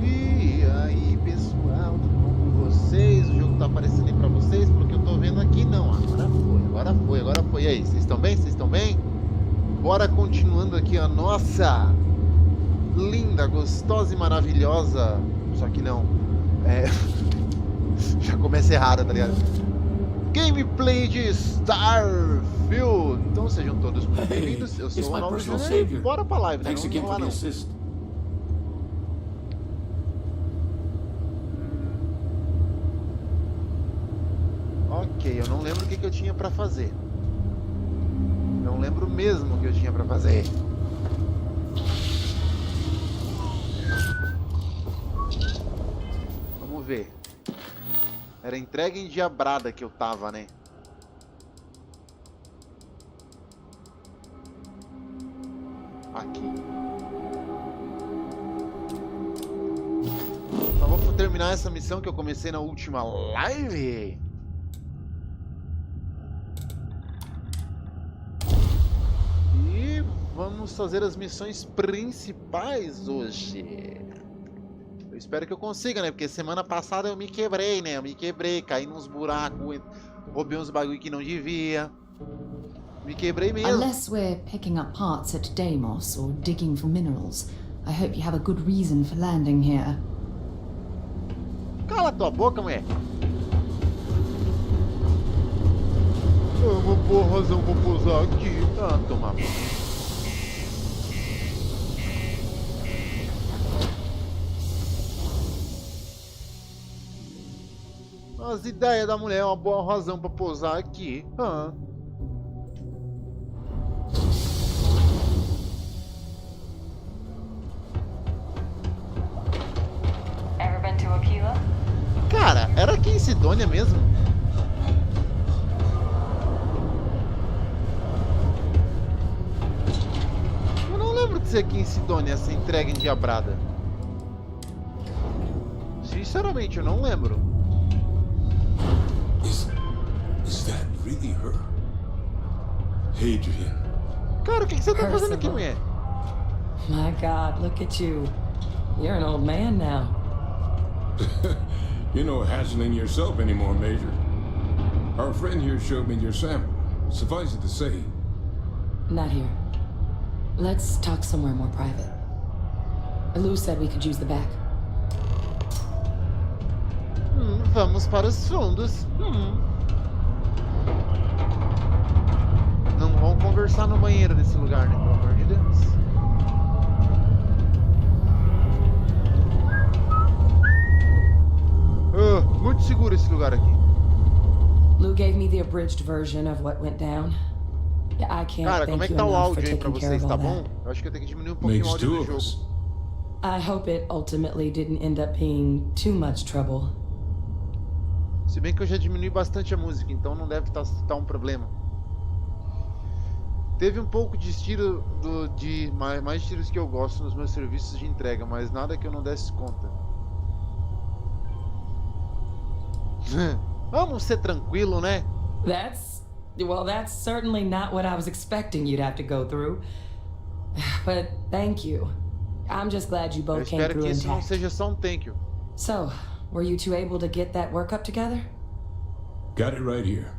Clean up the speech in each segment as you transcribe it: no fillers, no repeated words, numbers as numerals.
E aí, pessoal, tudo bom com vocês? O jogo tá aparecendo aí pra vocês? Porque eu tô vendo aqui, não. Agora foi. E aí, vocês estão bem? Vocês estão bem? Bora continuando aqui a nossa linda, gostosa e maravilhosa. Só que não. Já começa errado, tá ligado? Gameplay de Starfield. Então sejam todos muito bem-vindos. Eu sou o Naldo Júnior e bora pra live, né? Não vamos lá, não. Ok, eu não lembro o que eu tinha pra fazer. Não lembro mesmo o que eu tinha pra fazer. Vamos ver. Era entrega endiabrada que eu tava, né? Aqui. Só vou terminar essa missão que eu comecei na última live. E vamos fazer as missões principais hoje. Eu espero que eu consiga, né? Porque semana passada eu me quebrei, né? Caí nos buracos, roubei uns bagulho que não devia. Me quebrei mesmo. Unless we're picking up parts at Deimos or digging for minerals, I hope you have a good reason for landing here. Cala tua boca, mulher. É uma boa razão pra pousar aqui. Ah, toma. As ideias da mulher é uma boa razão pra pousar aqui. Ah. Ever been to Aquila? Cara, era aqui em Sidônia mesmo? Eu não lembro de ser aqui em Sidônia essa entrega endiabrada. Sinceramente, eu não lembro. Is that really her? Adrian. Cara, o que você tá fazendo aqui, mulher? My God, look at you. You're an old man now. You're no hassling yourself anymore, Major. Our friend here showed me your sample. Suffice it to say. Not here. Let's talk somewhere more private. Lou said we could use the back. Vamos para os fundos. Não vão conversar no banheiro desse lugar, né? Pelo amor de Deus. Muito seguro esse lugar aqui. Lou gave me the abridged version of what went down. I can't Cara, como é thank que you tá o enough for áudio aí pra taking care vocês, of tá all bom? that. Eu acho que eu tenho que diminuir um pouquinho o Makes áudio two do of jogo. us. I hope it ultimately didn't end up being too much trouble. Se bem que eu já diminui bastante a música, então não deve estar um problema. Teve um pouco de estilo mais estilos que eu gosto nos meus serviços de entrega, mas nada que eu não desse conta. Vamos ser tranquilo, né? That's certainly not what I was expecting you'd have to go through. But thank you. I'm just glad you Eu both came espero through que isso não intact. seja só um thank you. So, were you two able to get that work up together? Got it right here.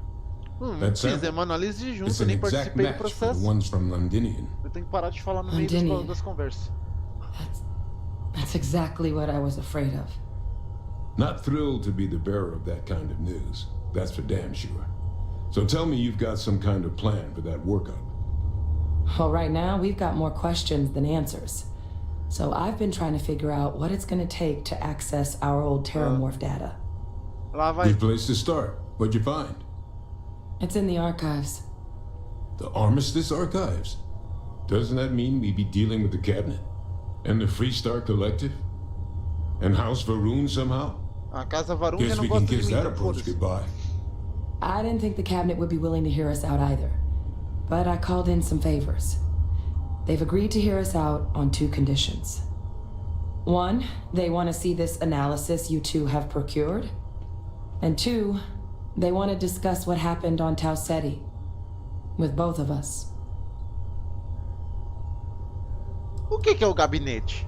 That's it. Fizemos análise It's junto, an nem exact participei do match for the processo. ones from Londinian. Eu tenho que parar de falar no meio Londinian. das conversas. That's exactly what I was afraid of. Not thrilled to be the bearer of that kind of news. That's for damn sure. So tell me you've got some kind of plan for that workup. Well, right now, we've got more questions than answers. So I've been trying to figure out what it's going to take to access our old Terramorph data. Lá vai. Good place to start. What'd you find? It's in the archives. The Armistice Archives? Doesn't that mean we'd be dealing with the cabinet? And the Freestar Collective? And House Varun somehow? A Casa Varun já Guess não we can gosta de kiss mim, that então approach foda-se. goodbye. I didn't think the cabinet would be willing to hear us out either. But I called in some favors. They've agreed to hear us out on two conditions. One, they want to see this analysis you two have procured. And two, they want to discuss what happened on Tau Ceti. With both of us. O que é o gabinete?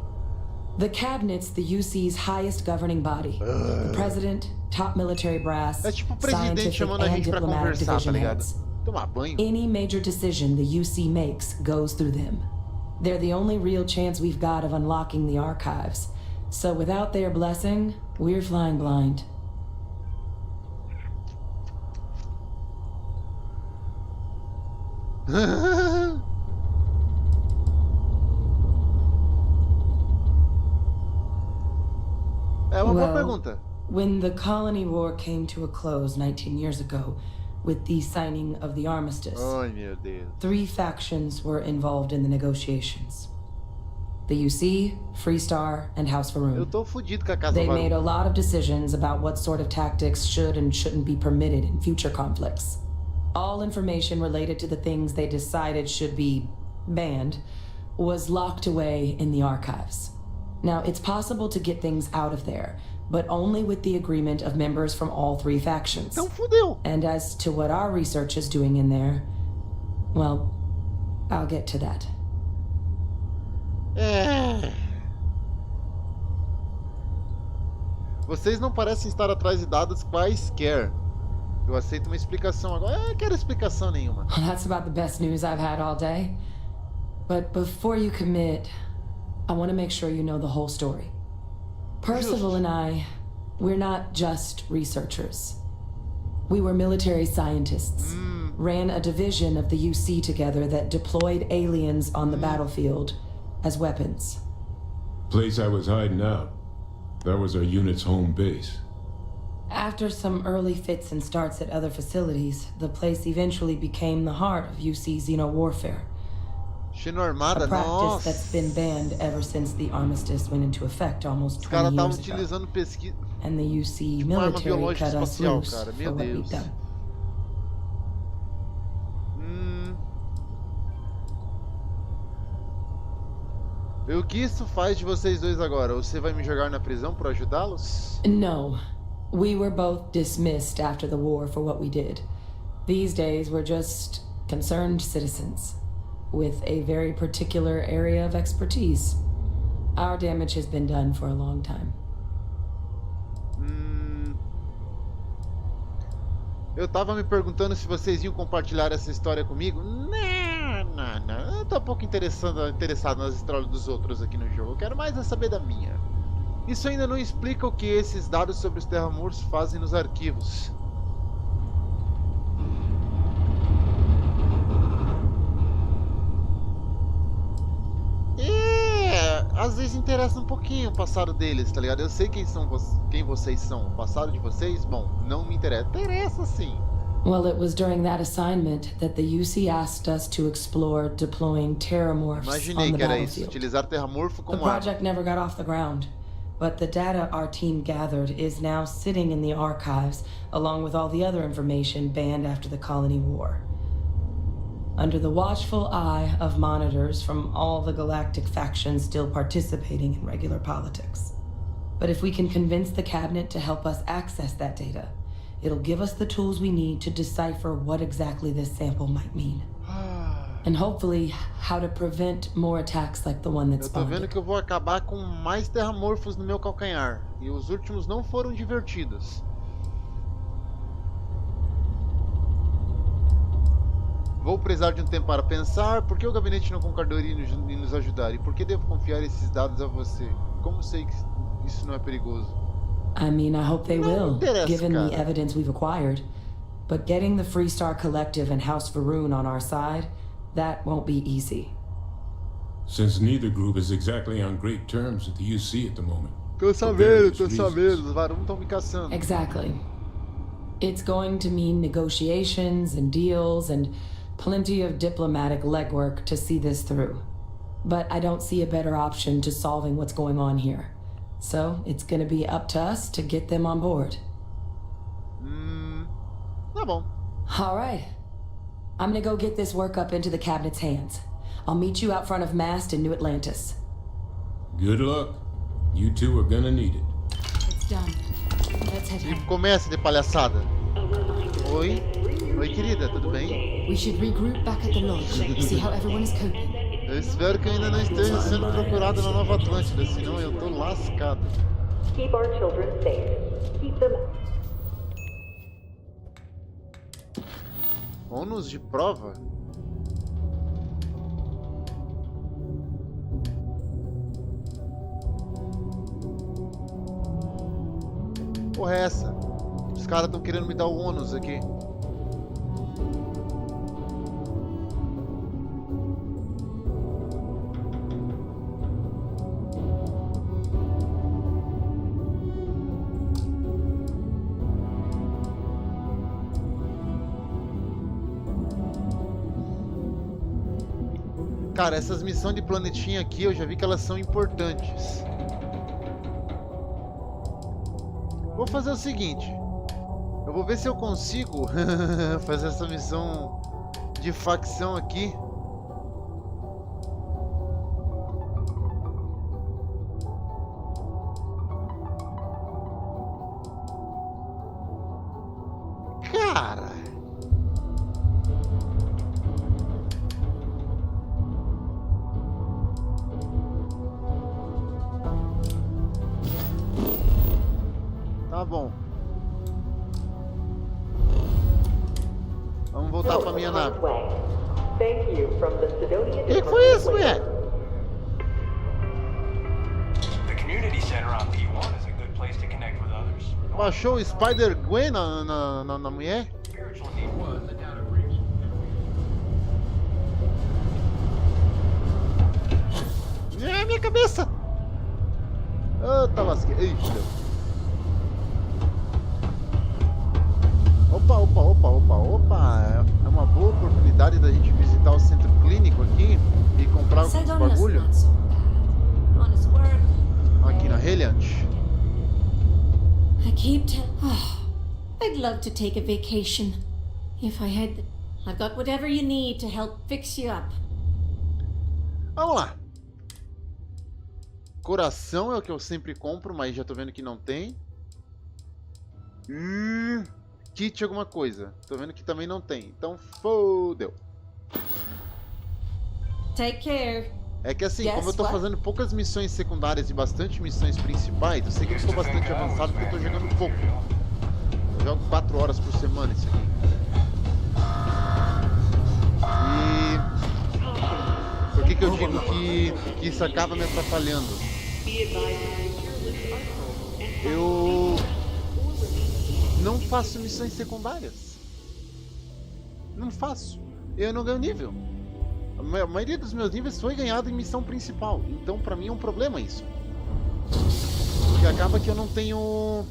The cabinet's the UC's highest governing body. The president, top military brass, É tipo o presidente scientific chamando a and gente pra diplomatic conversar, tá division ligado? heads. Tomar banho. Any major decision the UC makes goes through them. They're the only real chance we've got of unlocking the archives. So without their blessing, we're flying blind. É uma boa pergunta. When the colony war came to a close 19 years ago, with the signing of the armistice, Ai, meu Deus. 3 factions were involved in the negotiations. The UC, Freestar, and House Eu Faroon. tô fudido com a casa They Varun. made a lot of decisions about what sort of tactics should and shouldn't be permitted in future conflicts. All information related to the things they decided should be banned was locked away in the archives. Now, it's possible to get things out of there, but only with the agreement of members from all 3 factions. Então fudeu. And as to what our research is doing in there, well, I'll get to that. É. Vocês não parecem estar atrás de dados quaisquer. Eu aceito uma explicação agora. Eu não quero explicação nenhuma. Well, that's about the best news I've had all day. But before you commit, I want to make sure you know the whole story. Percival and I, we're not just researchers. We were military scientists, ran a division of the UC together that deployed aliens on the battlefield as weapons. Place I was hiding out. That was our unit's home base. After some early fits and starts at other facilities, the place eventually became the heart of UC xeno-warfare. Xenoarmada, A practice nossa. that's been banned ever since the armistice went into effect almost Os caras 20 estavam years ago. utilizando pesquisa. And the UC Uma arma military biológica cut us espacial, loose cara. for Meu what we've Deus. done. E o que isso faz de vocês dois agora? Você vai me jogar na prisão por ajudá-los? No. We were both dismissed after the war for what we did. These days, we're just concerned citizens with a very particular area of expertise. Our damage has been done for a long time. Eu tava me perguntando se vocês iam compartilhar essa história comigo. Não. Eu tô um pouco interessado nas histórias dos outros aqui no jogo. Eu quero mais é saber da minha. Isso ainda não explica o que esses dados sobre os terramorfos fazem nos arquivos. Às vezes interessa um pouquinho o passado deles, tá ligado? Eu sei quem vocês são. O passado de vocês, bom, não me interessa. Interessa sim. Well, it was during that assignment that the UC asked us to explore deploying terramorphs Imaginei on the que era isso, battlefield. utilizar terramorfo The como arma. project never got off the ground, but the data our team gathered is now sitting in the archives along with all the other information banned after the colony war. Under the watchful eye of monitors from all the galactic factions still participating in regular politics. But if we can convince the cabinet to help us access that data, it'll give us the tools we need to decipher what exactly this sample might mean. And hopefully, how to prevent more attacks like the one that Eu tô vendo spawned. que eu vou acabar com mais terramorfos no meu calcanhar. E os últimos não foram divertidos. Vou precisar de um tempo para pensar. Por que o gabinete não concordaria em nos ajudar? E por que devo confiar esses dados a você? Como sei que isso não é perigoso? I mean, I hope they Não will, interessa, given the cara. evidence we've acquired. But getting the Freestar Collective and House Faroon on our side, that won't be easy. Since neither group is exactly on great terms with the UC at the moment. Tô For various sabendo. reasons. Os Varun estão me caçando. Exactly. It's going to mean negotiations and deals and plenty of diplomatic legwork to see this through. But I don't see a better option to solving what's going on here. So it's gonna be up to us to get them on board. Tá bom. All right. I'm gonna go get this work up into the cabinet's hands. I'll meet you out front of Mast in New Atlantis. Good luck. You two are gonna need it. It's done. Let's head E home. começa de palhaçada. Oi? Oi, querida, tudo bem? We should regroup back at the lodge, see how everyone is coping. Eu espero que eu ainda não esteja sendo procurado na Nova Atlântida, senão eu tô lascado. Keep our children safe. Keep them. Ônus de prova? Porra, é essa? Os caras estão querendo me dar o ônus aqui. Cara, essas missões de planetinha aqui, eu já vi que elas são importantes. Vou fazer o seguinte. Eu vou ver se eu consigo fazer essa missão de facção aqui. Cara... Tá bom. Vamos voltar pra minha nave. Que foi isso, mulher? The community center on P1 is a good place to connect with others. Baixou o Spider-Gwen na mulher? Spiritual need was the data breach. É, minha cabeça! Ah, tá lasqueiro. Ixi. Opa! É uma boa oportunidade da gente visitar o centro clínico aqui e comprar alguns bagulho. Aqui na Reliant. I keep I'd love to take a vacation. If I had I've got whatever you need to help fix you up. Vamos lá. Coração é o que eu sempre compro, mas já tô vendo que não tem. Kit alguma coisa. Tô vendo que também não tem. Então, fodeu. Take care. É que assim, Yes, como eu tô what? fazendo poucas missões secundárias e bastante missões principais, eu sei que eu sou bastante avançado porque eu tô jogando pouco. Eu jogo 4 horas por semana isso aqui. E... Por que eu digo que isso acaba me atrapalhando? Eu... não faço missões secundárias. Não faço. Eu não ganho nível. A maioria dos meus níveis foi ganhado em missão principal. Então pra mim é um problema isso. Porque acaba que eu não tenho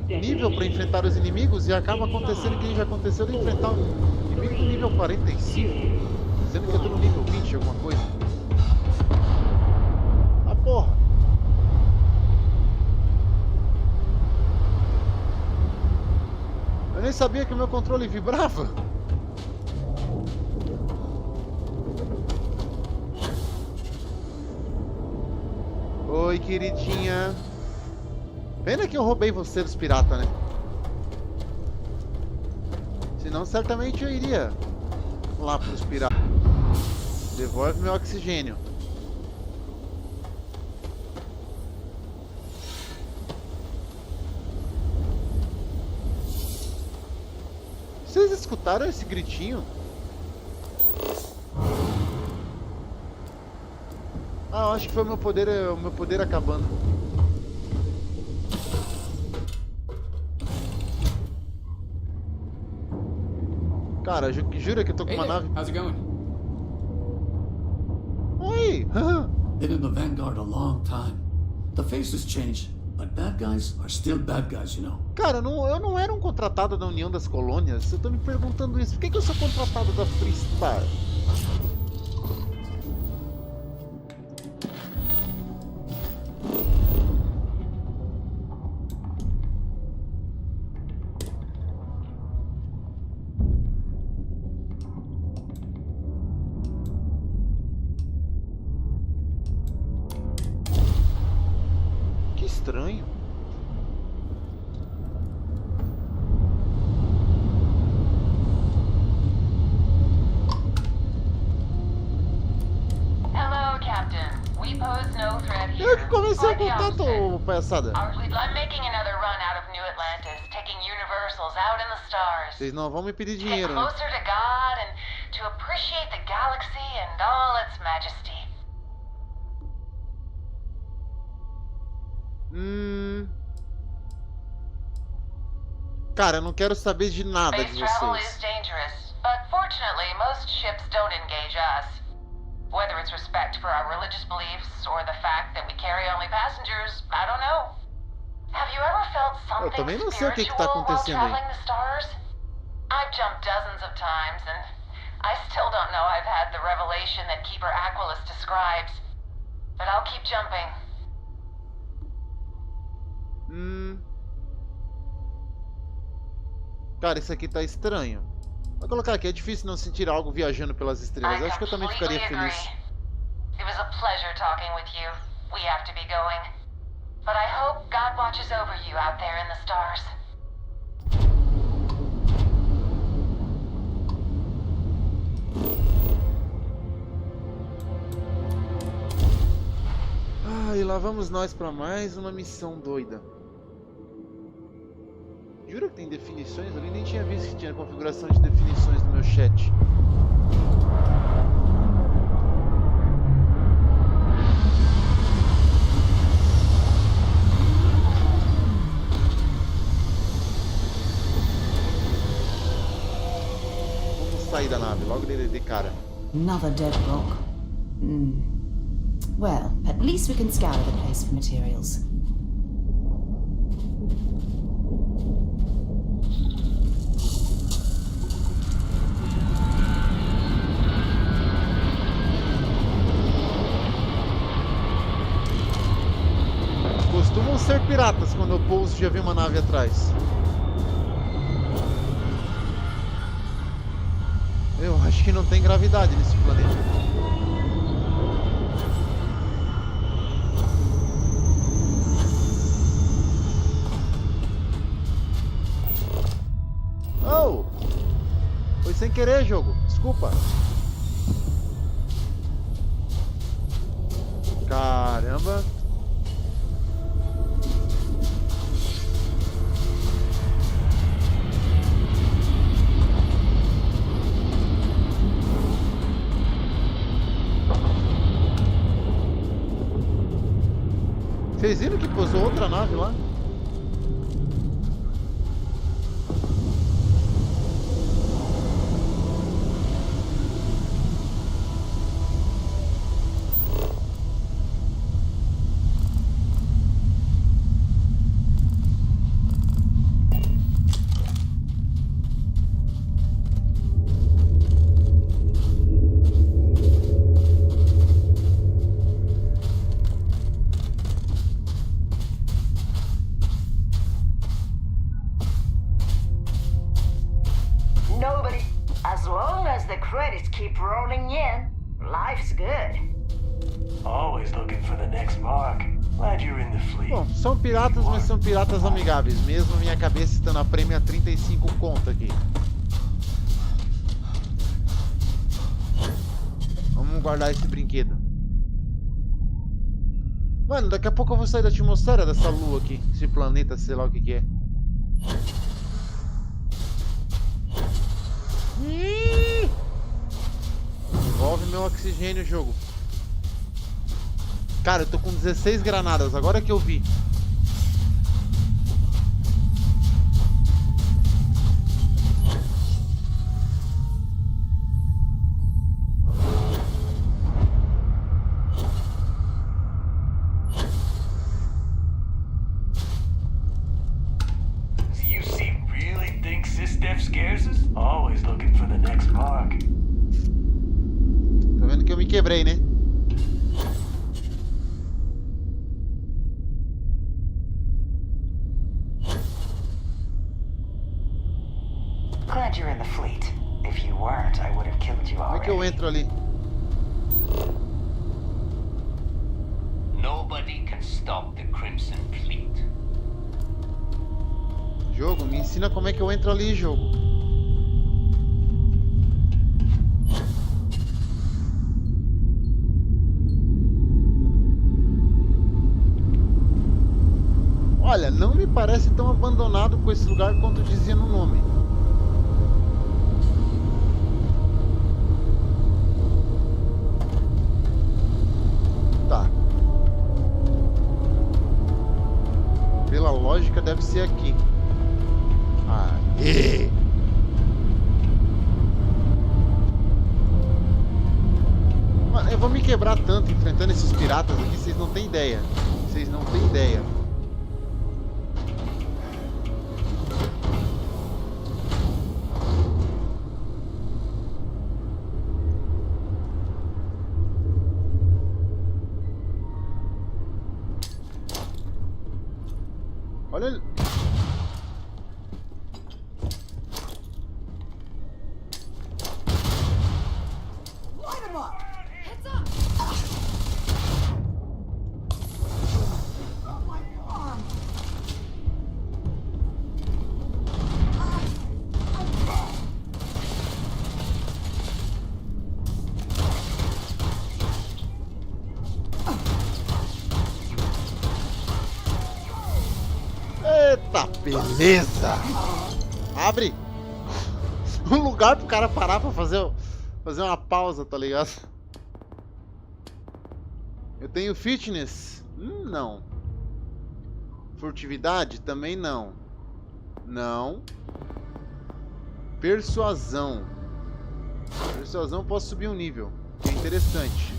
nível pra enfrentar os inimigos. E acaba acontecendo que já aconteceu de enfrentar um inimigo no nível 45. Dizendo que eu tô no nível 20 alguma coisa. Ah, porra. Eu nem sabia que o meu controle vibrava. Oi, queridinha. Pena que eu roubei você dos piratas, né? Senão certamente eu iria lá pros piratas. Devolve meu oxigênio. Vocês escutaram esse gritinho? Ah, eu acho que foi o meu poder acabando. Cara, jura que eu tô com uma nave? How's it going? Oi! Been in the Vanguard a long time. The faces change, but bad guys are still bad guys, you know. Cara, eu não era um contratado da União das Colônias. Eu tô me perguntando isso. Por que eu sou contratado da Freestar? Que estranho. comecei o contato, palhaçada. I'm making another run out of New Atlantis, taking universals out in the stars. Vocês não vão me pedir To get dinheiro, né? closer to God and to appreciate the galaxy and all its majesty. Cara, eu não quero saber de nada de Space travel is vocês. dangerous, but fortunately most ships don't engage us. Whether it's respect for our religious beliefs or the fact that we carry only passengers, I don't know. Have you ever felt something também não sei o que tá spiritual while acontecendo aí. traveling the stars? I've jumped dozens of times and I still don't know I've had the revelation that Keeper Aquilus describes. But I'll keep jumping. Cara, isso aqui tá estranho. Vou colocar aqui, é difícil não sentir algo viajando pelas estrelas. Eu acho que eu também ficaria feliz. It was a pleasure talking with you. We have to be going. But I hope God watches over you out there in the stars. E lá vamos nós pra mais uma missão doida. Jura que tem definições? Eu nem tinha visto que tinha configuração de definições no meu chat. Vamos sair da nave, logo de cara. Another dead rock. Well, at least we can scour the place for materials. Costumam ser piratas quando eu pouso e já vi uma nave atrás. Eu acho que não tem gravidade nesse planeta. Oh! Foi sem querer, jogo. Desculpa. Caramba. Vocês viram que pousou outra nave lá? Nobody. As long as the credits keep rolling in, life's good. Always looking for the next mark. Glad you're in the fleet. Bom, são piratas, mas são piratas amigáveis, mesmo minha cabeça estando a prêmio a 35 conto aqui. Vamos guardar esse brinquedo. Mano, daqui a pouco eu vou sair da atmosfera dessa lua aqui. Esse planeta, sei lá o que é. Devolve meu oxigênio, jogo. Cara, eu tô com 16 granadas, agora que eu vi. You see, really thinks this stuff scares us? Always looking for the next mark. Tá vendo que eu me quebrei, né? Glad you're in the fleet. If you weren't, I would have killed you Como é que eu already. entro ali? Nobody can stop the Crimson Fleet. Jogo, me ensina como é que eu entro ali, jogo. Olha, não me parece tão abandonado com esse lugar quanto dizia no nome. Tá. Pela lógica deve ser aqui. Aê! Mano, eu vou me quebrar tanto enfrentando esses piratas aqui, vocês não têm ideia. Vocês não têm ideia. Olha ele. Eita, beleza! Abre! Um lugar pro cara parar pra fazer uma pausa, tá ligado? Eu tenho fitness? Não. Furtividade? Também não. Não. Persuasão. Persuasão eu posso subir um nível, que é interessante.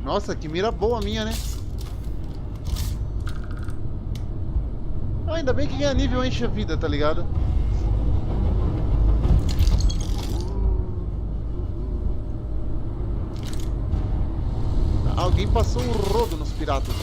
Nossa, que mira boa a minha, né? Ainda bem que ganha nível enche a vida, tá ligado? Alguém passou um rodo nos piratas.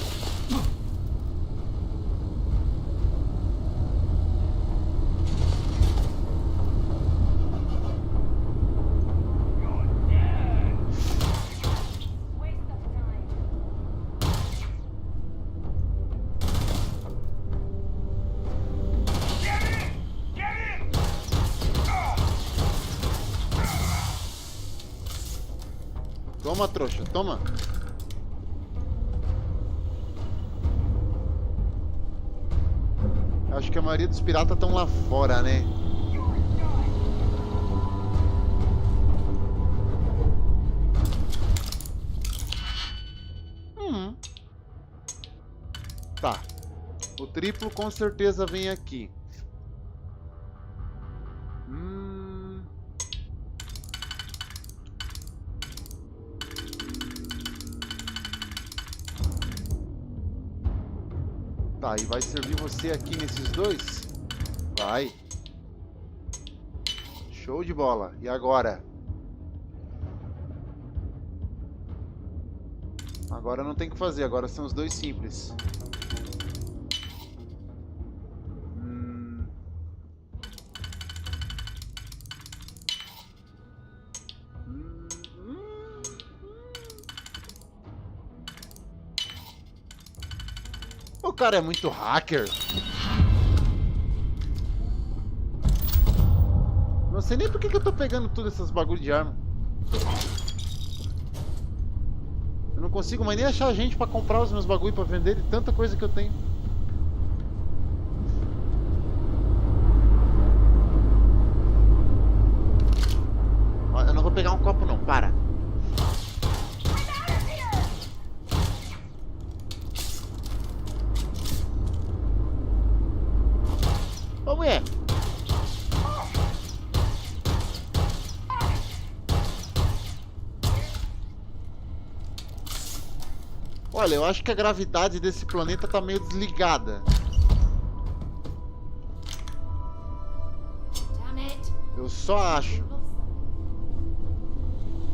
Toma, trouxa, toma. Acho que a maioria dos piratas estão lá fora, né? Tá. O triplo com certeza vem aqui. Tá, e vai servir você aqui nesses dois? Vai. Show de bola. E agora? Agora não tem o que fazer, agora são os dois simples. O cara é muito hacker. Não sei nem por que eu tô pegando todas essas bagulho de arma. Eu não consigo mais nem achar gente pra comprar os meus bagulho pra vender de tanta coisa que eu tenho. Eu não vou pegar um copo não, para. Ô mulher! Olha, eu acho que a gravidade desse planeta tá meio desligada. Eu só acho.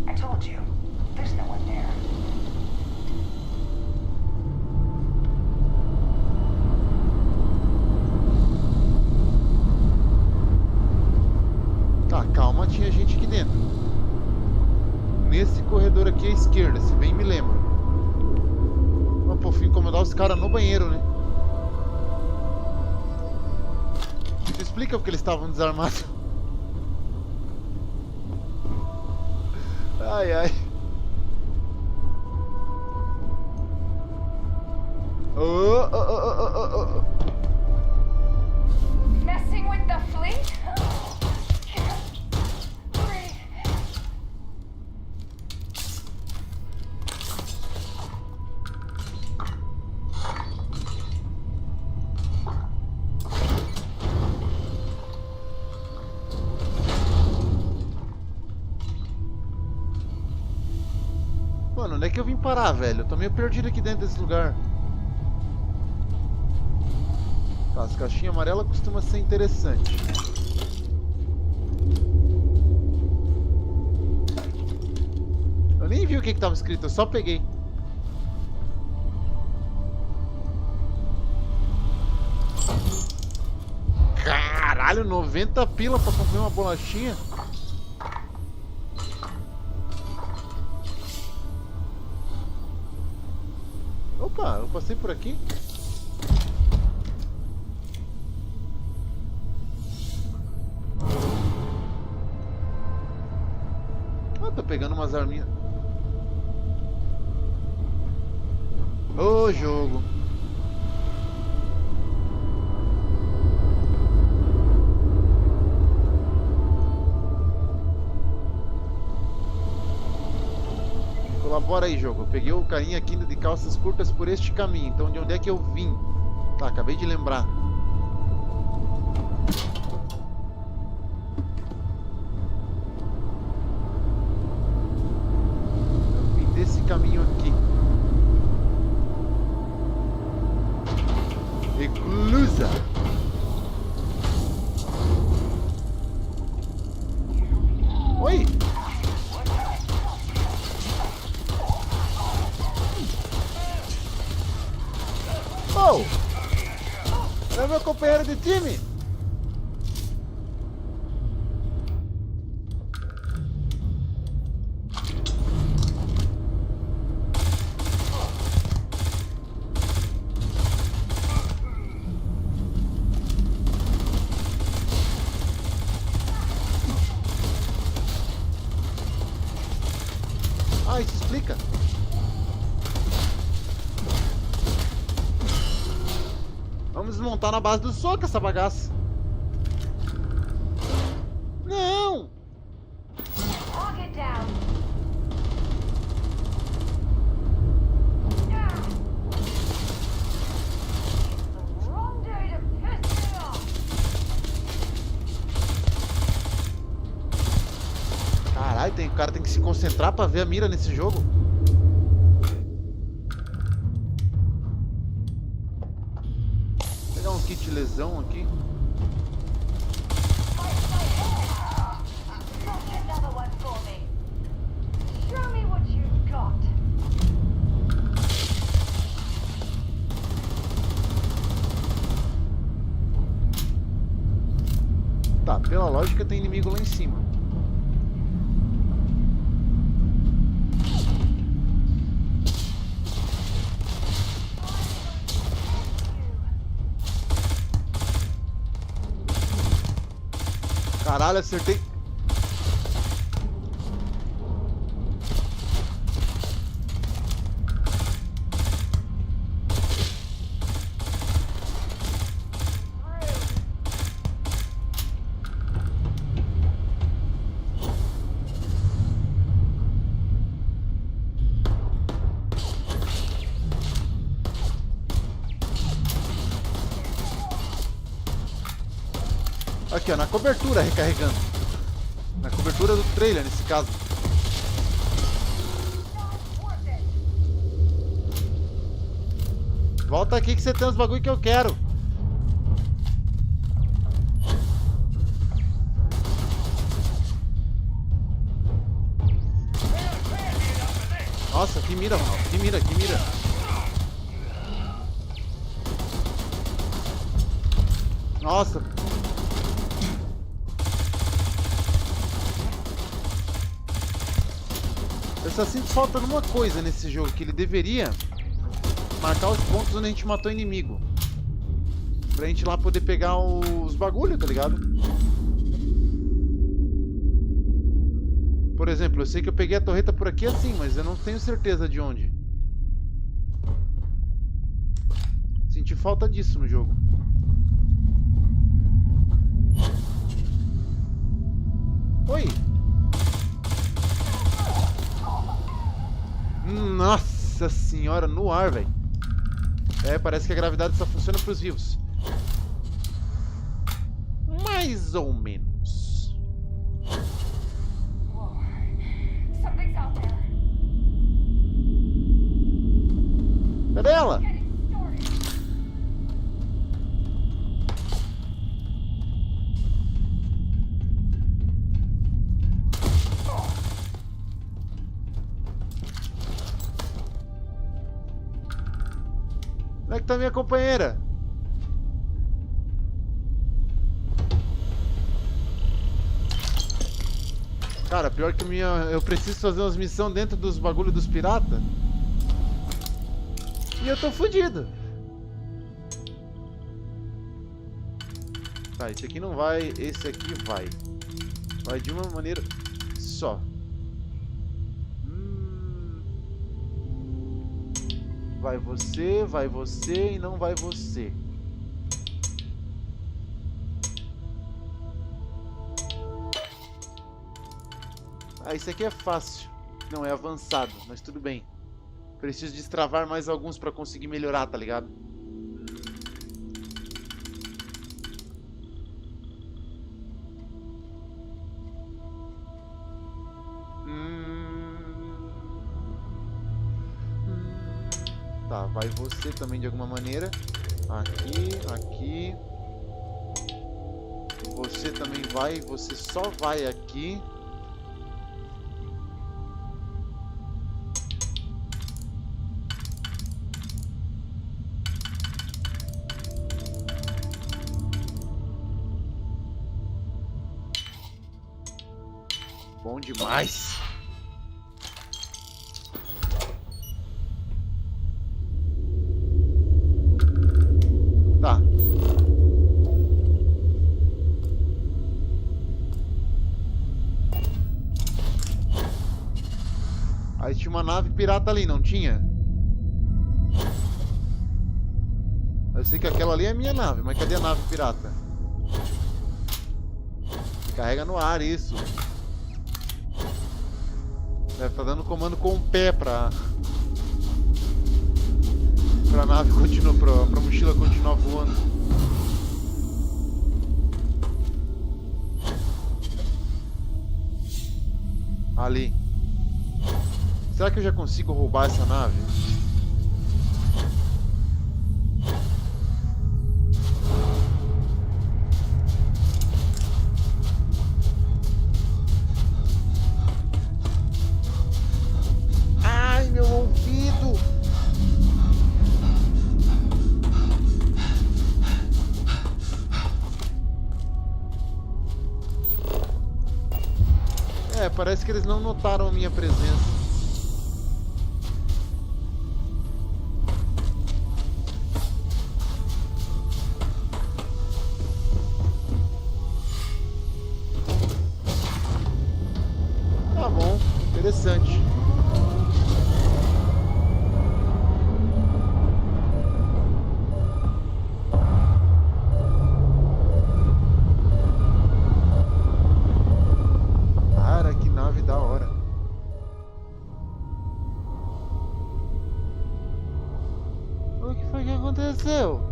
I told you, there's no one there. Tá, calma, tinha gente aqui dentro. Nesse corredor aqui à esquerda, se bem me lembro. Pô, fui incomodar os caras no banheiro, né? Isso explica porque eles estavam desarmados. Ai, ai. Oh, oh, oh, oh, oh, oh. Messing with the fleet? Mano, onde é que eu vim parar, velho? Eu tô meio perdido aqui dentro desse lugar. Tá, as caixinhas amarelas costumam ser interessante. Eu nem vi o que tava escrito, eu só peguei. Caralho, 90 pila pra comprar uma bolachinha? Opa, eu passei por aqui? Ah, tô pegando umas arminhas. Ô, jogo. Colabora aí, jogo. Eu peguei o carinha aqui de calças curtas por este caminho. Então, de onde é que eu vim? Tá, acabei de lembrar. Eu vim desse caminho aqui. Eclusa. Oi! Oh! É meu companheiro de time! Ah, isso explica. Vamos desmontar na base do soco essa bagaça. Não! Caralho, o cara tem que se concentrar pra ver a mira nesse jogo. Pegar um kit lesão aqui. Tá, pela lógica tem inimigo lá em cima. Caralho, acertei. Aqui, ó, na cobertura recarregando. Na cobertura do trailer, nesse caso. Volta aqui que você tem os bagulho que eu quero. Nossa, que mira, mano. Que mira, que mira. Nossa. Eu só sinto falta de uma coisa nesse jogo, que ele deveria marcar os pontos onde a gente matou o inimigo. Pra gente lá poder pegar os bagulho, tá ligado? Por exemplo, eu sei que eu peguei a torreta por aqui assim, mas eu não tenho certeza de onde. Senti falta disso no jogo. Oi! Nossa senhora, no ar, velho. É, parece que a gravidade só funciona pros vivos. Mais ou menos. Cadê ela? Onde é que tá minha companheira? Cara, pior que eu preciso fazer umas missões dentro dos bagulhos dos piratas. E eu tô fudido. Tá, esse aqui não vai, esse aqui vai. Vai de uma maneira só. Vai você e não vai você. Ah, isso aqui é fácil. Não, é avançado, mas tudo bem. Preciso destravar mais alguns pra conseguir melhorar, tá ligado? Tá, vai você também de alguma maneira. Aqui, aqui. Você também vai, você só vai aqui. Bom demais. Tá. Aí tinha uma nave pirata ali, não tinha? Eu sei que aquela ali é a minha nave, mas cadê a nave pirata? Carrega no ar, isso. Deve estar dando comando com o pé pra nave continuar, pra mochila continuar voando. Ali. Será que eu já consigo roubar essa nave? Ai, meu ouvido! É, parece que eles não notaram a minha presença. Tá bom, interessante. Cara, que nave da hora. O que foi que aconteceu?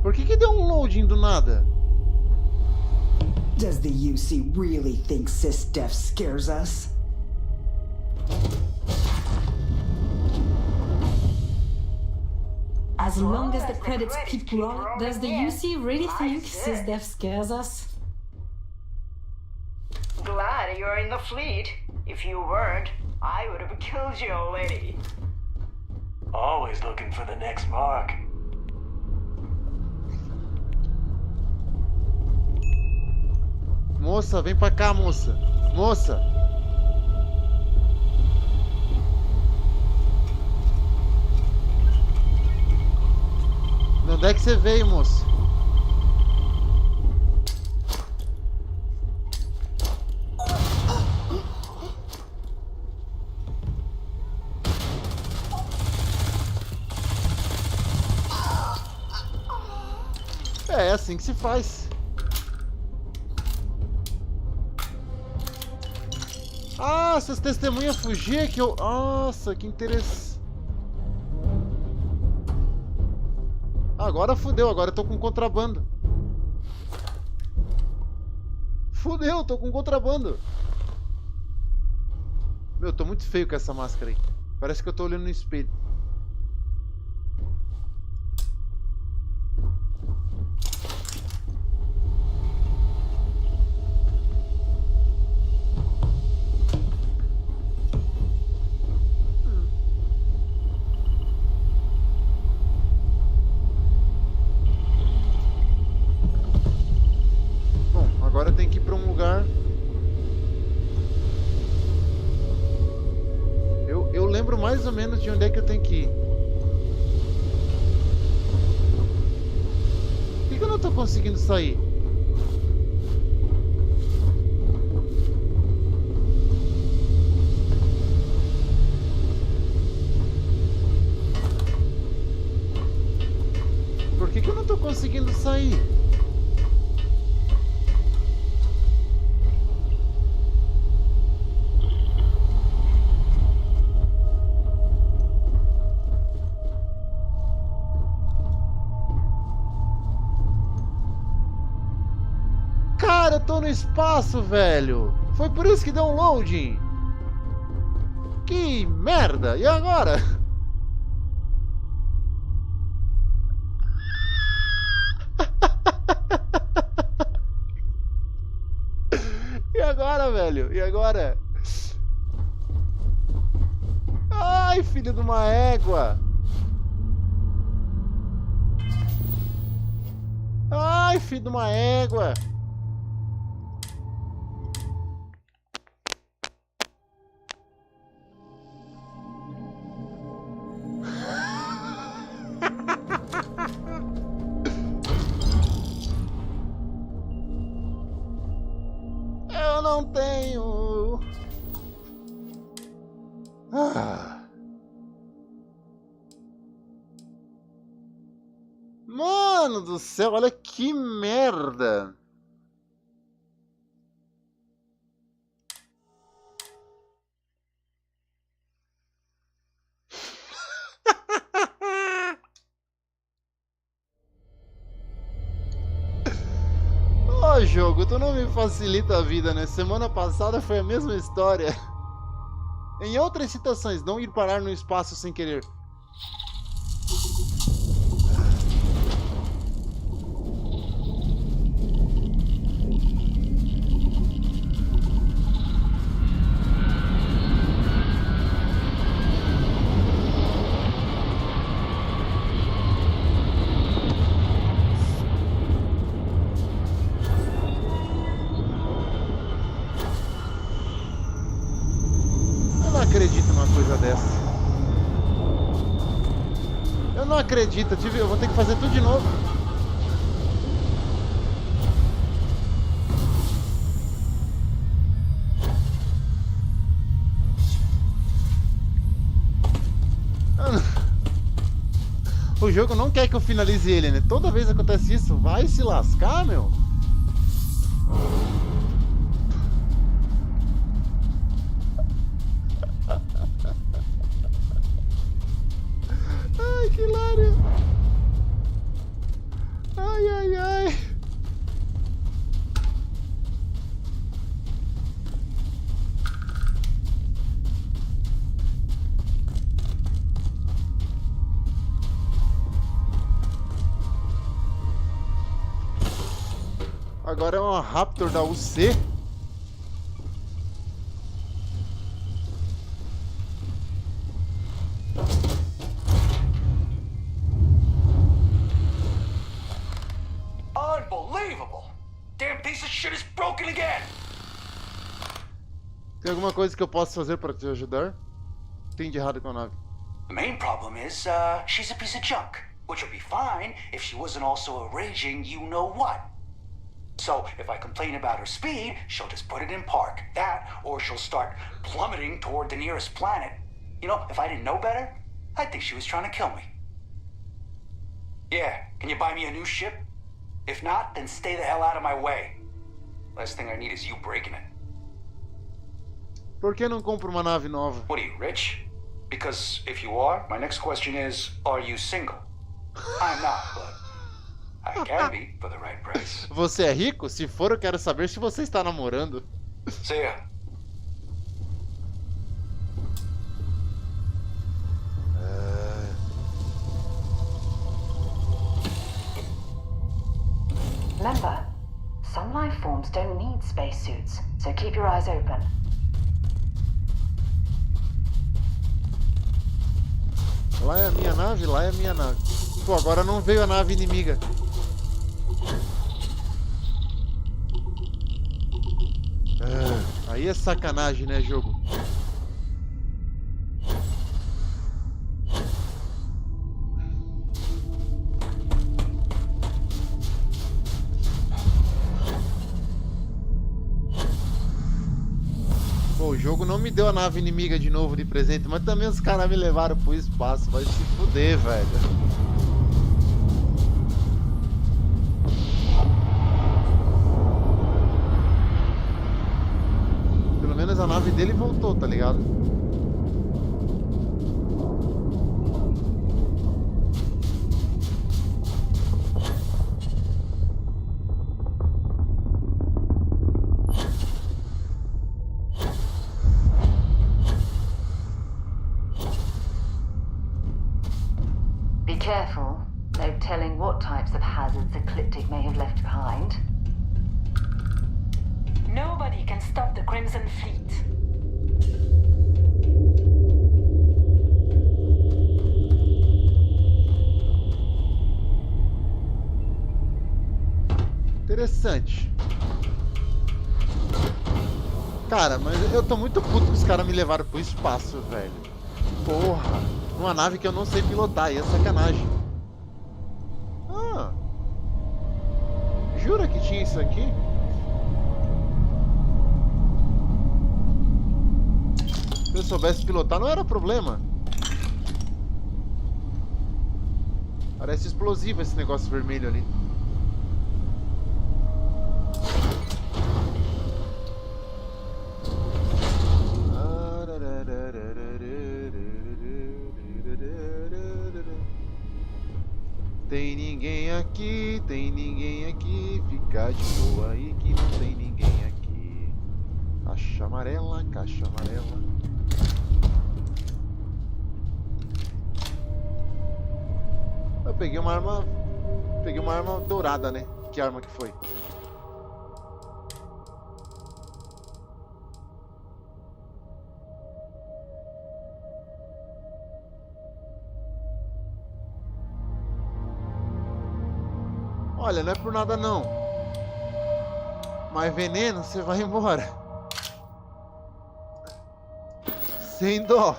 Por que deu um loading do nada? Does the UC really think sysdef scares us? As long as the credits keep rolling, does the UC really think sysdef scares us? Glad you're in the fleet. If you weren't, I would have killed you already. Always looking for the next mark. Moça, vem pra cá, moça. Moça. De onde é que você veio, moça? É assim que se faz. Ah, essas testemunhas fugiam que eu... Nossa, que interessante. Agora fudeu, agora eu tô com contrabando. Fudeu, tô com contrabando. Meu, eu tô muito feio com essa máscara aí. Parece que eu tô olhando no espelho. Agora tem que ir pra um lugar. Eu lembro mais ou menos de onde é que eu tenho que ir. Por que eu não tô conseguindo sair? Por que eu não tô conseguindo sair? Cara, eu tô no espaço, velho. Foi por isso que deu um loading. Que merda. E agora? E agora, velho? E agora? Ai, filho de uma égua. Ai, filho de uma égua. Eu não tenho. Mano do céu, olha que merda. Ô jogo, tu não me facilita a vida, né? Semana passada foi a mesma história. Em outras situações, não ir parar no espaço sem querer. Acredito numa coisa dessa. Eu não acredito, eu vou ter que fazer tudo de novo. O jogo não quer que eu finalize ele, né? Toda vez acontece isso, vai se lascar, meu. Ai, que hilário. Ai, ai, ai. Agora é uma Raptor da UC. broken again. Tem alguma coisa que eu possa fazer para te ajudar? O que tem de errado com a nave? The main problem is, she's a piece of junk, which would be fine if she wasn't also a raging you-know-what. So, if I complain about her speed, she'll just put it in park. That, or she'll start plummeting toward the nearest planet. You know, if I didn't know better, I'd think she was trying to kill me. Yeah, can you buy me a new ship? If not, then stay the hell out of my way. Last thing I need is you breaking it. Por que não compro uma nave nova? What are you, rich? Because if you are, my next question is, are you single? I'm not, but I can be for the right price. Você é rico? Se for, eu quero saber se você está namorando. See ya. Remember, some life forms don't need spacesuits, so keep your eyes open. Lá é a minha nave, lá é a minha nave. Pô, agora não veio a nave inimiga. Aí é sacanagem, né, jogo? Pô, o jogo não me deu a nave inimiga de novo de presente, mas também os caras me levaram pro espaço. Vai se fuder, velho. Pelo menos a nave dele voltou, tá ligado? Careful, no telling what types of hazards Ecliptic may have left behind. Nobody can stop the Crimson Fleet. Interessante. Cara, mas eu tô muito puto que os caras me levaram pro espaço, velho. Porra. Uma nave que eu não sei pilotar, aí é sacanagem. Ah. Jura que tinha isso aqui? Se eu soubesse pilotar, não era problema. Parece explosivo esse negócio vermelho ali. Tem ninguém aqui, fica de boa aí que não tem ninguém aqui. Caixa amarela, caixa amarela. Eu peguei uma arma dourada, né? Que arma que foi? Olha, não é por nada não. Mas veneno, você vai embora. Sem dó.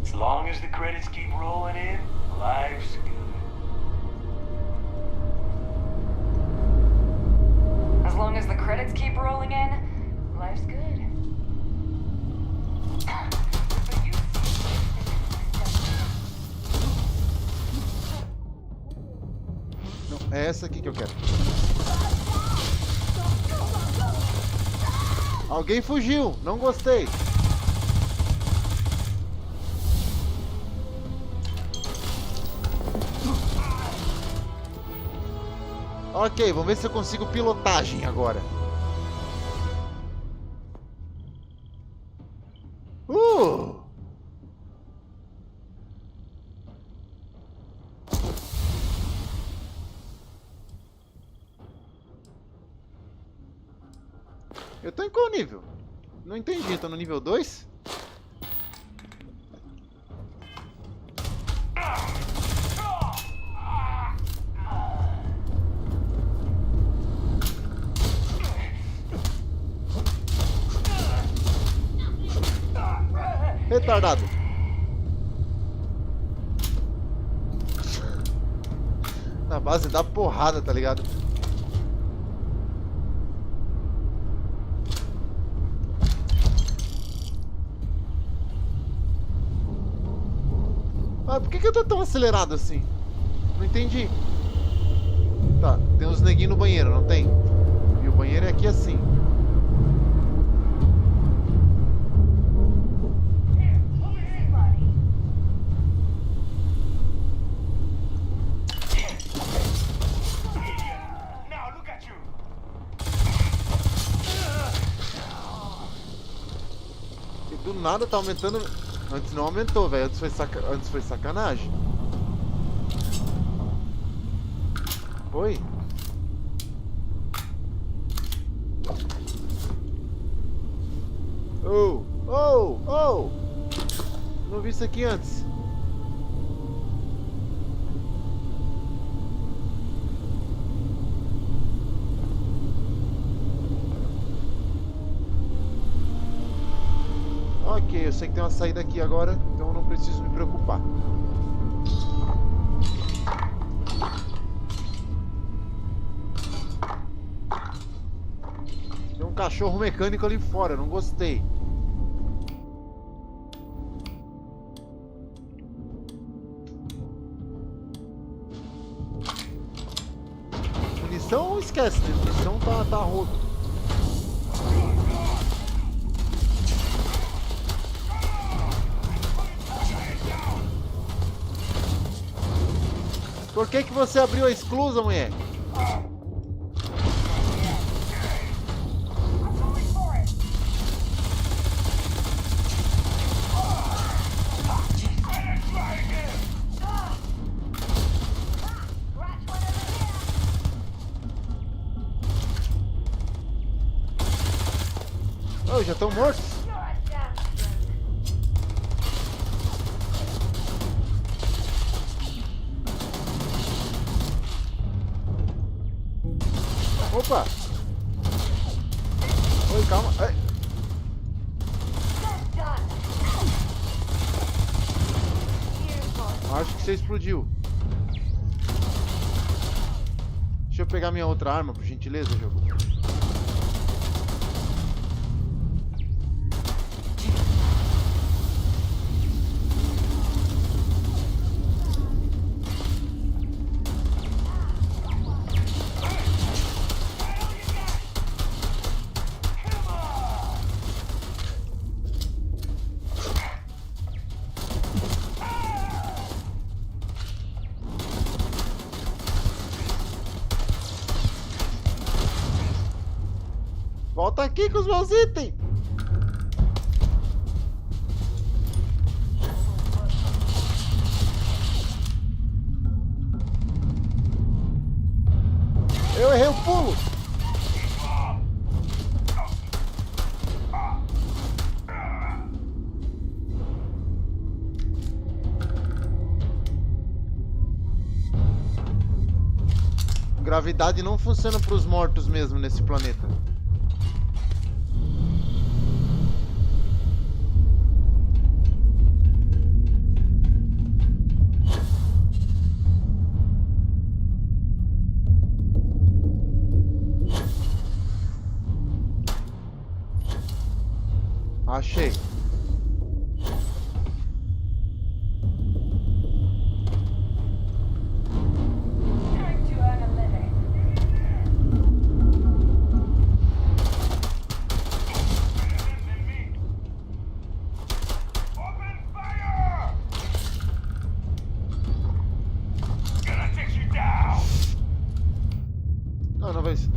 As long as the credits keep rolling in, life's good. As long as the credits keep rolling in, life's good. É essa aqui que eu quero. Alguém fugiu, não gostei. Ok, vamos ver se eu consigo pilotagem agora. Eu tô em qual nível? Não entendi, tô no nível 2? Retardado. Na base da porrada, tá ligado? Ah, por que eu tô tão acelerado assim? Não entendi. Tá, tem uns neguinhos no banheiro, não tem? E o banheiro é aqui assim. E do nada tá aumentando. Antes não aumentou, velho. Antes foi sacanagem. Oi? Oh! Oh! Oh! Não vi isso aqui antes. Ok, eu sei que tem uma saída aqui agora, então eu não preciso me preocupar. Tem um cachorro mecânico ali fora, eu não gostei. Munição esquece, né? Munição tá rodo. Por que você abriu a exclusa, mulher? Oh, já estão mortos? Opa! Oi, calma. Ai. Acho que você explodiu. Deixa eu pegar minha outra arma, por gentileza, jogo. Volta aqui com os meus itens! Eu errei o pulo! Gravidade não funciona para os mortos mesmo nesse planeta. Achei. Não, não vai isso.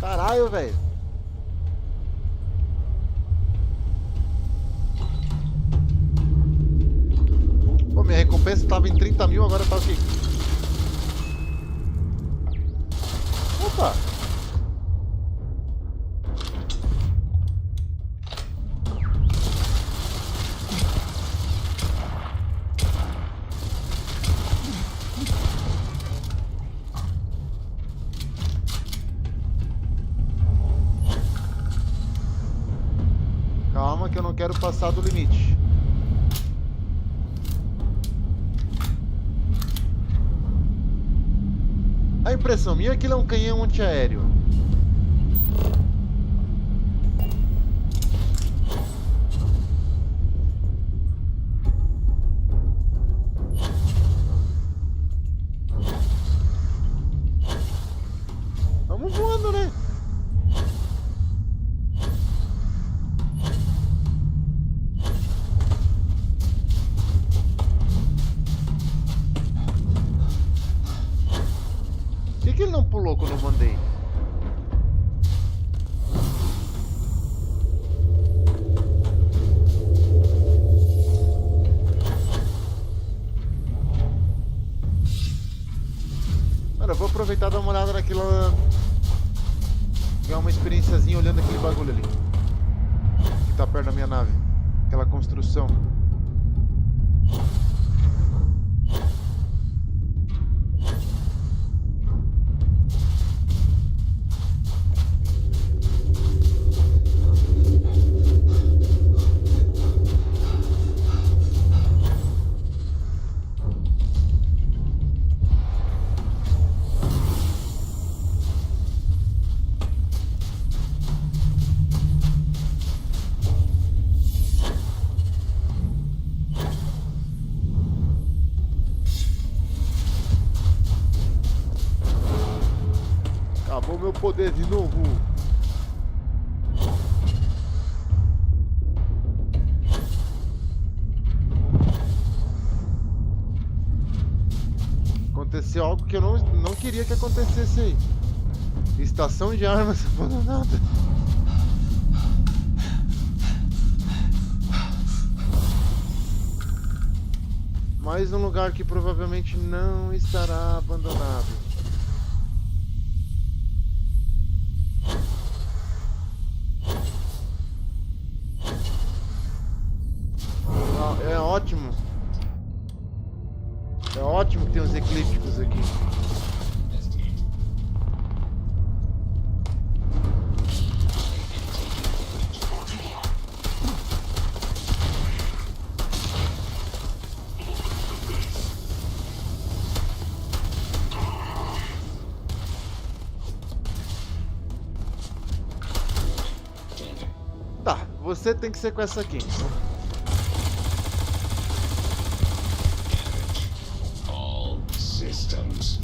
Caralho, velho. Pô, minha recompensa tava em 30 mil, agora tá o quê? Opa! que eu não quero passar do limite. A impressão minha é que ele é um canhão antiaéreo. Vamos voando, né? Por que ele não pulou quando eu mandei? Mano, eu vou aproveitar e dar uma olhada naquela... Ganhar uma experiênciazinha olhando aquele bagulho ali. Que tá perto da minha nave. Aquela construção. Acabou meu poder de novo. Aconteceu algo que eu não queria que acontecesse aí. Estação de armas abandonada. Mais um lugar que provavelmente não estará abandonado. É ótimo. É ótimo que tem uns eclípticos aqui. Tá, você tem que ser com essa aqui. Systems.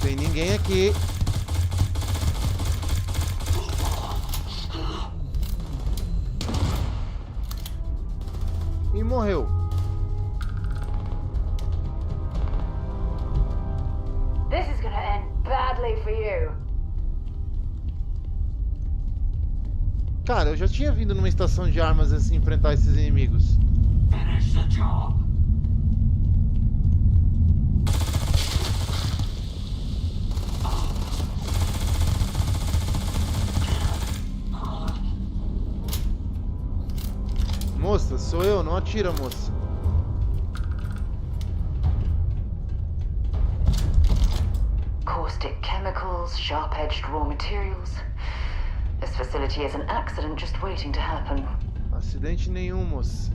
Tem ninguém aqui. E morreu. This is gonna end badly for you. Cara, eu já tinha vindo numa estação de armas assim enfrentar esses inimigos. Finish the job. Moça, sou eu, não atira, moça. Caustic chemicals, sharp-edged raw materials. This facility is an accident just waiting to happen. Acidente nenhum, moça.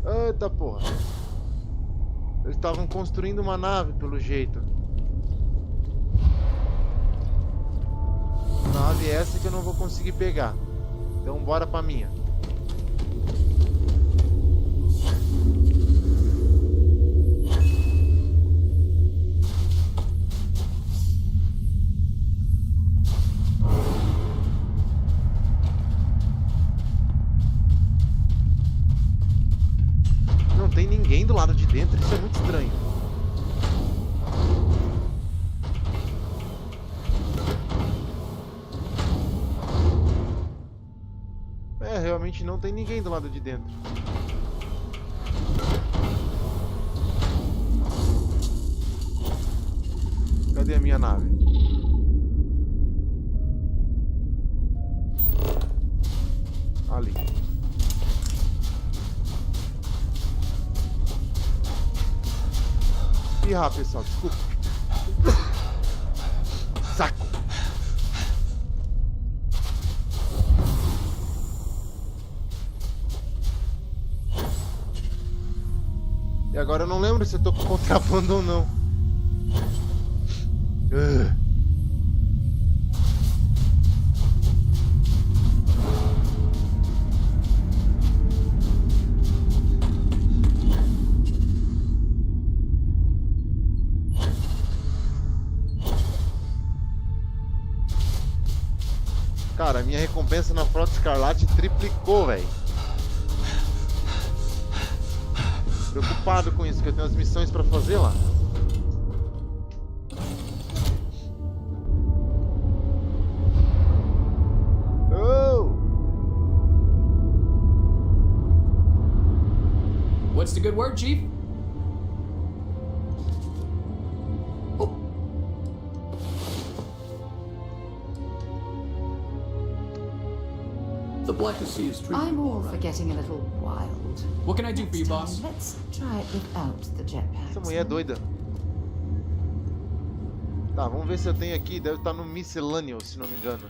Eita porra. Eles estavam construindo uma nave, pelo jeito. Nave essa que eu não vou conseguir pegar. Então bora pra minha. Não tem ninguém do lado de dentro, isso é muito estranho. realmente não tem ninguém do lado de dentro. Cadê a minha nave? Ali. Ih, pessoal, desculpa. Saco. E agora eu não lembro se eu tô com contrabando ou não. Cara, a minha recompensa na Frota Escarlate triplicou, velho. Preocupado com isso, que eu tenho as missões pra fazer lá. Oh! What's the good word, Chief? The Black Sea is treating I'm you all for right. getting a little wild. What can I do for you, Next boss? time, let's try it without the jetpack. Essa mulher é doida. Tá, vamos ver se eu tenho aqui. Deve estar no Miscellaneous, se não me engano.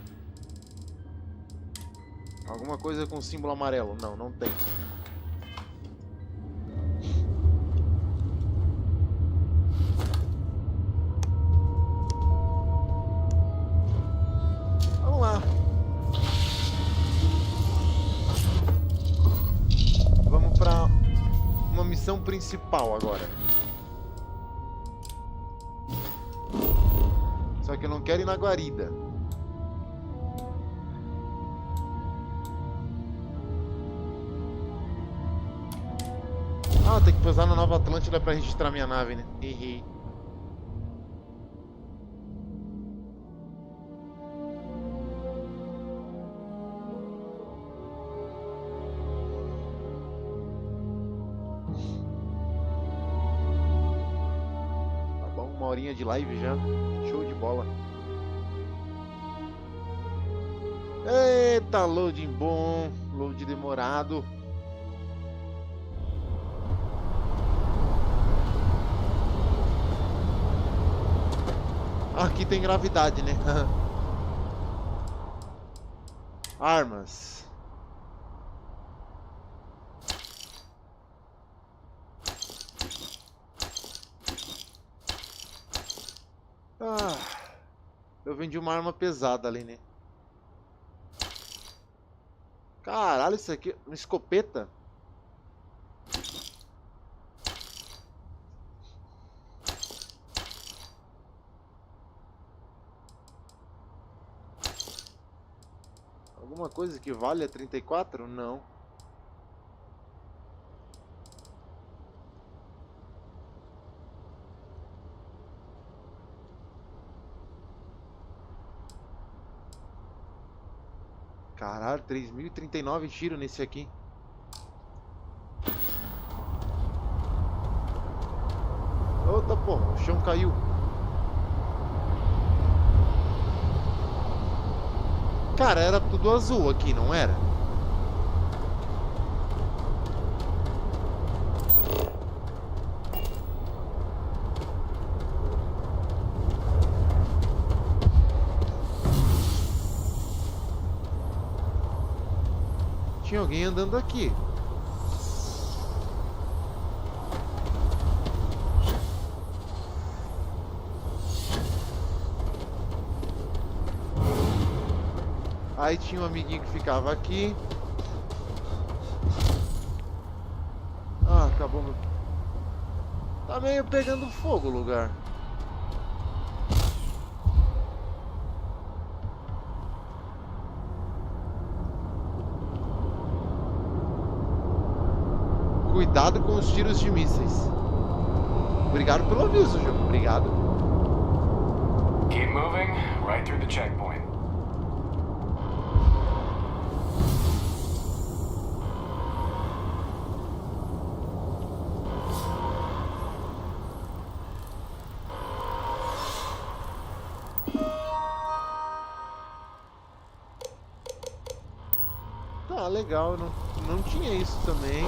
Alguma coisa com símbolo amarelo. Não, não tem. Vamos lá. Vamos pra uma missão principal agora. Só que eu não quero ir na guarida. Ah, tem que pousar na Nova Atlântida pra registrar minha nave, né? Errei. Tá bom, uma horinha de live já. Show de bola. Eita, loading bom. Load demorado. Aqui tem gravidade, né? Armas. Ah, eu vendi uma arma pesada ali, né? Caralho, isso aqui... Uma escopeta? Alguma coisa que vale a 34? Não. Caralho, 3.039 tiros nesse aqui. Outra porra, o chão caiu. Cara, era tudo azul aqui, não era? Tinha alguém andando aqui. Aí tinha um amiguinho que ficava aqui. Ah, acabou meu... Tá meio pegando fogo o lugar. Cuidado com os tiros de mísseis. Obrigado pelo aviso, jogo. Obrigado. Keep moving, right through the checkpoint. Ah, legal, não tinha isso também.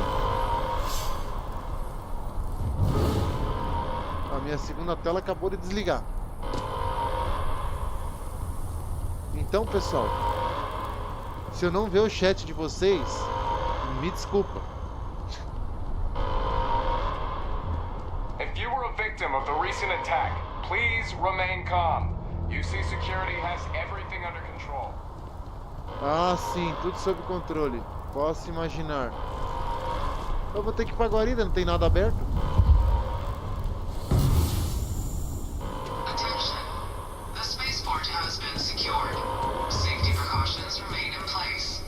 A minha segunda tela acabou de desligar. Então, pessoal, se eu não ver o chat de vocês, me desculpa. If you were a victim of the recent attack, please remain calm. UC Security has everything under control. Ah, sim, tudo sob controle. Posso imaginar. Eu vou ter que ir pra guarida, não tem nada aberto. Attention. The spaceport has been secured. Safety precautions remain in place.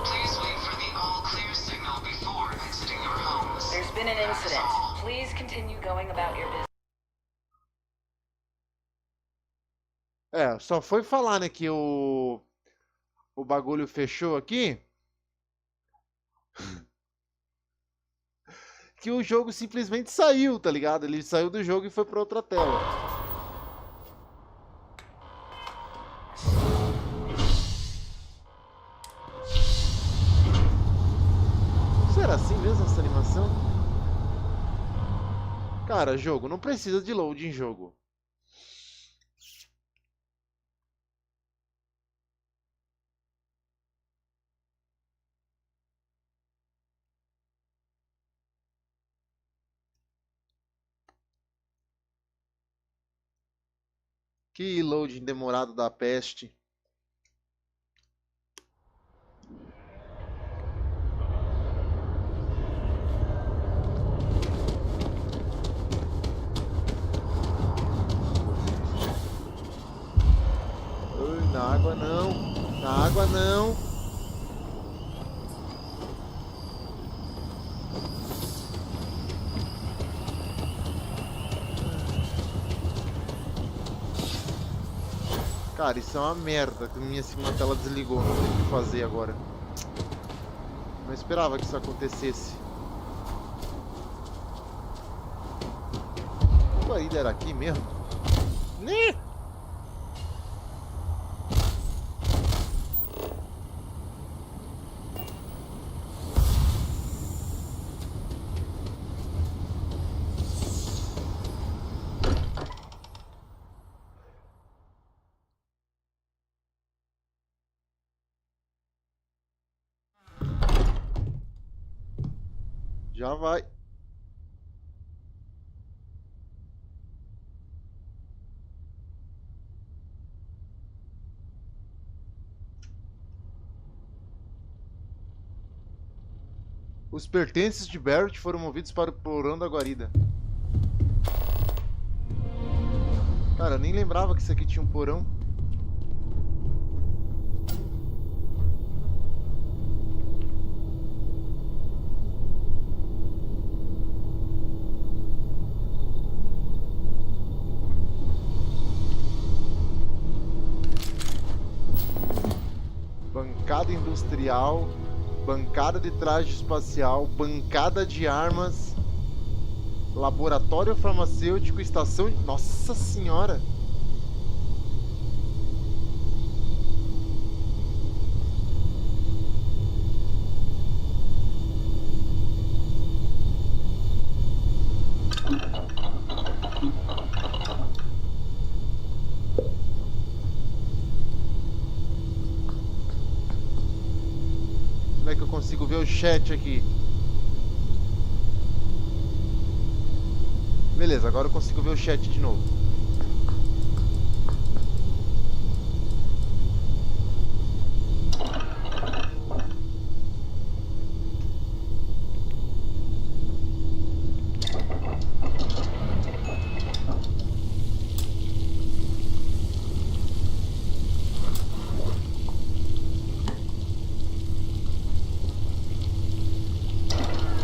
Please wait for the all clear signal before exiting your homes. There's been an incident. Please continue going about your business. É, só foi falar, né, que o bagulho fechou aqui. Que o jogo simplesmente saiu, tá ligado? Ele saiu do jogo e foi pra outra tela. Será assim mesmo essa animação? Cara, jogo, não precisa de load em jogo. Que loading demorado da peste. Ui, na água não. Na água não. Cara, isso é uma merda que minha segunda tela desligou. Não tem o que fazer agora. Não esperava que isso acontecesse. A guarida era aqui mesmo? Né? Já vai. Os pertences de Barrett foram movidos para o porão da guarida. Cara, eu nem lembrava que isso aqui tinha um porão. Bancada industrial, bancada de traje espacial, bancada de armas, laboratório farmacêutico, estação... Nossa senhora! Como é que eu consigo ver o chat aqui? Beleza, agora eu consigo ver o chat de novo.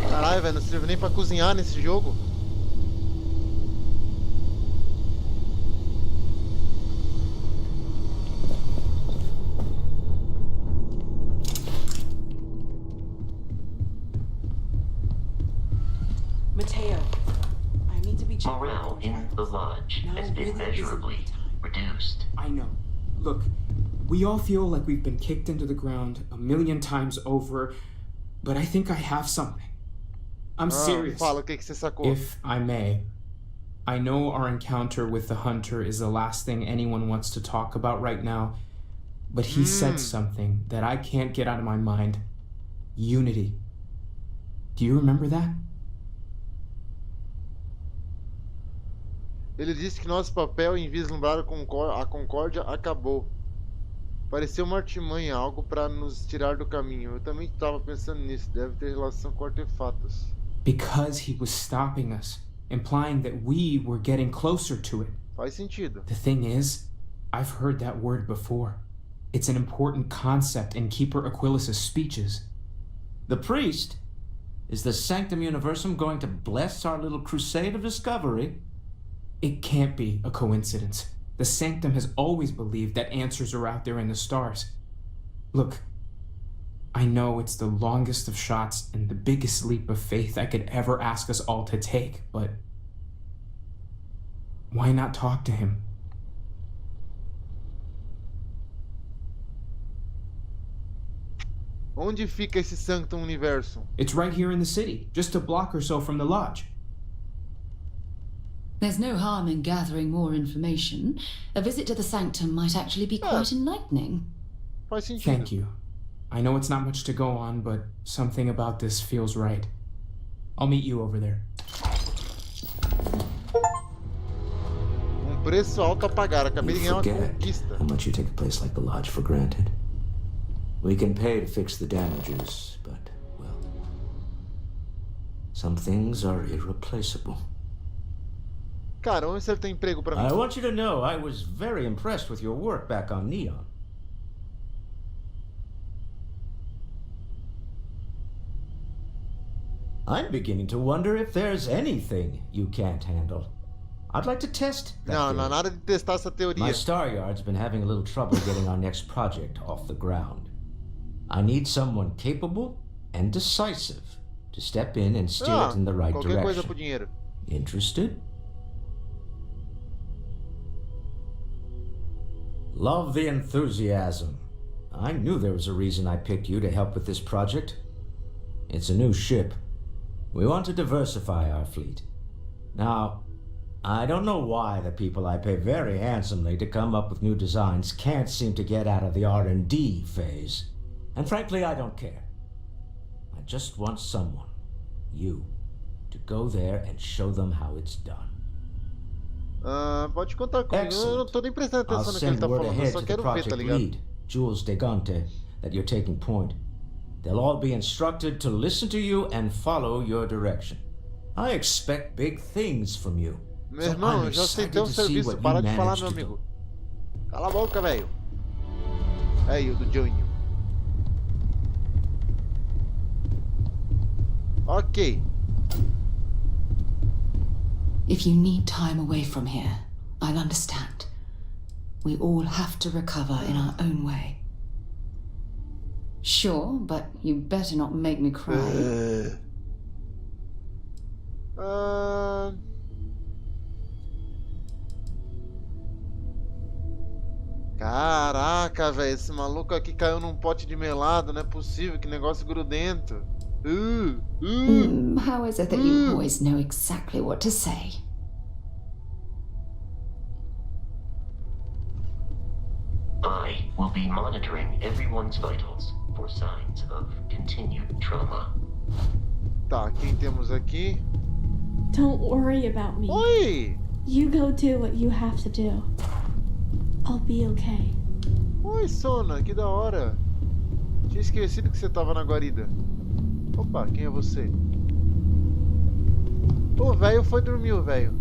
Caralho, velho, não serve nem pra cozinhar nesse jogo. Mateo, I need to be checked. Morale in the lodge has been measurably reduced. I know. Look, we all feel like we've been kicked into the ground a million times over, but I think I have something. I'm serious. Fala, o que você sacou? If I may, I know our encounter with the hunter is the last thing anyone wants to talk about right now, but he said something that I can't get out of my mind. Unity. Do you remember that? Ele disse que nosso papel em vislumbrar a concórdia acabou. Pareceu uma artimanha, algo para nos tirar do caminho. Eu também estava pensando nisso. Deve ter relação com artefatos. Because he was stopping us, implying that we were getting closer to it. Faz sentido. The thing is, I've heard that word before. It's an important concept in Keeper Aquilas's speeches. The priest? Is the Sanctum Universum going to bless our little crusade of discovery? It can't be a coincidence. The Sanctum has always believed that answers are out there in the stars. Look, I know it's the longest of shots and the biggest leap of faith I could ever ask us all to take, but why not talk to him? Onde fica esse Sanctum Universum? It's right here in the city, just a block or so from the lodge. There's no harm in gathering more information. A visit to the Sanctum might actually be quite enlightening. Faz sentido. Thank you. I know it's not much to go on, but something about this feels right. I'll meet you over there. Preço alto a pagar. Acabei de ganhar uma conquista. How much you take a place like the lodge for granted. We can pay to fix the damages, but, well, some things are irreplaceable. Cara, onde você tem emprego pra mim? I want you to know I was very impressed with your work back on Neon. I'm beginning to wonder if there's anything you can't handle. I'd like to test that Não, theory. não, nada de testar essa teoria. My Star Yard's been having a little trouble getting our next project off the ground. I need someone capable and decisive to step in and steer it in the right qualquer coisa direction. pro dinheiro. Interested? Love the enthusiasm. I knew there was a reason I picked you to help with this project. It's a new ship. We want to diversify our fleet. Now, I don't know why the people I pay very handsomely to come up with new designs can't seem to get out of the R&D phase. And frankly, I don't care. I just want someone, you, to go there and show them how it's done. Pode contar comigo. Eu não tô nem prestando I'll atenção no que ele send tá word falando. Eu ahead só to the quero ver, tá project ligado? lead, Jules Degante, that you're taking point. They'll all be instructed to listen to you and follow your direction. I expect big things from you. Meu irmão, eu já aceitei um serviço. Para de falar, meu amigo. Cala a boca, velho. Aí, o do Johnny. Ok. If you need time away from here, I'll understand. We all have to recover in our own way. Sure, but you better not make me cry. Caraca, velho, esse maluco aqui caiu num pote de melado, não é possível, que negócio grudento. How is it that you always know exactly what to say? I will be monitoring everyone's vitals for signs of continued trauma. Tá, quem temos aqui? Don't worry about me. Oi! You go do what you have to do. I'll be okay. Oi, Sona, que da hora. Tinha esquecido que você tava na guarida. Opa, quem é você? O velho foi dormir, o velho.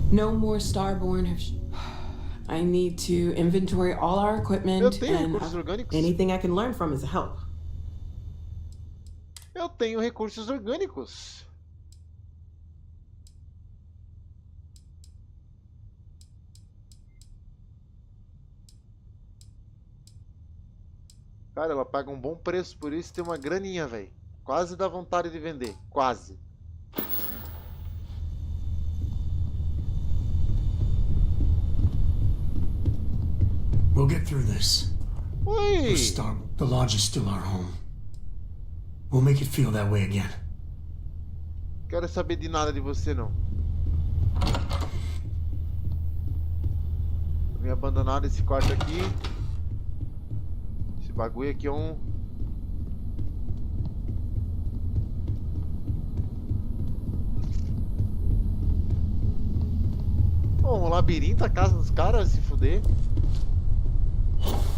No more Starborn. I need to inventory all our equipment and anything I can learn from is a help. Eu tenho recursos orgânicos. Cara, ela paga um bom preço por isso, tem uma graninha, velho. Quase dá vontade de vender, quase. We'll get through this. Oi! For start, the lodge is still our home. We'll make it feel that way again. Quero saber de nada de você, não. Me abandonaram esse quarto aqui. Esse bagulho aqui é um... Um labirinto, a casa dos caras, se fuder.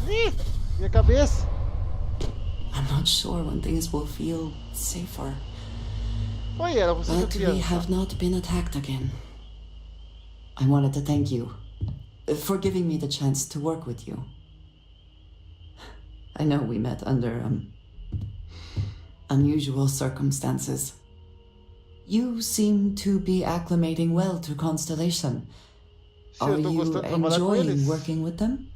Ih, minha cabeça. I'm not sure when things will feel safer. Oi, era você que eu But queria. we have not been attacked again. I wanted to thank you for giving me the chance to work with you. I know we met under unusual circumstances. You seem to be acclimating well to Constellation. Are you enjoying working with them?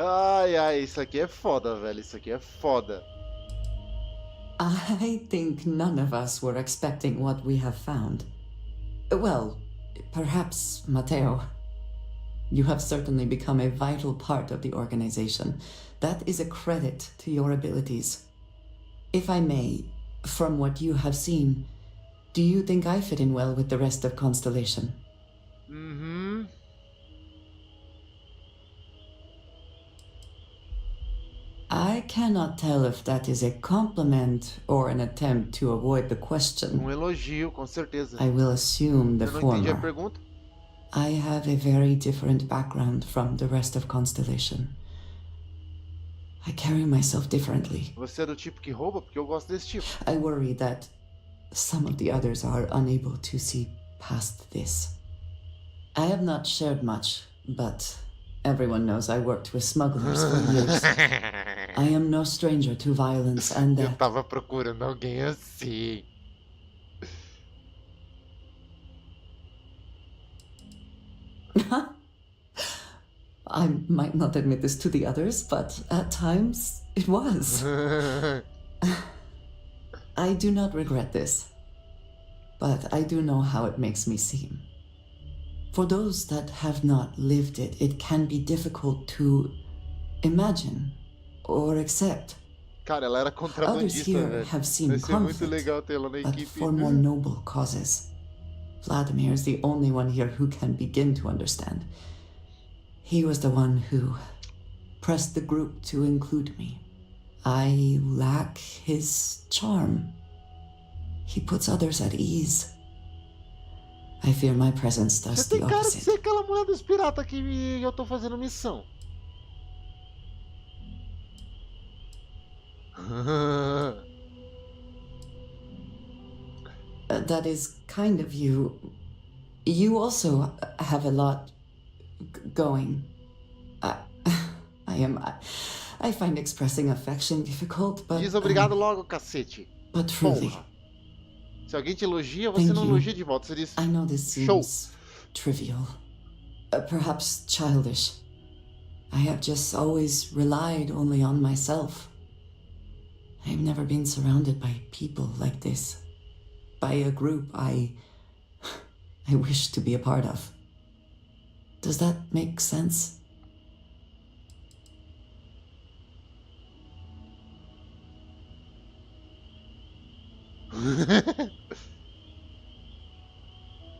Ai, ai, isso aqui é foda, velho. Isso aqui é foda. I think none of us were expecting what we have found. Well, perhaps Matteo. You have certainly become a vital part of the organization. That is a credit to your abilities. If I may, from what you have seen, do you think I fit in well with the rest of Constellation? Mm-hmm. I cannot tell if that is a compliment or an attempt to avoid the question. Elogio, com certeza. I will assume the Eu não entendi a former. pergunta. I have a very different background from the rest of Constellation. I carry myself differently. Você é do tipo que rouba? Porque eu gosto desse tipo. I worry that some of the others are unable to see past this. I have not shared much, but everyone knows I worked with smugglers for years. I am no stranger to violence and Eu death. tava procurando alguém assim. I might not admit this to the others, but at times it was. I do not regret this, but I do know how it makes me seem. For those that have not lived it, it can be difficult to imagine or accept. Cara, ela era Others contrabandista, here velho. have seen Vai ser muito conflict, legal ter ela na but equipe. for more noble causes. Vladimir is the only one here who can begin to understand. He was the one who pressed the group to include me. I lack his charm. He puts others at ease. I fear my presence does Você tem the cara de opposite. ser aquela mulher dos piratas que eu tô fazendo missão. That is kind of you. You also have a lot going. I find expressing affection difficult, but... Diz obrigado logo, cacete. But truly... Porra. Se alguém te elogia, você Thank não you. elogia de volta. Você diz, I know this show. seems trivial. Perhaps childish. I have just always relied only on myself. I have never been surrounded by people like this. By a group I wish to be a part of. Does that make sense?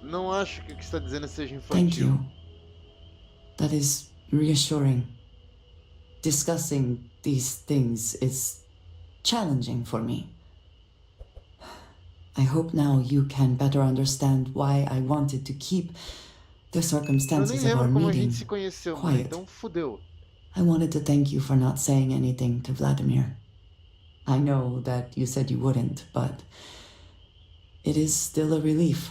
Não acho que o que está dizendo seja infantil. Thank you. That is reassuring. Discussing these things is challenging for me. I hope now you can better understand why I wanted to keep the Eu nem circumstances of our lembro como a meeting gente se conheceu, mano. quiet. Então fudeu. I wanted to thank you for not saying anything to Vladimir. I know that you said you wouldn't, but it is still a relief.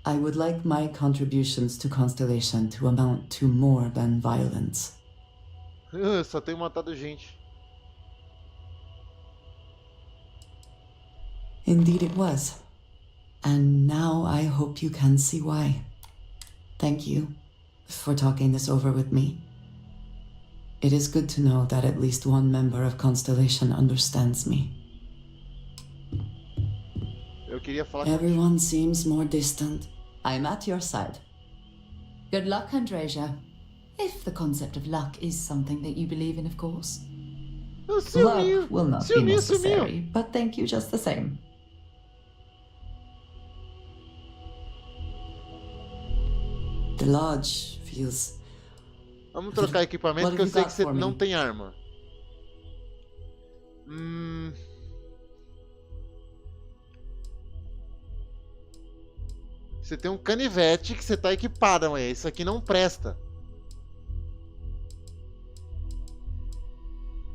I would like my contributions to Constellation to amount to more than violence. Eu só tenho matado gente. Indeed it was. And now I hope you can see why. Thank you for talking this over with me. It is good to know that at least one member of Constellation understands me. queria falar Everyone seems more distant. I'm at your side. Good luck, Andreja. If the concept of luck is something that you believe in, of course. Luck will not be necessary, but thank you just the same. The lodge feels... Vamos trocar equipamento que eu sei que você não tem arma. Você tem um canivete que você tá equipado, mas isso aqui não presta.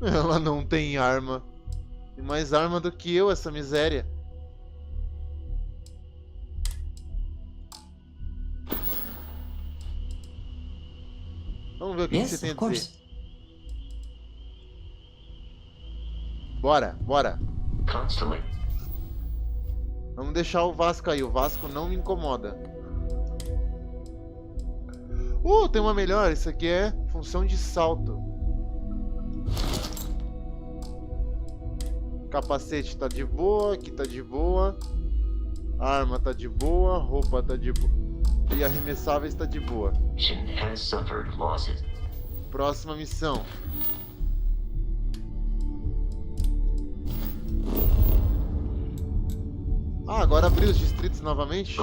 Ela não tem arma. Tem mais arma do que eu, essa miséria. Vamos ver o que você tem a dizer. Bora, bora. Vamos deixar o Vasco aí. O Vasco não me incomoda. Tem uma melhor. Isso aqui é função de salto. Capacete tá de boa. Aqui tá de boa. A arma tá de boa. Roupa tá de boa. E arremessáveis tá de boa. Próxima missão. Agora abriu os distritos novamente.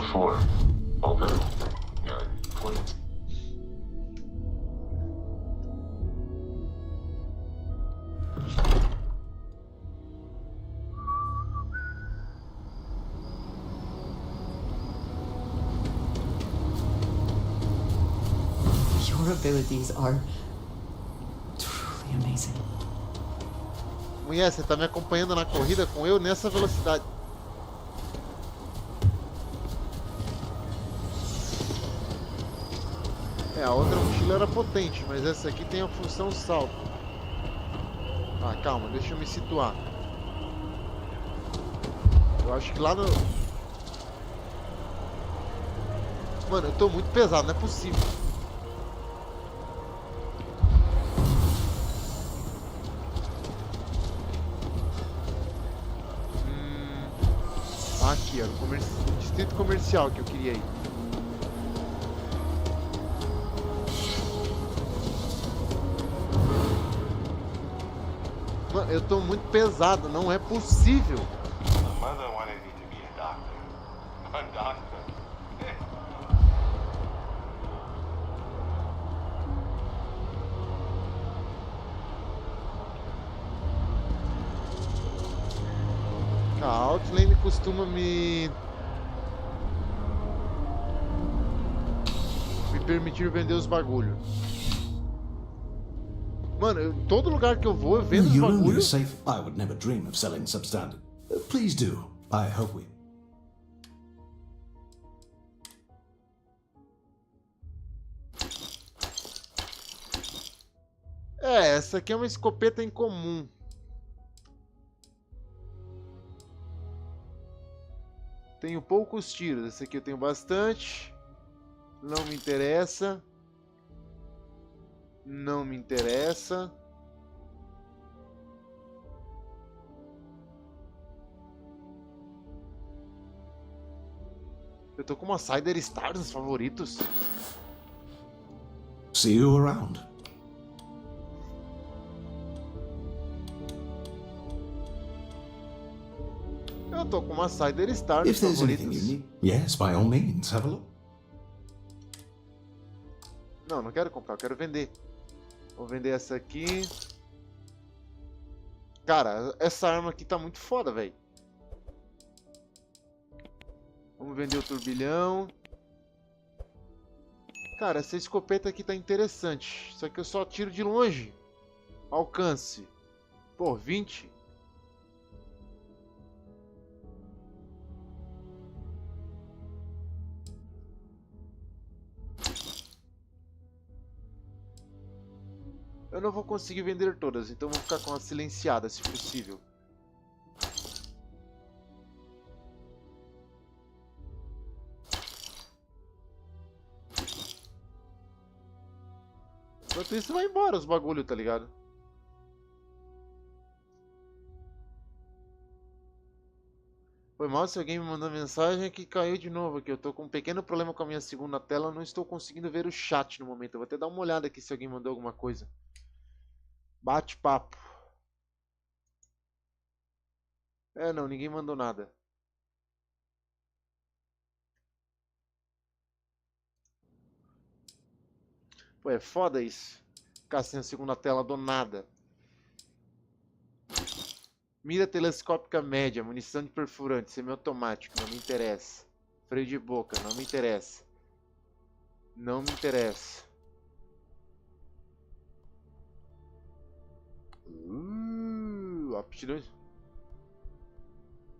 Your abilities are truly amazing. Mulher, você tá me acompanhando na corrida com eu nessa velocidade. A outra mochila era potente, mas essa aqui tem a função salto. Calma, deixa eu me situar. Eu acho que lá no... Mano, eu tô muito pesado, não é possível. Aqui, ó, no distrito comercial que eu queria ir. Mano, eu tô muito pesado, não é possível. A Outlane costuma me permitir vender os bagulhos. Mano, todo lugar que eu vou, eu vendo os bagulhos. Safe. I would never dream of selling substandard. Please do. I hope we. Essa aqui é uma escopeta incomum. Tenho poucos tiros. Esse aqui eu tenho bastante. Não me interessa. Não me interessa. Eu tô com uma Cider Star nos favoritos. See you around. Eu tô com uma Cider Star nos If there's favoritos. anything you need, yes, by all means, have a look. Não, não quero comprar, eu quero vender. Vou vender essa aqui. Cara, essa arma aqui tá muito foda, velho. Vamos vender o turbilhão. Cara, essa escopeta aqui tá interessante. Só que eu só tiro de longe. Alcance. Pô, 20. Eu não vou conseguir vender todas, então vou ficar com a silenciada, se possível. Enquanto isso, vai embora os bagulho, tá ligado? Foi mal se alguém me mandou mensagem que caiu de novo aqui. Eu tô com um pequeno problema com a minha segunda tela. Eu não estou conseguindo ver o chat no momento. Eu vou até dar uma olhada aqui se alguém mandou alguma coisa. Bate-papo. Não, ninguém mandou nada. Pô, é foda isso. Ficar sem a segunda tela do nada. Mira telescópica média, munição de perfurante, semiautomático, não me interessa. Freio de boca, não me interessa. Não me interessa. Aptidões.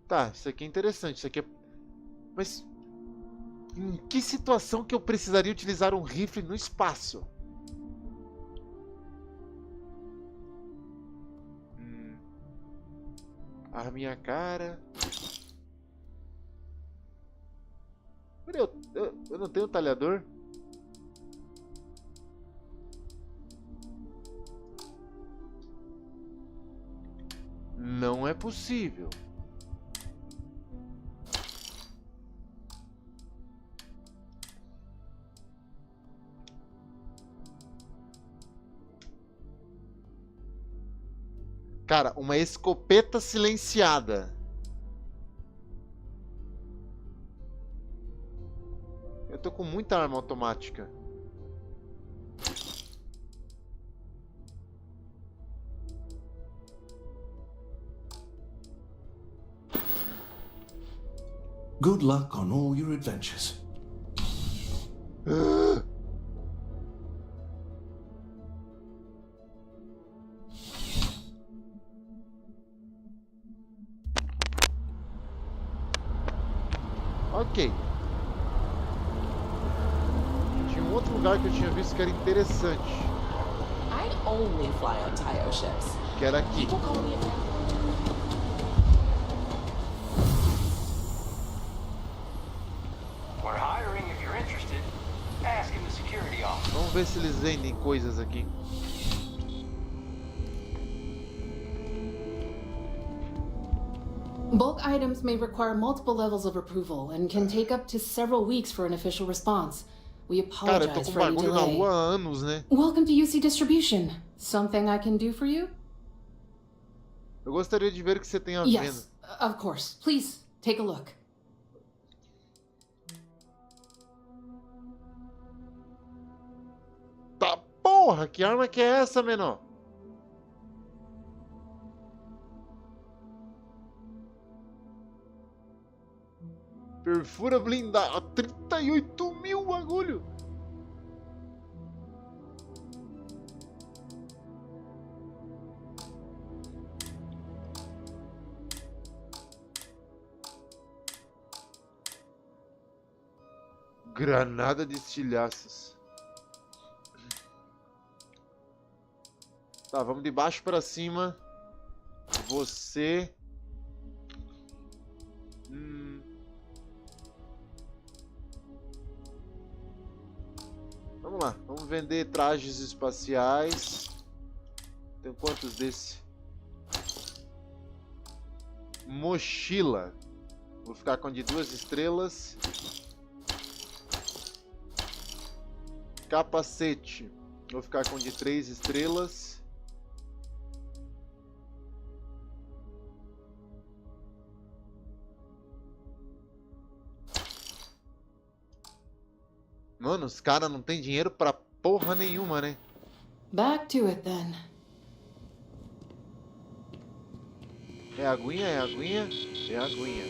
Tá, isso aqui é interessante. Isso aqui é... Mas em que situação que eu precisaria utilizar um rifle no espaço? A minha cara. Peraí, eu não tenho talhador? Não é possível. Cara, uma escopeta silenciada. Eu tô com muita arma automática. Good luck on all your adventures. Ok. Tinha um outro lugar que eu tinha visto que era interessante. I only fly on Tayo ships. Que era aqui. People call me a... We're hiring if you're interested. Ask in the security office. Vamos ver se eles vendem coisas aqui. Bulk items may require multiple levels of approval and can take up to several weeks for an official response. We Cara, eu tô apologize com for any bagulho na delay. rua há anos, né? Welcome to UC Distribution. Something I can do for you? Eu gostaria de ver o que você tem à venda. Yes, of course. Please, take a look. Tá porra, que arma que é essa, menor? Perfura blindada, 38 mil bagulho. Granada de estilhaços. Tá, vamos de baixo pra cima. Você... Vamos lá, vamos vender trajes espaciais. Tem quantos desse? Mochila. Vou ficar com de 2 estrelas. Capacete. Vou ficar com de 3 estrelas. Mano, os caras não tem dinheiro pra porra nenhuma, né? Back to it then. É aguinha, é aguinha, é aguinha.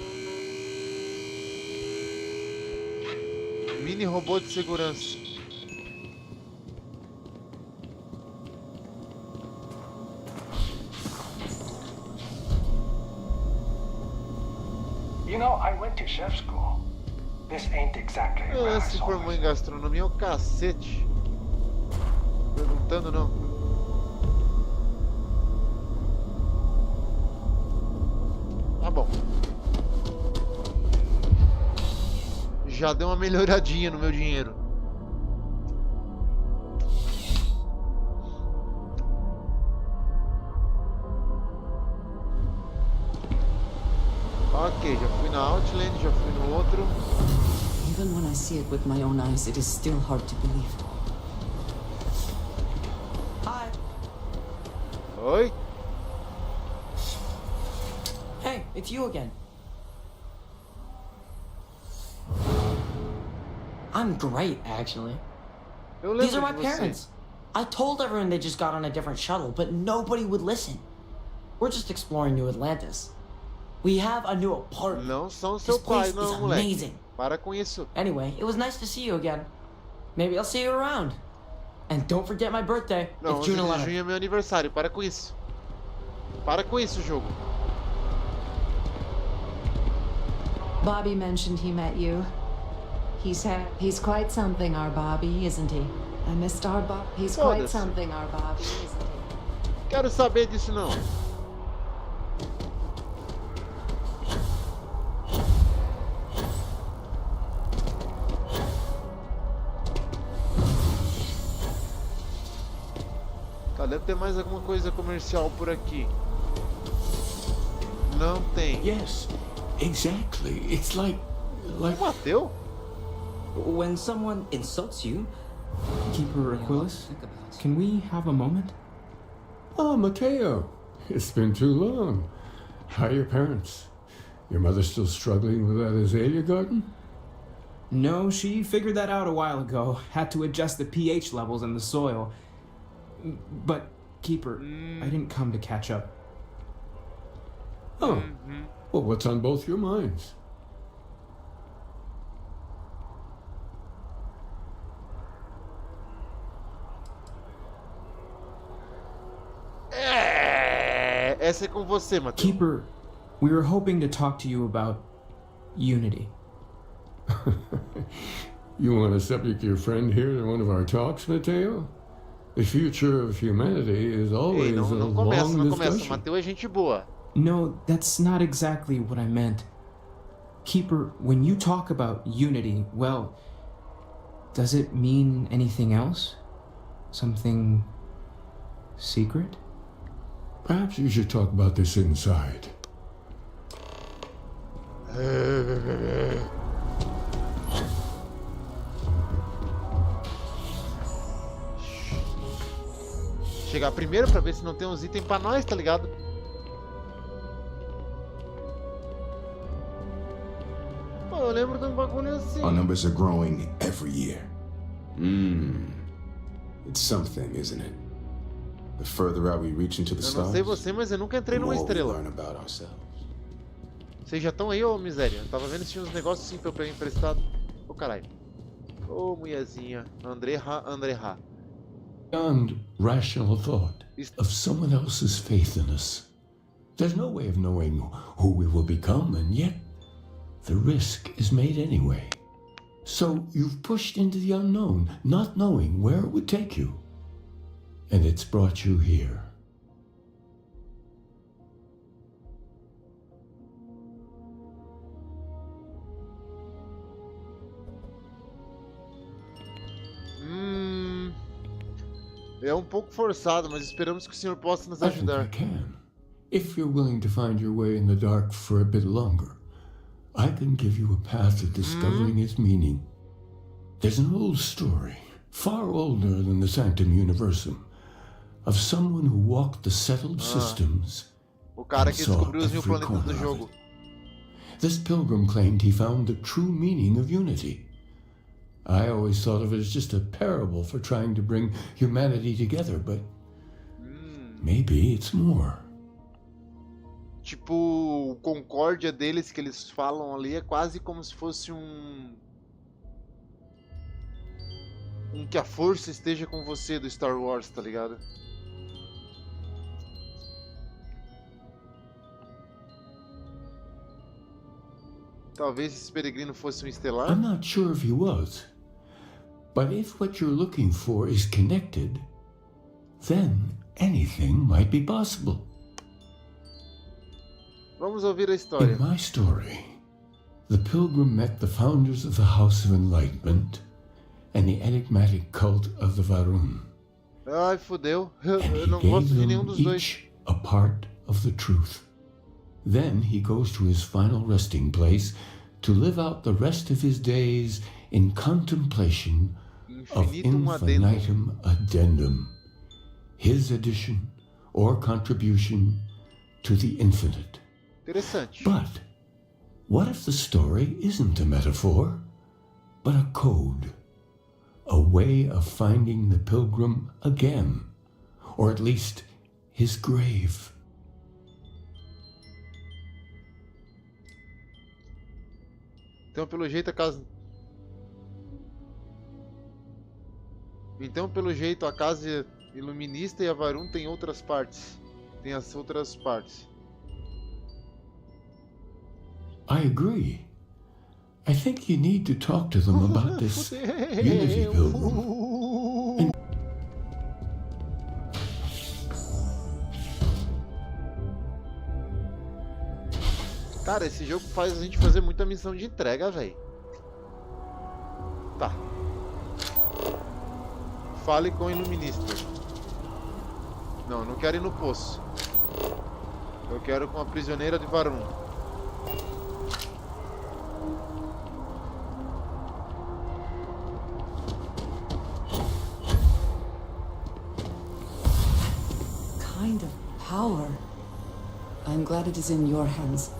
Mini robô de segurança. You know, I went to chef school. This ain't exactly where I Se saw formou em gastronomia é o cacete. Perguntando não. Tá bom. Já deu uma melhoradinha no meu dinheiro. Ok, já fui na Outland, já fui no outro. Even when I see it with my own eyes, it is still hard to believe. Hi. Oi? Hey, it's you again. I'm great, actually. These are my parents. I told everyone they just got on a different shuttle, but nobody would listen. We're just exploring New Atlantis. We have a new apartment. Não são seu pai, não, moleque. Amazing. Para com isso. Anyway, it was nice to see you again. Maybe I'll see you around. And don't forget my birthday. Não, It's June 11 de 11th. junho é meu aniversário. Para com isso. Para com isso, jogo. Bobby mentioned he met you. He's quite something, our Bobby, isn't he? I missed our Bob. He's quite something, our Bobby, isn't he? Quero saber disso não. Tá, deve ter mais alguma coisa comercial por aqui. Não tem. Yes, exactly. It's like... Mateu? When someone insults you... Keeper Aquilus, can we have a moment? Oh, Mateo. It's been too long. How are your parents? Your mother still struggling with that azalea garden? No, she figured that out a while ago. Had to adjust the pH levels in the soil. But, Keeper, I didn't come to catch up. Oh. Well, what's on both your minds? Essa é com você, Matheus. Keeper, we were hoping to talk to you about unity. You want to subject your friend here to one of our talks, Mateo? The future of humanity is always a long não começa. discussion. Mateu é gente boa. No, that's not exactly what I meant. Keeper, when you talk about unity, well, does it mean anything else? Something secret? Perhaps you should talk about this inside. Chegar primeiro pra ver se não tem uns itens pra nós, tá ligado? Pô, eu lembro de um bagulho assim. Our numbers are growing every year. It's something, isn't it? The further out we reach into the Eu stars, não sei você, mas eu nunca entrei the numa more we estrela. learn about ourselves. Vocês já estão aí, ô miséria? Eu tava vendo se tinha uns negócios assim pra eu pegar emprestado. Ô caralho. Ô mulherzinha. Andreha. Beyond rational thought of someone else's faith in us. There's no way of knowing who we will become, and yet the risk is made anyway. So you've pushed into the unknown, not knowing where it would take you. And it's brought you here. É um pouco forçado, mas esperamos que o senhor possa nos I think I ajudar. can. If you're willing to find your way in the dark for a bit longer, I can give you a path of discovering its meaning. There's an old story, far older than the Sanctum Universum, of someone who walked the settled systems O cara and que saw descobriu os mil every planetas corner do of jogo. it. This pilgrim claimed he found the true meaning of unity. I always thought of it as just a parable for trying to bring humanity together, but maybe it's more. Tipo, o concórdia deles que eles falam ali é quase como se fosse um que a força esteja com você do Star Wars, tá ligado? Talvez esse peregrino fosse um estelar. I'm not sure if he was, but if what you're looking for is connected, then anything might be possible. Vamos ouvir a história. In my story, the pilgrim met the founders of the House of Enlightenment and the enigmatic cult of the Varun. Ai, fudeu. And Eu he não gosto gave de nenhum them dos dois. each a part of the truth. Then he goes to his final resting place to live out the rest of his days in contemplation of infinitum addendum, his addition or contribution to the infinite. Interessante. But what if the story isn't a metaphor, but a code? A way of finding the pilgrim again, or at least his grave. Então, pelo jeito, a casa iluminista e a Varun tem outras partes. Tem as outras partes. I agree. I think you need to talk to them about this Unity Pilgrim. Cara, esse jogo faz a gente fazer muita missão de entrega, velho. Tá. Fale com o iluminista. Não, não quero ir no poço. Eu quero com a prisioneira de Varun. Kind of power. I'm glad it is in your hands.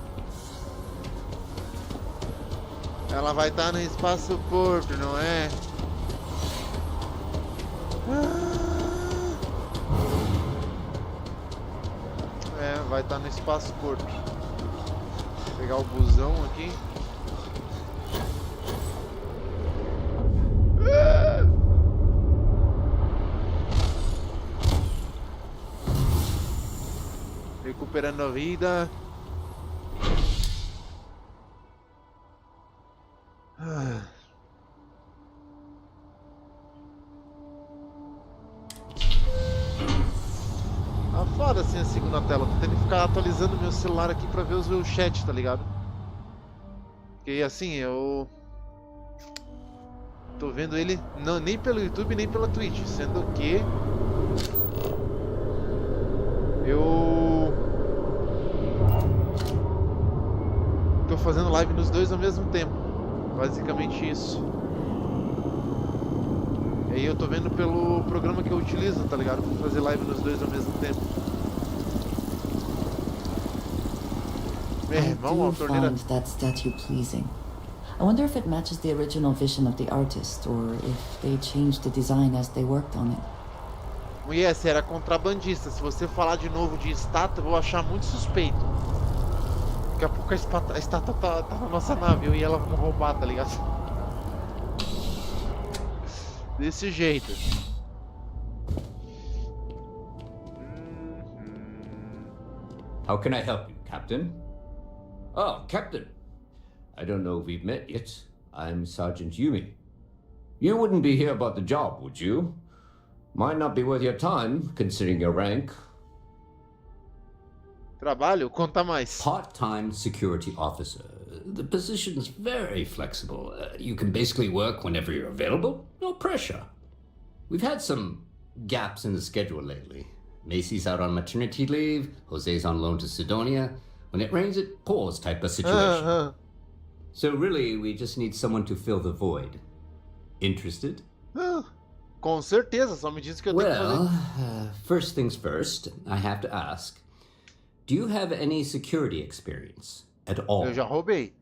Ela vai estar no espaço-porto, não é? É, vai estar no espaço-porto. Vou pegar o busão aqui. Recuperando a vida. Ah, foda assim a segunda tela. Tô tendo que ficar atualizando meu celular aqui pra ver o chat, tá ligado? Porque assim, eu tô vendo ele não, nem pelo YouTube nem pela Twitch, sendo que eu tô fazendo live nos dois ao mesmo tempo. Basicamente isso. E aí eu tô vendo pelo programa que eu utilizo, tá ligado? Pra fazer live nos dois ao mesmo tempo. Meu irmão, a torneira... I find that statue pleasing. I wonder if it matches the original vision of the artist, or if they changed the design as they worked on it. O Esse era contrabandista. Se você falar de novo de estátua, eu vou achar muito suspeito. Daqui a pouco a estátua tá na nossa nave e ela vamos roubar, tá ligado? Desse jeito. How can I help you, Captain? Oh, Captain. I don't know if we've met yet. I'm Sergeant Yumi. You wouldn't be here about the job, would you? Might not be worth your time, considering your rank. Trabalho? Conta mais. Part-time security officer. The position's very flexible. You can basically work whenever you're available. No pressure. We've had some gaps in the schedule lately. Macy's out on maternity leave. Jose's on loan to Sidonia. When it rains, it pours type of situation. So really, we just need someone to fill the void. Interested? Com certeza, só me diz que eu tenho que fazer. First things first, I have to ask. Do you have any security experience at all? Eu já roubei.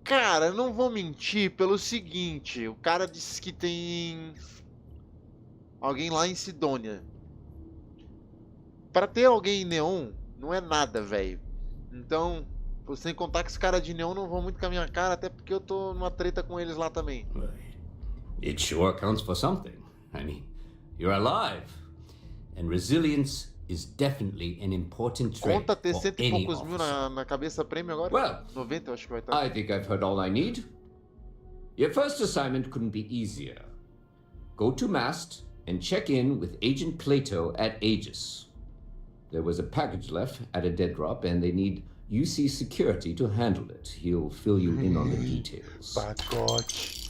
Cara, não vou mentir pelo seguinte, o cara disse que tem alguém lá em Sidônia. Pra ter alguém em Neon, não é nada, velho. Então, sem contar que os caras de Neon não vão muito com a minha cara, até porque eu tô numa treta com eles lá também. It sure counts for something. I mean, you're alive. And resilience is definitely an important trait. Conta ter for 100 e any poucos mil na cabeça prêmio agora? Well, 90 eu acho que vai estar. I think I've heard all I need. Your first assignment couldn't be easier. Go to Mast and check in with Agent Plato at Aegis. There was a package left at a dead drop and they need You see security to handle it. He'll fill you in on the details. Pacote.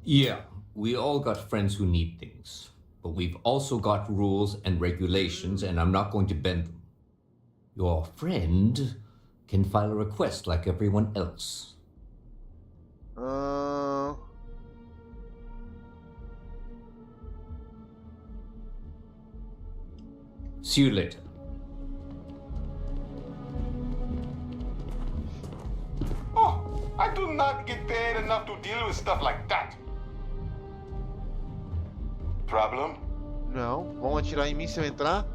Yeah, we all got friends who need things. But we've also got rules and regulations, and I'm not going to bend them. Your friend can file a request like everyone else. See you later. Oh, I do not get paid enough to deal with stuff like that. Problem? Não, vão atirar em mim se eu entrar?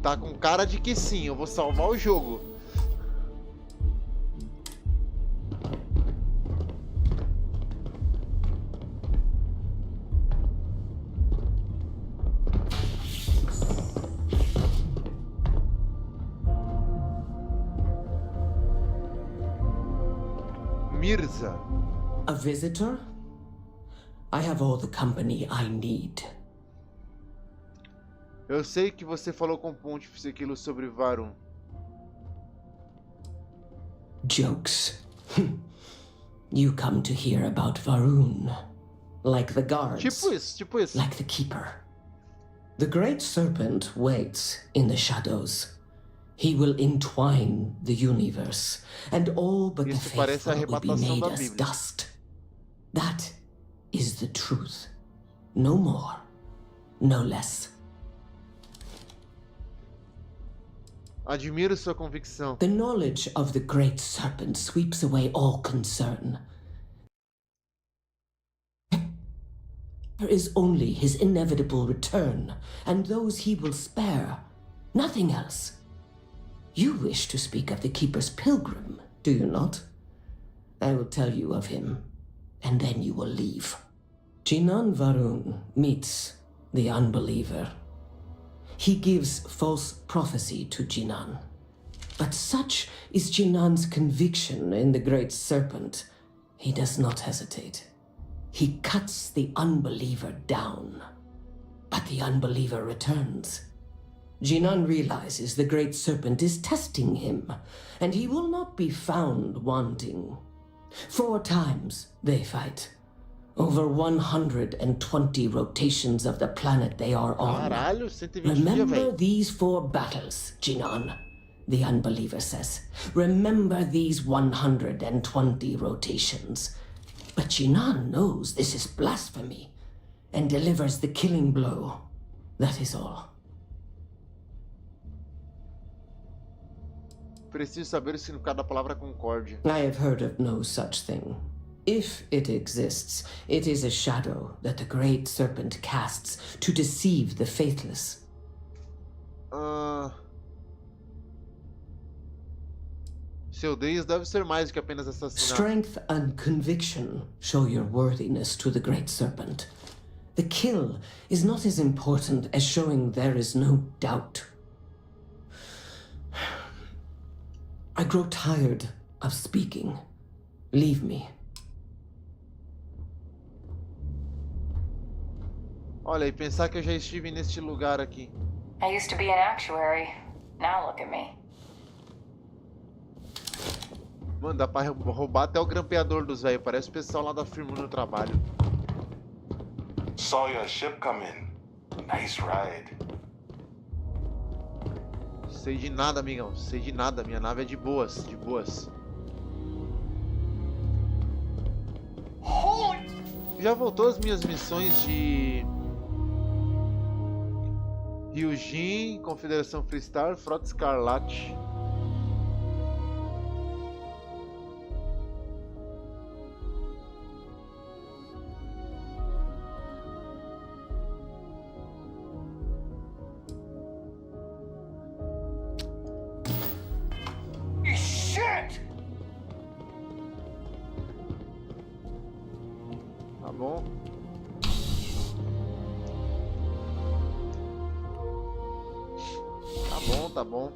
Tá com cara de que sim, eu vou salvar o jogo. Mirza. A visitor? I have all the company I need. Eu sei que você falou com o Pontífice aquilo sobre Varun. Jokes. You come to hear about Varun. Like the guards. Tipo isso. Like the Keeper. The Great Serpent waits in the shadows. He will entwine the universe, and all but the faithful will be made as dust. That is the truth. No more, no less. Admiro sua convicção. The knowledge of the Great Serpent sweeps away all concern. There is only his inevitable return, and those he will spare. Nothing else. You wish to speak of the Keeper's pilgrim, do you not? I will tell you of him, and then you will leave. Jinan Varun meets the unbeliever. He gives false prophecy to Jinan. But such is Jinan's conviction in the Great Serpent, he does not hesitate. He cuts the unbeliever down. But the unbeliever returns. Jinan realizes the Great Serpent is testing him, and he will not be found wanting. 4 times they fight. Over 120 rotations of the planet they are on. Caralho, 120 Remember these 4 battles, Jinan, the unbeliever says. Remember these 120 rotations. But Jinan knows this is blasphemy, and delivers the killing blow. That is all. Preciso saber o significado da palavra concórdia. I have heard of no such thing. If it exists, it is a shadow that the Great Serpent casts to deceive the faithless. Seu Deus deve ser mais do que apenas assassinato. Strength and conviction show your worthiness to the Great Serpent. The kill is not as important as showing there is no doubt. I grow tired of speaking. Leave me. Olha, e pensar que eu já estive neste lugar aqui. I used to be an actuary. Now look at me. Mano, dá pra roubar até o grampeador dos velhos. Parece o pessoal lá da firma no trabalho. Saw your ship come in. Nice ride. Sei de nada, amigão. Sei de nada. Minha nave é de boas, de boas. Já voltou as minhas missões de Ryujin, Confederação Freestar, Frota Escarlate. Shit! Tá bom. Tá bom, tá bom.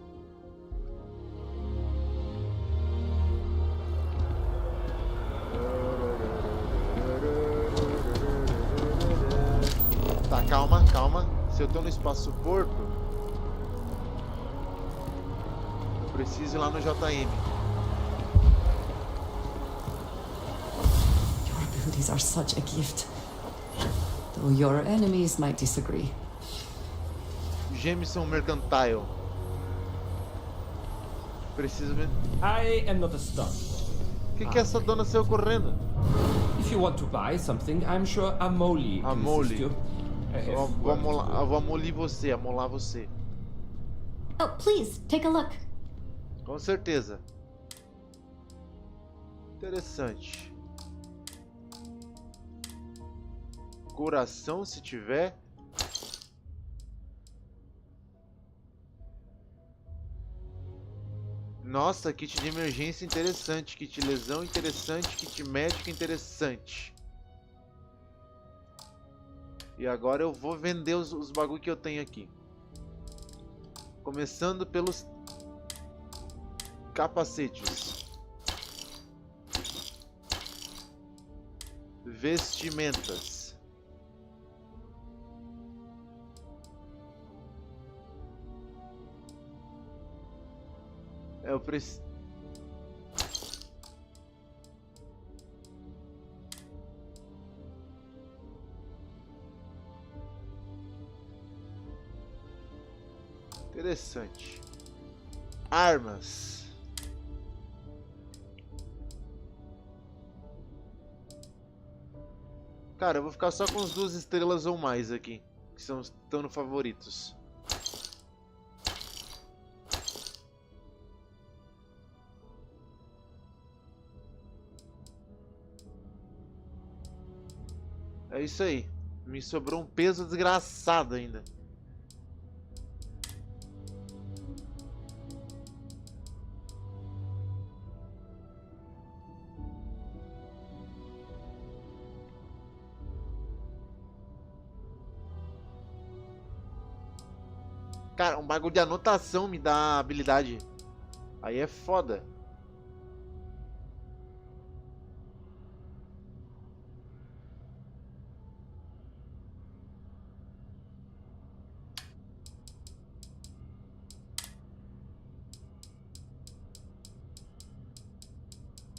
Se eu tô no espaço porto, eu preciso ir lá no JM. Your abilities are such a gift. Though your enemies might disagree. Jameson Mercantile. Preciso ver. I am not a star. O que essa dona saiu correndo? If you want to buy something, I'm sure Amoli can assist you. Eu vou amolir você, amolar você. Oh, please, take a look. Com certeza. Interessante. Coração, se tiver. Nossa, kit de emergência interessante, kit de lesão interessante, kit médico interessante. E agora eu vou vender os bagulho que eu tenho aqui. Começando pelos capacetes. Vestimentas. Eu preciso. Interessante. Armas. Cara, eu vou ficar só com as 2 estrelas ou mais aqui, que estão no favoritos. É isso aí. Me sobrou um peso desgraçado ainda. Cara, um bagulho de anotação me dá habilidade. Aí é foda.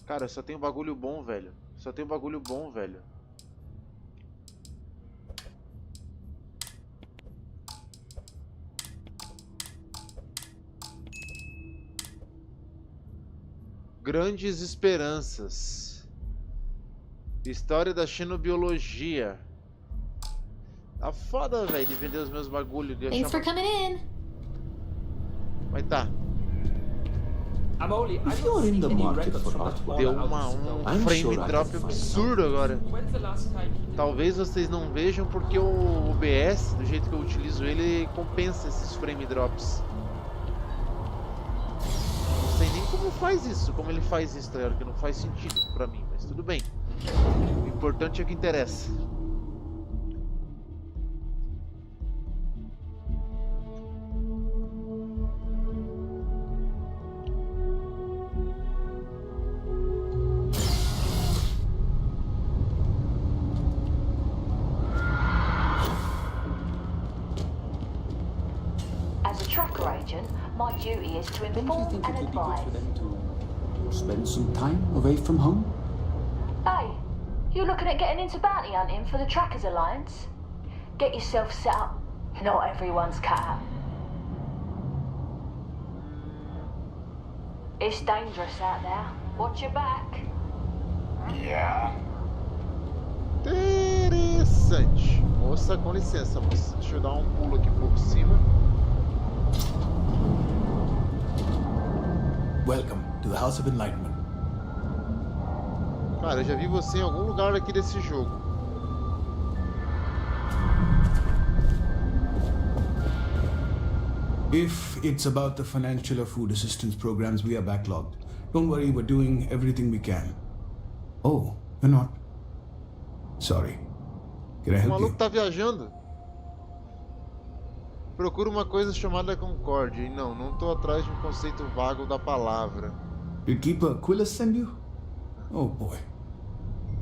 Cara, só tem bagulho bom, velho. Só tem bagulho bom, velho. Grandes esperanças. História da xenobiologia. Tá foda, velho, de vender os meus bagulhos. Thanks for coming in. Mas tá. Amoli, If you're in the market for artwork, Deu um frame drop absurdo agora. Talvez vocês não vejam porque o OBS, do jeito que eu utilizo ele, compensa esses frame drops. Não sei nem como faz isso, como ele faz isso, tá ligado? Que não faz sentido pra mim, mas tudo bem. O importante é o que interessa. My duty is to inform and advise. Spend some time away from home? Hey, you looking at getting into bounty hunting for the Trackers Alliance? Get yourself set up. Not everyone's cut out. It's dangerous out there. Watch your back. Yeah. Interessante. Moça, com licença, moça. Deixa eu dar um pulo aqui por cima. Welcome to the House of Enlightenment. Cara, eu já vi você em algum lugar aqui desse jogo. If it's about the financial or food assistance programs, we are backlogged. Don't worry, we're doing everything we can. Oh, you're not? Sorry. Can I O help maluco you? tá viajando. Procura uma coisa chamada concórdia. E não tô atrás de um conceito vago da palavra. Did Keeper Quillis send you? Oh boy.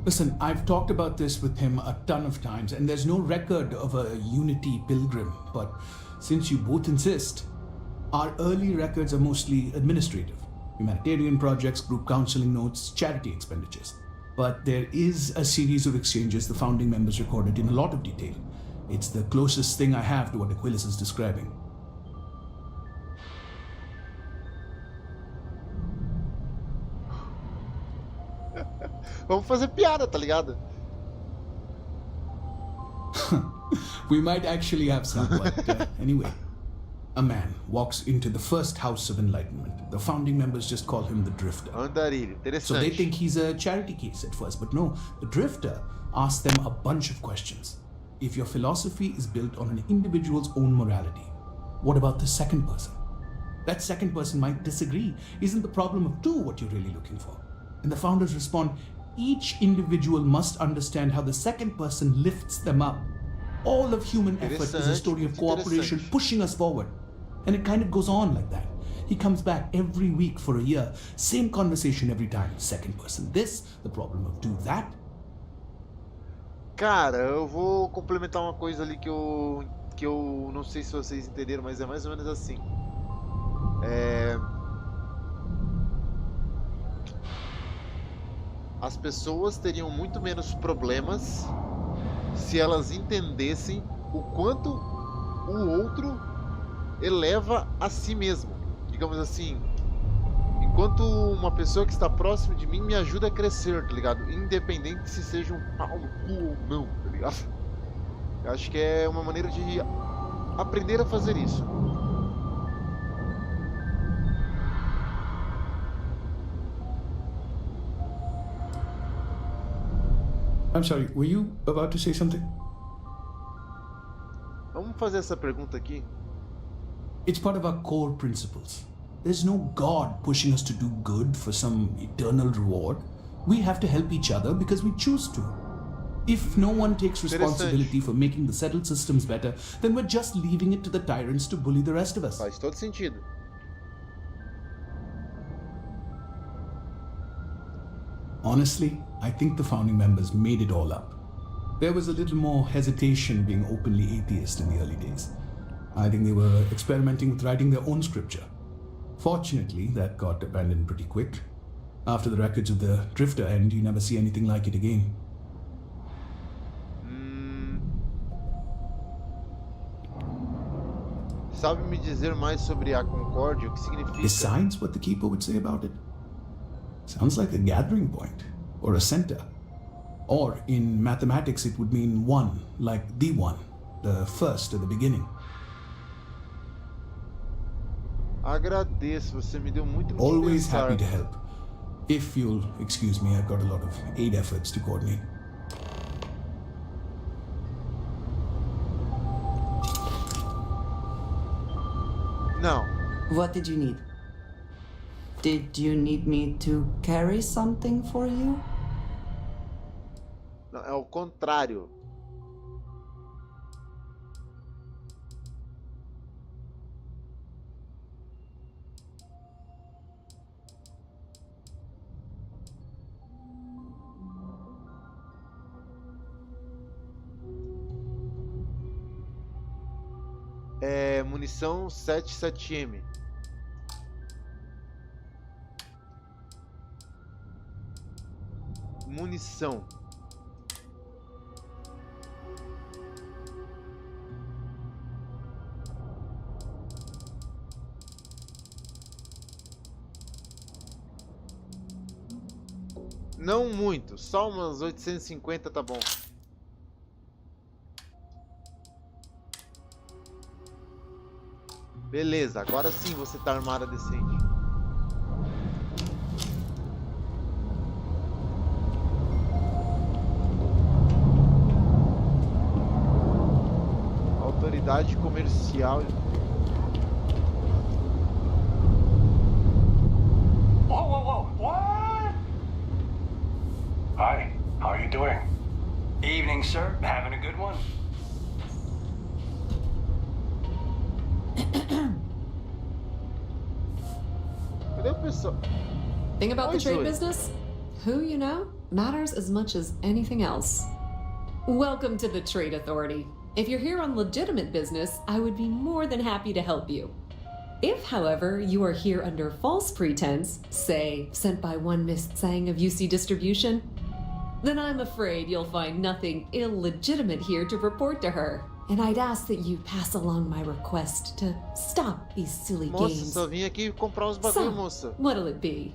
Listen, I've talked about this with him a ton of times, and there's no record of a Unity pilgrim. But since you both insist, our early records are mostly administrative. Humanitarian projects, group counseling notes, charity expenditures. But there is a series of exchanges the founding members recorded in a lot of detail. It's the closest thing I have to what Aquilus is describing. Vamos fazer piada, tá ligado? We might actually have some, but anyway. A man walks into the first house of enlightenment. The founding members just call him the Drifter. Andarilho, interessante. So they think he's a charity case at first, but no. The Drifter asks them a bunch of questions. If your philosophy is built on an individual's own morality, what about the second person? That second person might disagree. Isn't the problem of two what you're really looking for? And the founders respond, each individual must understand how the second person lifts them up. All of human effort is a story of cooperation pushing us forward. And it kind of goes on like that. He comes back every week for a year. Same conversation every time. Second person this, the problem of two that. Cara, eu vou complementar uma coisa ali que eu não sei se vocês entenderam, mas é mais ou menos assim. As pessoas teriam muito menos problemas se elas entendessem o quanto o outro eleva a si mesmo. Digamos assim, enquanto uma pessoa que está próximo de mim me ajuda a crescer, tá ligado? Independente se seja um pau no cu ou não, tá ligado? Eu acho que é uma maneira de aprender a fazer isso. I'm sorry, were you about to say something? Vamos fazer essa pergunta aqui. It's part of our core principles. There's no God pushing us to do good for some eternal reward. We have to help each other because we choose to. If no one takes responsibility for making the settled systems better, then we're just leaving it to the tyrants to bully the rest of us. Faz todo sentido. Honestly, I think the founding members made it all up. There was a little more hesitation being openly atheist in the early days. I think they were experimenting with writing their own scripture. Fortunately, that got abandoned pretty quick. After the records of the Drifter end, you never see anything like it again. Sabe me dizer mais sobre a concórdia, o que significa? Besides what the Keeper would say about it? Sounds like a gathering point, or a center. Or, in mathematics, it would mean one, like the one, the first at the beginning. Agradeço, você me deu muito Always happy to help. If you'll excuse me, I've got a lot of aid efforts to coordinate. Não. What did you need? Did you need me to carry something for you? Não, é o contrário. É munição 77M. Munição. Não muito, só umas 850 tá bom. Beleza, agora sim você tá armada decente. Autoridade comercial. Whoa, whoa, whoa, what? Hi, how are you doing? Evening, sir. Having a good one? Thing about the trade business? Who, you know? matters as much as anything else. Welcome to the Trade Authority. If you're here on legitimate business, I would be more than happy to help you. If, however, you are here under false pretense, say, sent by one Miss Tsang of UC Distribution, then I'm afraid you'll find nothing illegitimate here to report to her. And I'd ask that you pass along my request to stop these silly games. Moça, só vim aqui comprar uns bagulho, moça. What'll it be?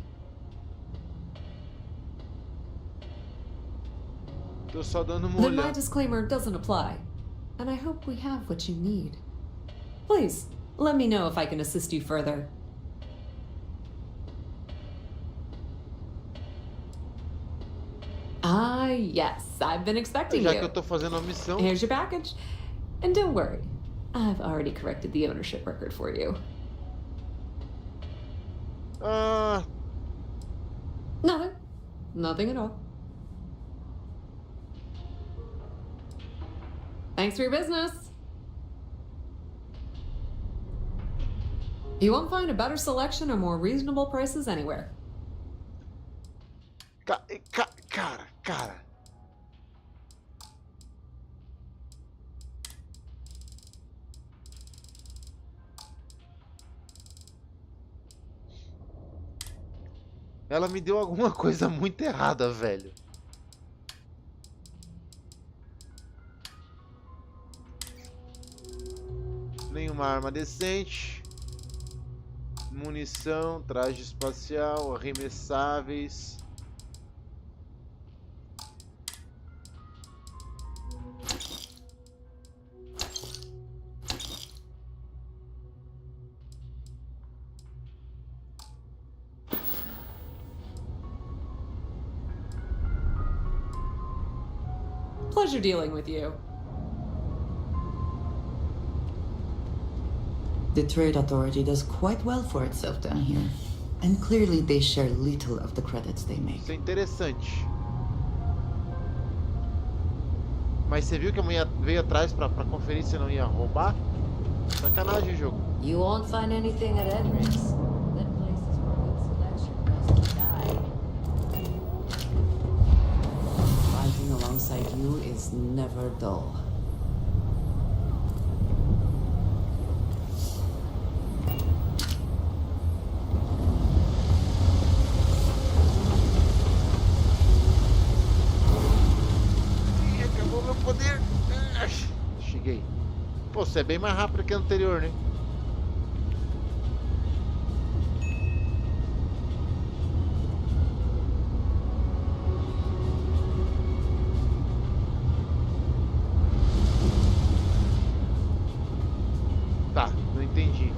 Tô só dando uma Then my olhada. disclaimer doesn't apply. And I hope we have what you need. Please, let me know if I can assist you further. Ah, yes, I've been expecting Já you. que eu tô fazendo a missão. Here's your package. And don't worry, I've already corrected the ownership record for you. Nothing. Nothing at all. Thanks for your business. You won't find a better selection or more reasonable prices anywhere. Cara. Ela me deu alguma coisa muito errada, velho. Nenhuma arma decente. Munição, traje espacial, arremessáveis. Pleasure dealing with you. The Trade Authority does quite well for itself down here. And clearly they share little of the credits they make. Isso é interessante. Mas você viu que a mulher veio atrás pra conferir se não ia roubar? Sacanagem o jogo. You won't find anything at Edrick's. That place is where good selection goes to die. Fighting alongside you is never dull. Acabou meu poder. Cheguei. Pô, você é bem mais rápido que o anterior, né? Tá, não entendi.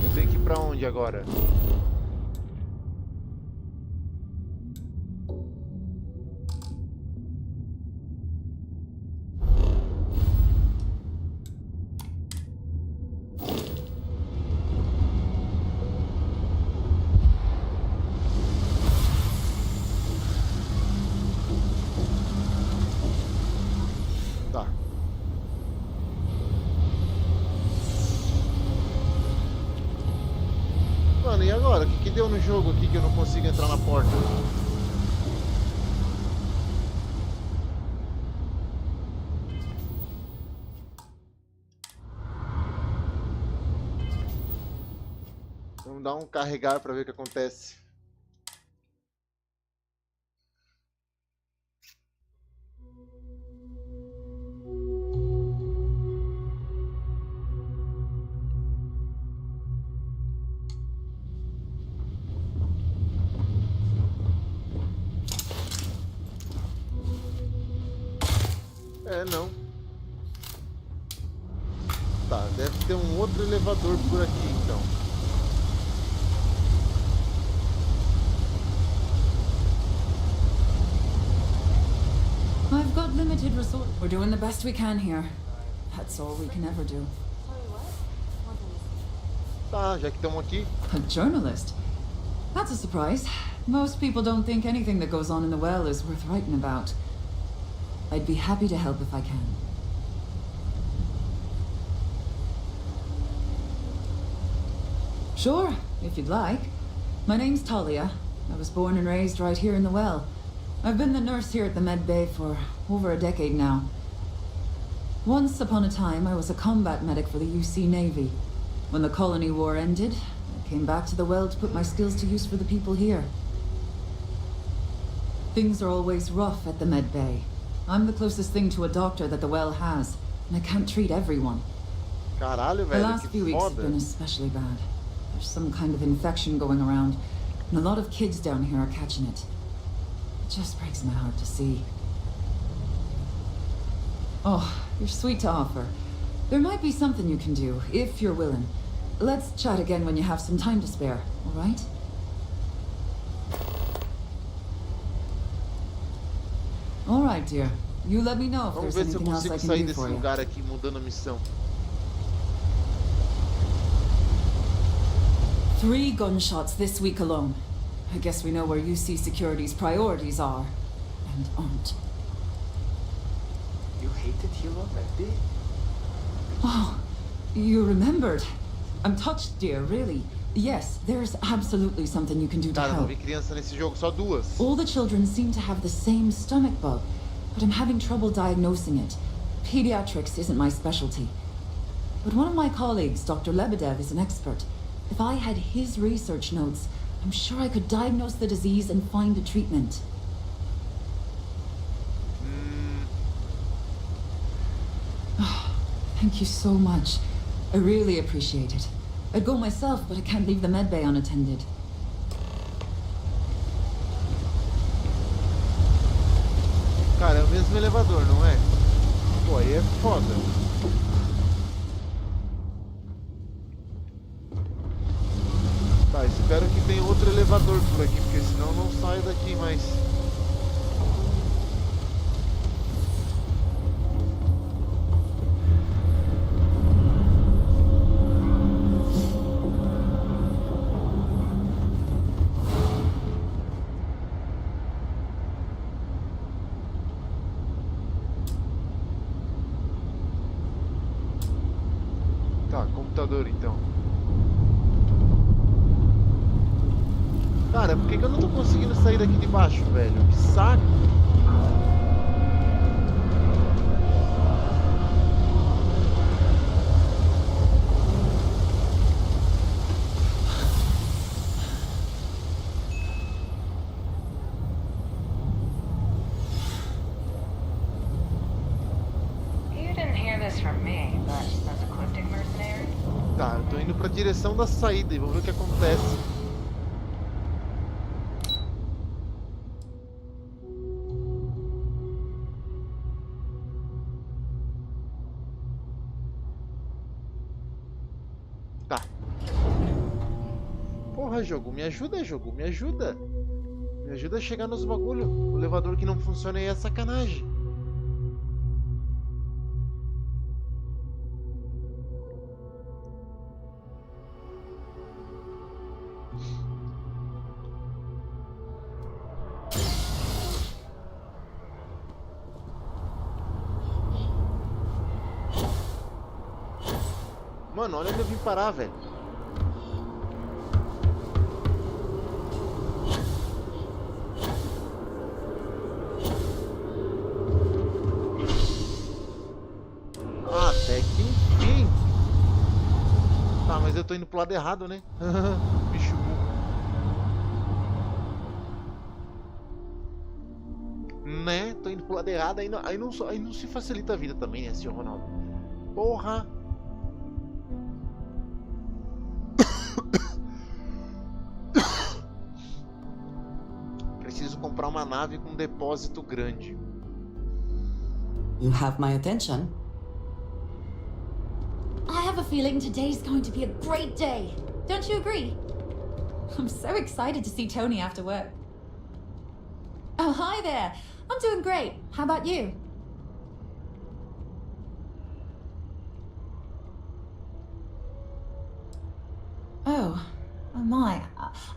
Eu tenho que ir pra onde agora? Tá. Mano, e agora? O que deu no jogo aqui que eu não consigo entrar na porta? Vamos dar um carregar pra ver o que acontece. É, não. Tá, deve ter um outro elevador por aqui, então. I've got limited resources. We're doing the best we can here. That's all we can ever do. Tá, já que estamos aqui. A journalist? That's a surprise. Most people don't think anything that goes on in the well is worth writing about. I'd be happy to help if I can. Sure, if you'd like. My name's Talia. I was born and raised right here in the well. I've been the nurse here at the Med Bay for over a decade now. Once upon a time, I was a combat medic for the UC Navy. When the colony war ended, I came back to the well to put my skills to use for the people here. Things are always rough at the Med Bay. I'm the closest thing to a doctor that the well has, and I can't treat everyone. Caralho, velho, the last few weeks have been especially bad. There's some kind of infection going around, and a lot of kids down here are catching it. It just breaks my heart to see. Oh, you're sweet to offer. There might be something you can do, if you're willing. Let's chat again when you have some time to spare, all right? All right, dear. You let me know if Vamos there's ver se eu anything else I consigo can sair do desse for you. lugar aqui mudando a missão. 3 gunshots this week alone. I guess we know where UC Security's priorities are, and aren't. You hated Hero that day? Oh, you remembered. I'm touched, dear, really. Yes, there's absolutely something you can do to Cara, não help. vi criança nesse jogo, só 2. All the children seem to have the same stomach bug, but I'm having trouble diagnosing it. Pediatrics isn't my specialty. But one of my colleagues, Dr. Lebedev, is an expert. If I had his research notes, I'm sure I could diagnose the disease and find a treatment. Thank you so much. I really appreciate it. I'd go myself, but I can't leave the med bay unattended. Cara, é o mesmo elevador, não é? Pô, aí é foda. Tá, espero que tenha outro elevador por aqui, porque senão eu não saio daqui mais. Tá, computador então. Cara, por que eu não tô conseguindo sair daqui de baixo, velho? Que saco! You didn't hear this from me, but as a cryptic mercenary. Tá, eu tô indo pra direção da saída e vamos ver o que acontece. Tá. Porra, jogo, me ajuda, jogo, me ajuda. Me ajuda a chegar nos bagulho. O elevador que não funciona aí é sacanagem. Mano, olha onde eu vim parar, velho. Ah, até que enfim. Tá, mas eu tô indo pro lado errado, né? Bicho burro. Né? Tô indo pro lado errado, aí não se facilita a vida também, né, senhor Ronaldo? Porra! Preciso comprar uma nave com um depósito grande. You have my attention. I have a feeling today's going to be a great day. Don't you agree? I'm so excited to see Tony after work. Oh, hi there. I'm doing great. How about you? Oh my.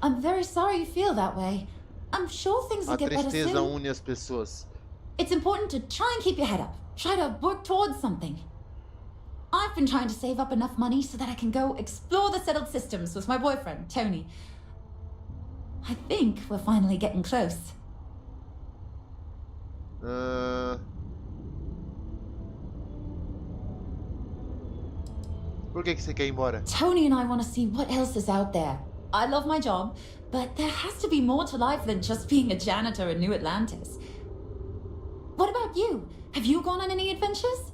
I'm very sorry you feel that way. I'm sure things will A get better tristeza soon. une as pessoas. It's important to try and keep your head up. Try to work towards something. I've been trying to save up enough money so that I can go explore the settled systems with my boyfriend, Tony. I think we're finally getting close. Por que você quer ir embora? Tony and I want to see what else is out there. I love my job, but there has to be more to life than just being a janitor in New Atlantis. What about you? Have you gone on any adventures?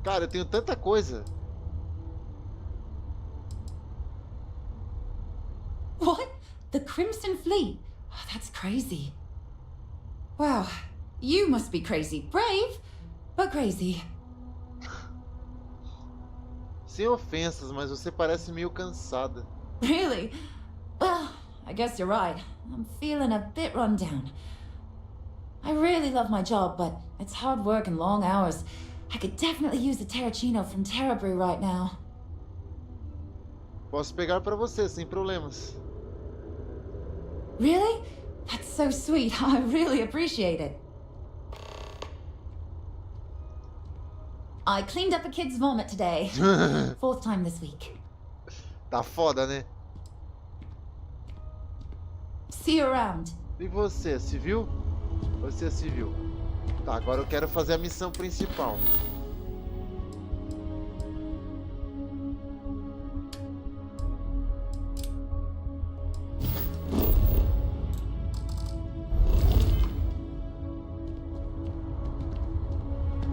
Cara, eu tenho tanta coisa. What? The Crimson Fleet? Oh, that's crazy. Wow, you must be crazy. Brave, but crazy. Sem ofensas, mas você parece meio cansada. Really? Well, I guess you're right. I'm feeling a bit run down. I really love my job, but it's hard work and long hours. I could definitely use a Terracino from Terrabrew right now. Posso pegar pra você, sem problemas. Really? That's so sweet. I really appreciate it. I cleaned up a kid's vomit today. 4th time this week. Tá foda, né? See you around. E você, civil? Você é civil. Tá, agora eu quero fazer a missão principal.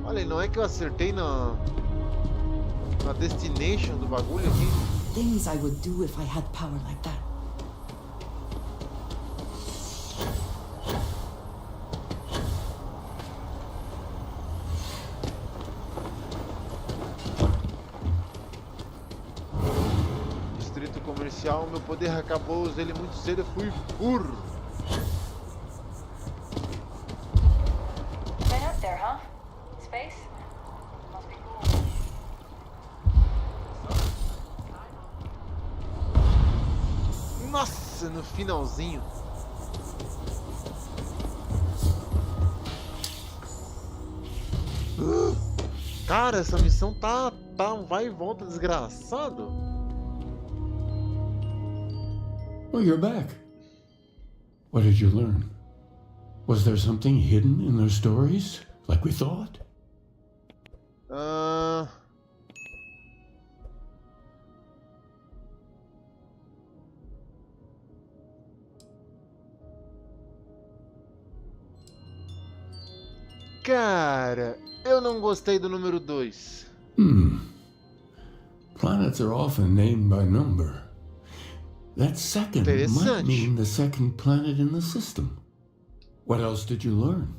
Olha, não é que eu acertei na destination do bagulho aqui? Things I would do if I had power like that. Distrito comercial, meu poder acabou, usei ele muito cedo, eu fui burro. Been up there, huh? Space? Must be cool. Nossa, no finalzinho. Cara, essa missão tá um vai e volta desgraçado. Oh, you're back. What did you learn? Was there something hidden in their stories, like we thought? Cara, eu não gostei do número 2. Planets are often named by number. That second might mean the second planet in the system. What else did you learn?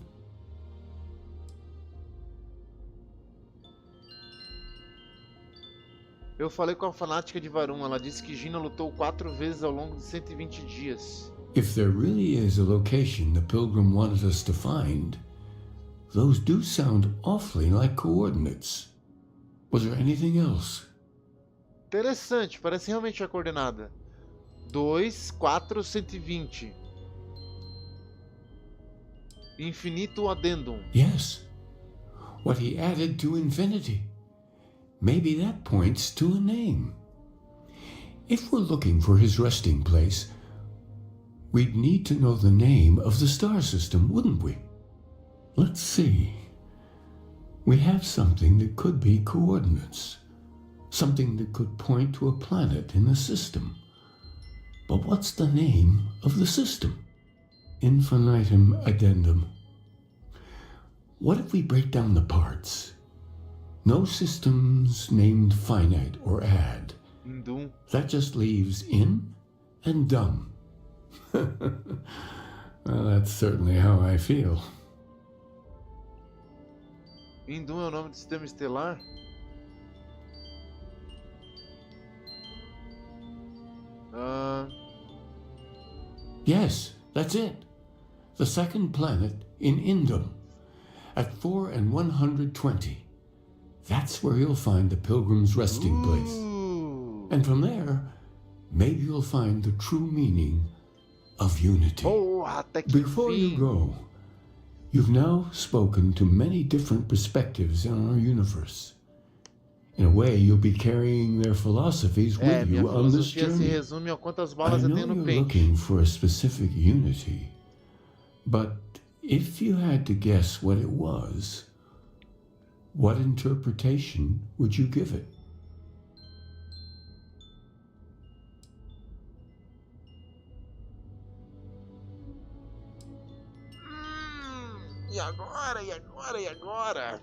Eu falei com a fanática de Varum, ela disse que Gina lutou 4 vezes ao longo de 120 dias. If there really is a location the Pilgrim wanted us to find, those do sound awfully like coordinates. Was there anything else? Interessante, parece realmente a coordenada. 2, 4, 120. Infinito addendum. Yes. What he added to infinity. Maybe that points to a name. If we're looking for his resting place, we'd need to know the name of the star system, wouldn't we? Let's see. We have something that could be coordinates. Something that could point to a planet in the system. But what's the name of the system? Infinitum addendum. What if we break down the parts? No systems named finite or add. Indum. That just leaves in and dumb. Well, that's certainly how I feel. Indum é o nome do sistema estelar? Yes, that's it. The second planet in Indum. At 4 and 120. That's where you'll find the Pilgrim's resting place. And from there, maybe you'll find the true meaning of unity. Até que Before you go, you've now spoken to many different perspectives in our universe. In a way, you'll be carrying their philosophies with you on this journey. Se resume a quantas I balas eu know tenho no you're pente. looking for a specific unity, but if you had to guess what it was, what interpretation would you give it? E agora? E agora? E agora?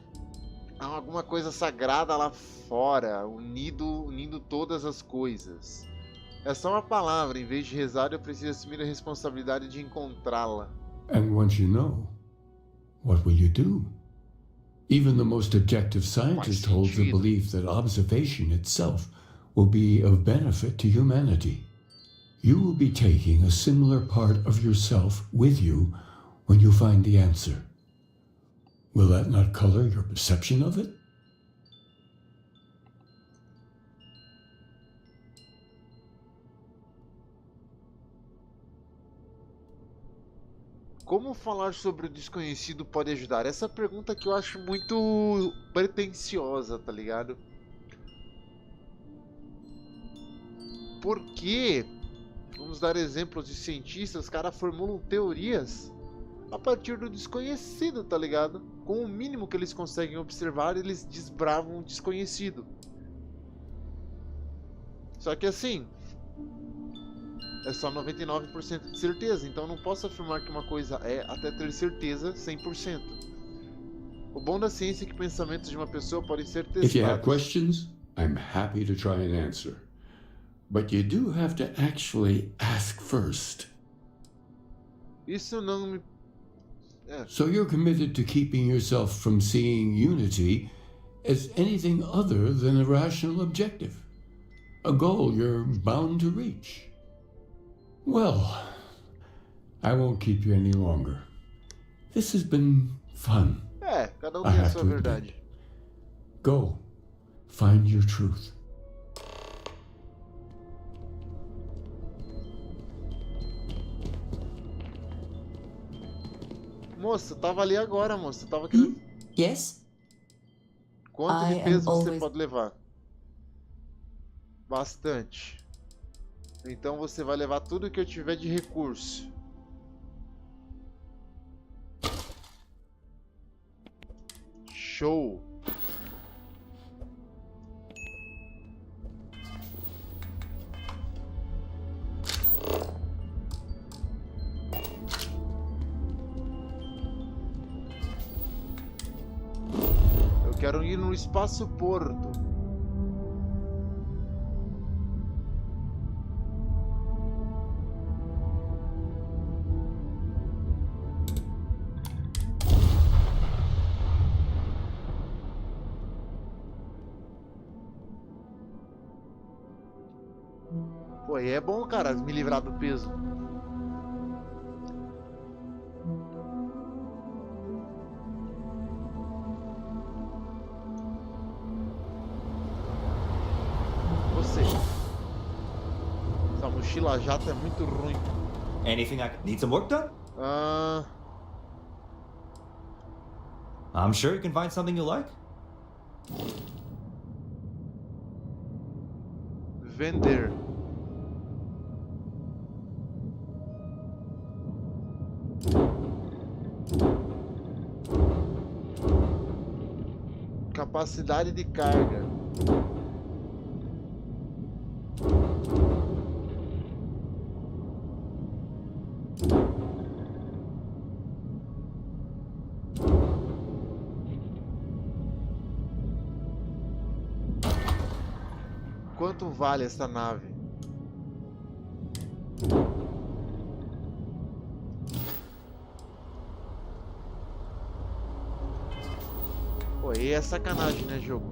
Há alguma coisa sagrada lá fora, unindo todas as coisas. É só uma palavra, em vez de rezar, eu preciso assumir a responsabilidade de encontrá-la. And once you know, what will you do? Even the most objective scientist holds the belief that observation itself will be of benefit to humanity. You will be taking a similar part of yourself with you when you find the answer. Will that not color your perception of it? Como falar sobre o desconhecido pode ajudar? Essa pergunta que eu acho muito pretensiosa, tá ligado? Porque, vamos dar exemplos de cientistas, os caras formulam teorias a partir do desconhecido, tá ligado? Com o mínimo que eles conseguem observar, eles desbravam o desconhecido. Só que assim, é só 99% de certeza, então não posso afirmar que uma coisa é até ter certeza 100%. O bom da ciência é que pensamentos de uma pessoa podem ser testados. If you have questions, I'm happy to try and answer. But you do have to actually ask first. Isso não me... So you're committed to keeping yourself from seeing unity as anything other than a rational objective, a goal you're bound to reach. Well, I won't keep you any longer. This has been fun. Cada tem a sua verdade. Go, find your truth. Moça, tava ali agora, moça. Tava querendo... Yes? Quanto de peso você pode levar? Bastante. Então você vai levar tudo que eu tiver de recurso. Show. Eu quero ir no espaço porto. Pô, aí é bom, cara, me livrar do peso. Você. Essa mochila jato é muito ruim. Anything I need some work done? I'm sure you can find something you like. Vender. Capacidade de carga. Quanto vale essa nave? Pô, aí é sacanagem, né, jogo?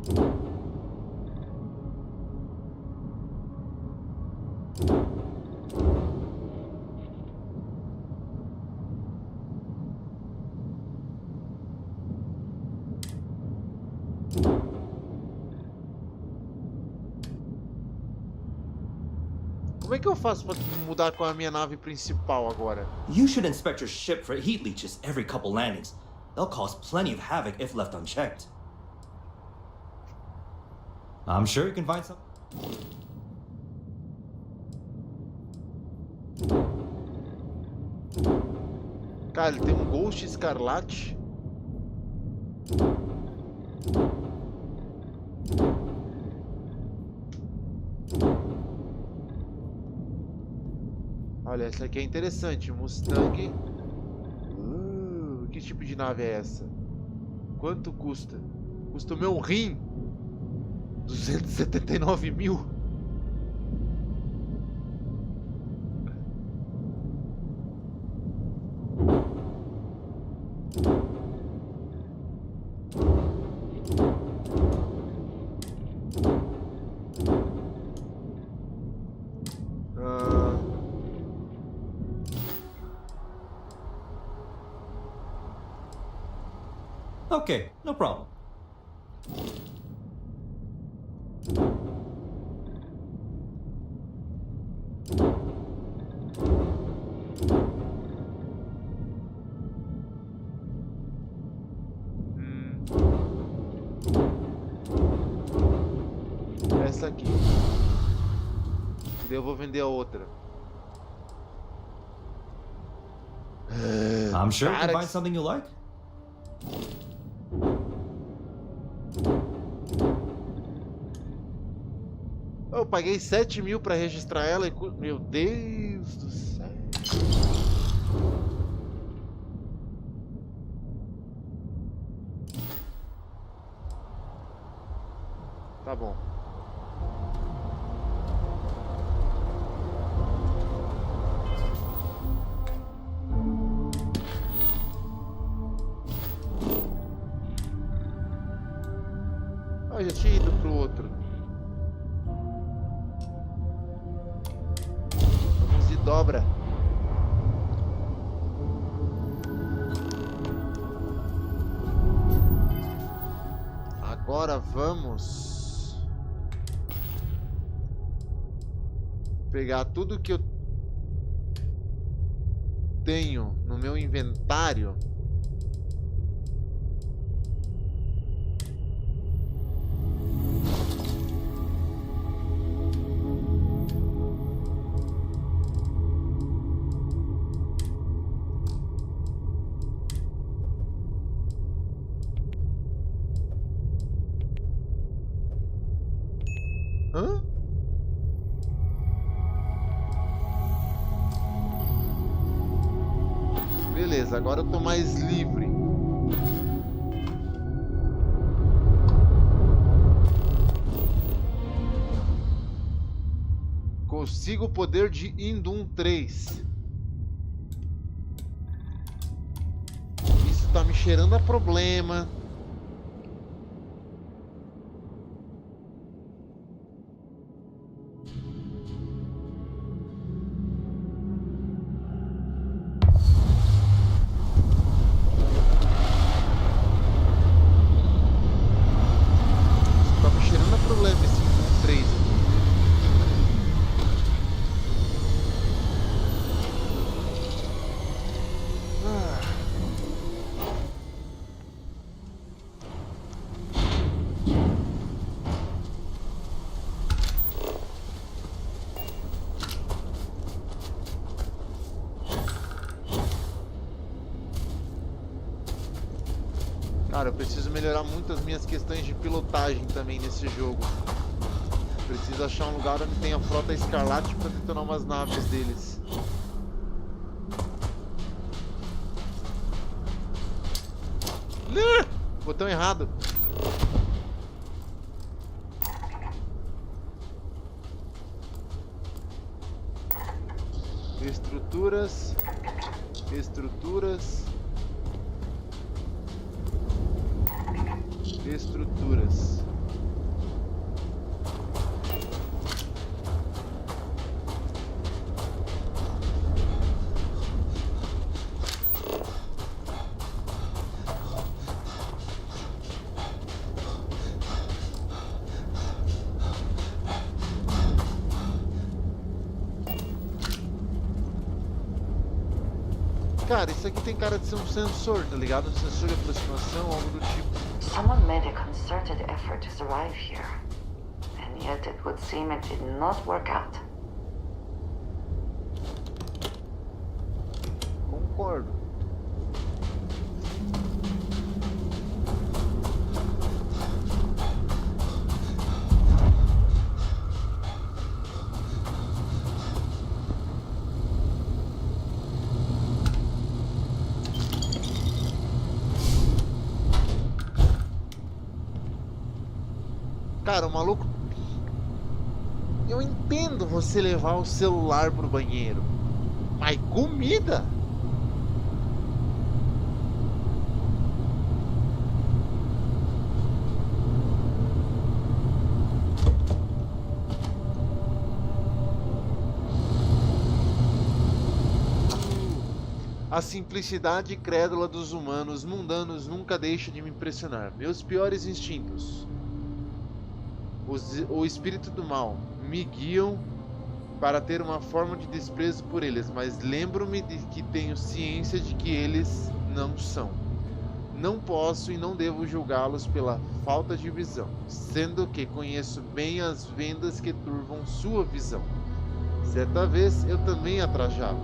Como Como é que eu faço pra mudar com a minha nave principal agora? You should inspect your ship for heat leeches every couple landings. They'll cause plenty of havoc if left unchecked. I'm sure you can find some. Cara, ele tem um Ghost Escarlate. Olha, essa aqui é interessante. Mustang. Que tipo de nave é essa? Quanto custa? Custa o meu rim. 279 mil. Okay, no problem. Essa aqui. E daí eu vou vender a outra. I'm sure you can find something you like. Eu paguei 7 mil pra registrar ela e... Meu Deus do céu. Tá bom. Eu já tinha ido pro outro. Vamos de dobra. Agora vamos pegar tudo que eu tenho no meu inventário. Hã? Beleza, agora eu tô mais livre. Consigo o poder de Indum 3. Isso tá me cheirando a problema. Cara, eu preciso melhorar muito as minhas questões de pilotagem também nesse jogo. Preciso achar um lugar onde tenha frota escarlate para detonar umas naves deles. Botão errado. Estruturas. Estruturas. Estruturas. Cara, isso aqui tem cara de ser um sensor, tá ligado? Um sensor de aproximação, algo do tipo. Someone made a concerted effort to survive here. And yet it would seem it did not work out. Concordo. Cara, o maluco... Eu entendo você levar o celular pro banheiro. Mas comida? A simplicidade crédula dos humanos mundanos nunca deixa de me impressionar. Meus piores instintos, o espírito do mal, me guiam para ter uma forma de desprezo por eles, mas lembro-me de que tenho ciência de que eles não são. Não posso e não devo julgá-los pela falta de visão, sendo que conheço bem as vendas que turvam sua visão. Certa vez eu também a trajava.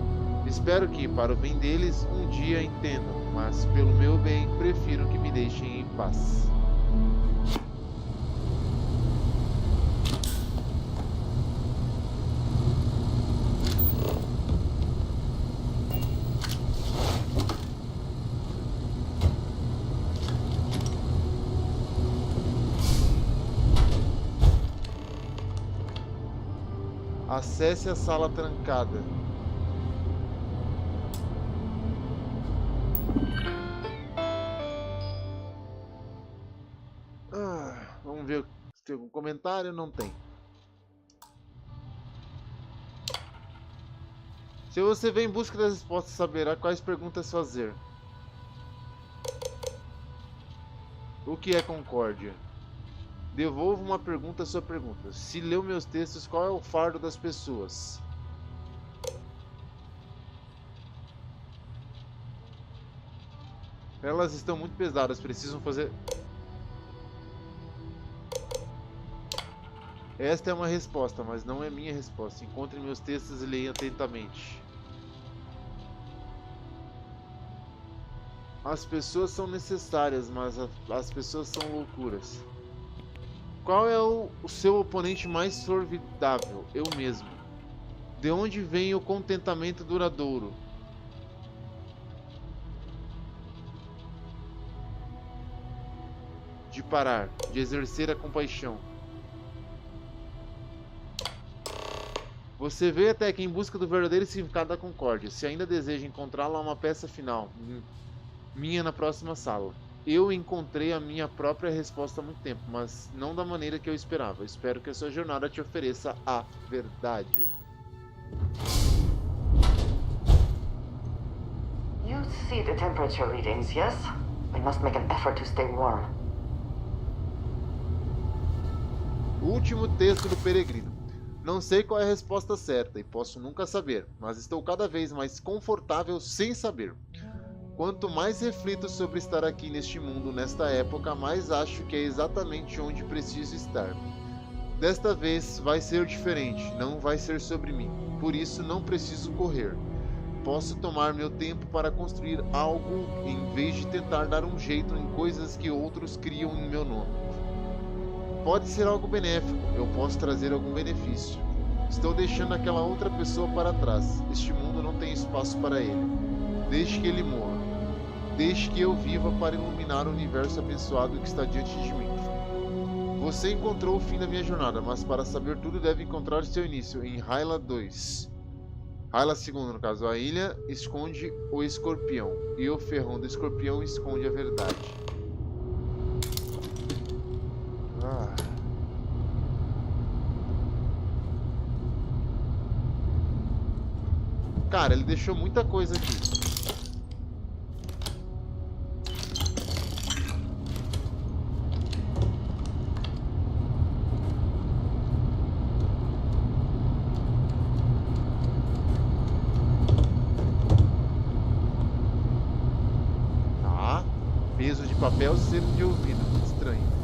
Espero que, para o bem deles, um dia entendam, mas pelo meu bem, prefiro que me deixem em paz. Acesse a sala trancada. Vamos ver se tem algum comentário. Não tem. Se você vem em busca das respostas, saberá quais perguntas fazer. O que é concórdia? Devolvo uma pergunta à sua pergunta. Se leu meus textos, qual é o fardo das pessoas? Elas estão muito pesadas, precisam fazer... Esta é uma resposta, mas não é minha resposta. Encontre meus textos e leia atentamente. As pessoas são necessárias, mas as pessoas são loucuras. Qual é o seu oponente mais formidável? Eu mesmo. De onde vem o contentamento duradouro? De parar, de exercer a compaixão. Você veio até aqui em busca do verdadeiro significado da concórdia. Se ainda deseja encontrá-la, há uma peça final, minha na próxima sala. Eu encontrei a minha própria resposta há muito tempo, mas não da maneira que eu esperava. Espero que a sua jornada te ofereça a verdade. You see the temperature readings, yes? We must make an effort to stay warm. Último texto do peregrino. Não sei qual é a resposta certa e posso nunca saber, mas estou cada vez mais confortável sem saber. Quanto mais reflito sobre estar aqui neste mundo nesta época, mais acho que é exatamente onde preciso estar. Desta vez vai ser diferente, não vai ser sobre mim. Por isso não preciso correr. Posso tomar meu tempo para construir algo em vez de tentar dar um jeito em coisas que outros criam em meu nome. Pode ser algo benéfico, eu posso trazer algum benefício. Estou deixando aquela outra pessoa para trás. Este mundo não tem espaço para ele. Deixe que ele morra. Deixe que eu viva para iluminar o universo abençoado que está diante de mim. Você encontrou o fim da minha jornada, mas para saber tudo deve encontrar seu início em Hyla 2. Hyla 2, no caso. A ilha esconde o escorpião, e o ferrão do escorpião esconde a verdade. Cara, ele deixou muita coisa aqui. papel, selo de ouvido. Muito estranho.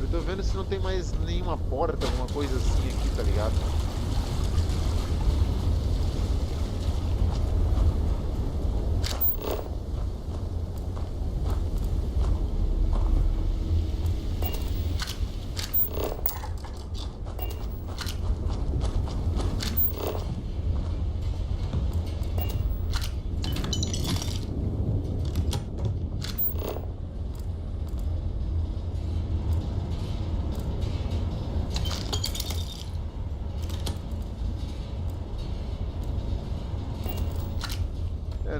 Eu tô vendo se não tem mais nenhuma porta, alguma coisa assim aqui, tá ligado?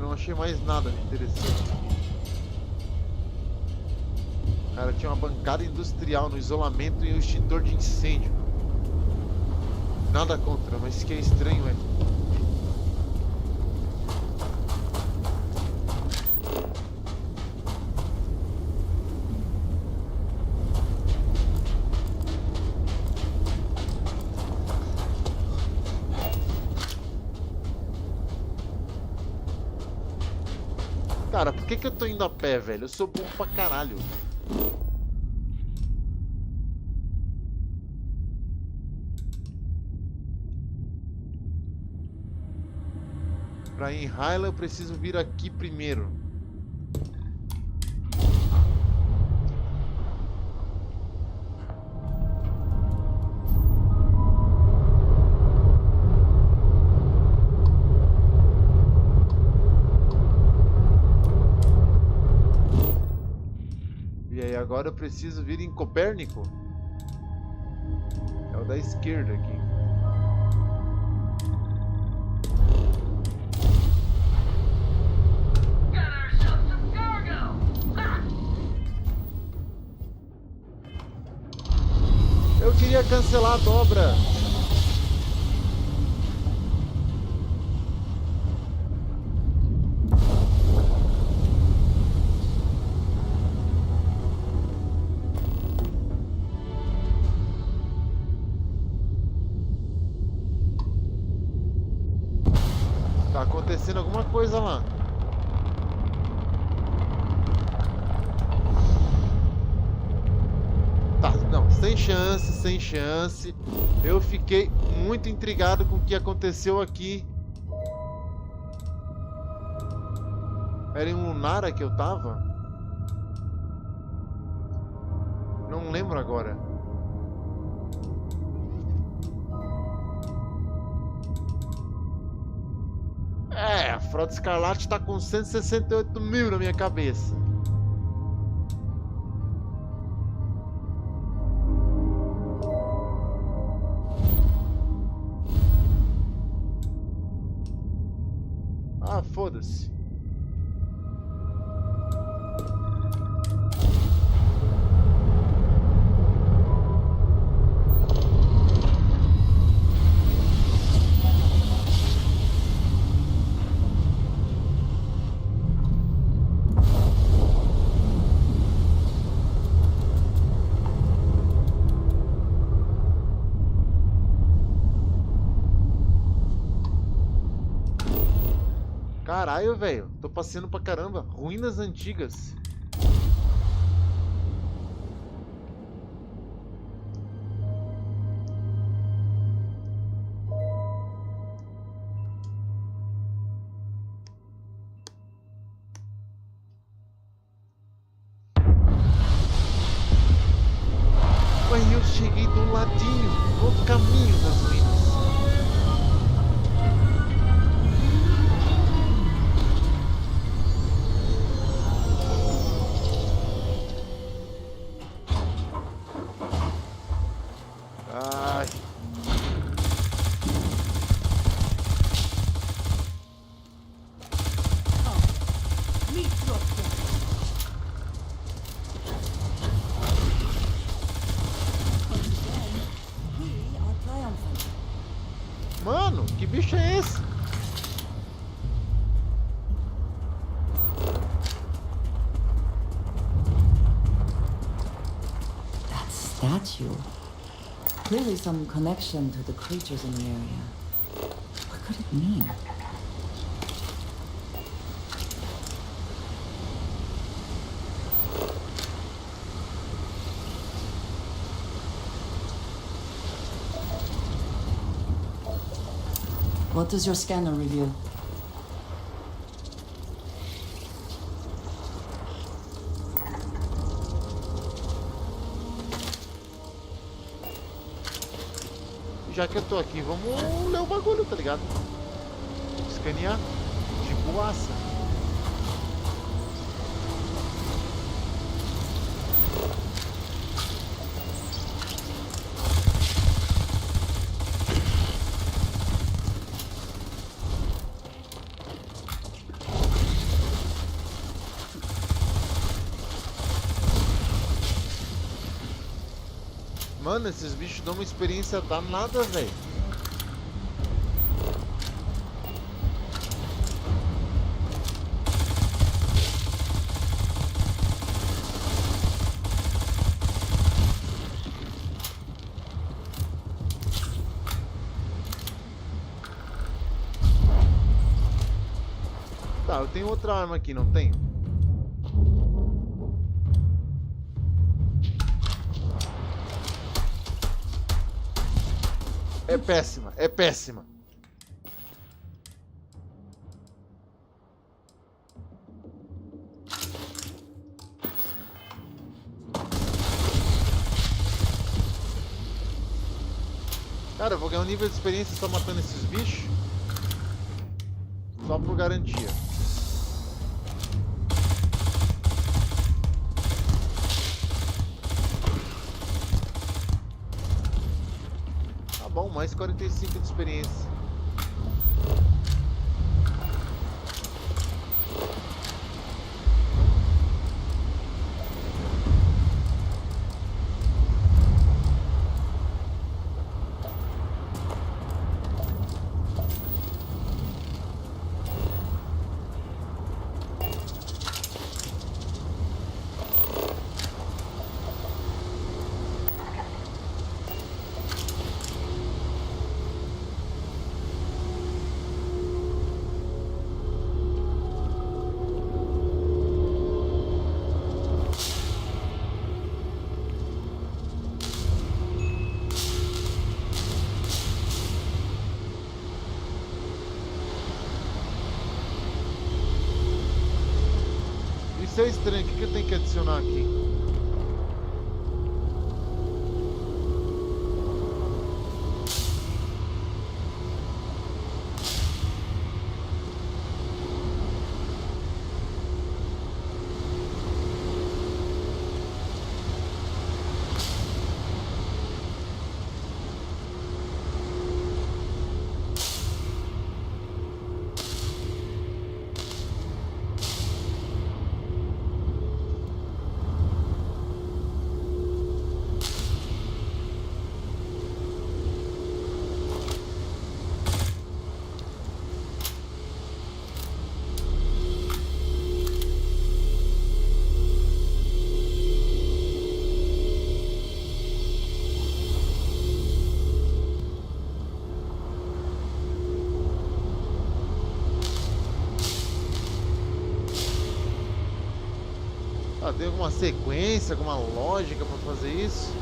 Não achei mais nada de interessante aqui. Cara, tinha uma bancada industrial no isolamento e um extintor de incêndio. Nada contra, mas que é estranho, é. Cara, por que eu tô indo a pé, velho? Eu sou burro pra caralho. Pra ir em Hyla eu preciso vir aqui primeiro. Agora eu preciso vir em Copérnico. É o da esquerda aqui. Eu queria cancelar a dobra. Tá acontecendo alguma coisa lá. Tá, não, sem chance, sem chance. Eu fiquei muito intrigado com o que aconteceu aqui. Era em Lunara que eu tava? Não lembro agora. É, a Frota Escarlate tá com 168 mil na minha cabeça. Ah, foda-se. Caralho, velho. Tô passeando pra caramba. Ruínas antigas. Mas eu cheguei do ladinho, no caminho das ruínas. Mano, que bicho é esse? statue. Clearly some connection to the creatures in the area. What could it mean? What does your scanner reveal? Já que eu tô aqui, vamos ler o bagulho, tá ligado? Escanear de boaça. Mano, esses bichos dão uma experiência danada, velho. Tá, eu tenho outra arma aqui, não tenho? É péssima, é péssima. Cara, eu vou ganhar um nível de experiência só matando esses bichos. Só por garantia. Bom, mais 45 de experiência. Isso é estranho, o que eu tenho que adicionar aqui? Tem alguma sequência, alguma lógica para fazer isso?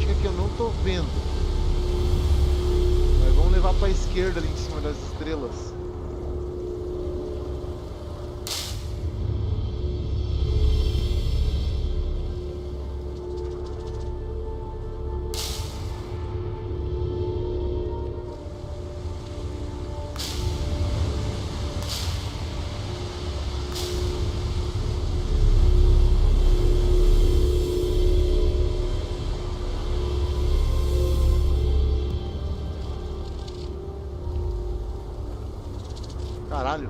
significa que eu não tô vendo. Mas vamos levar pra esquerda ali em cima das estrelas. Caralho.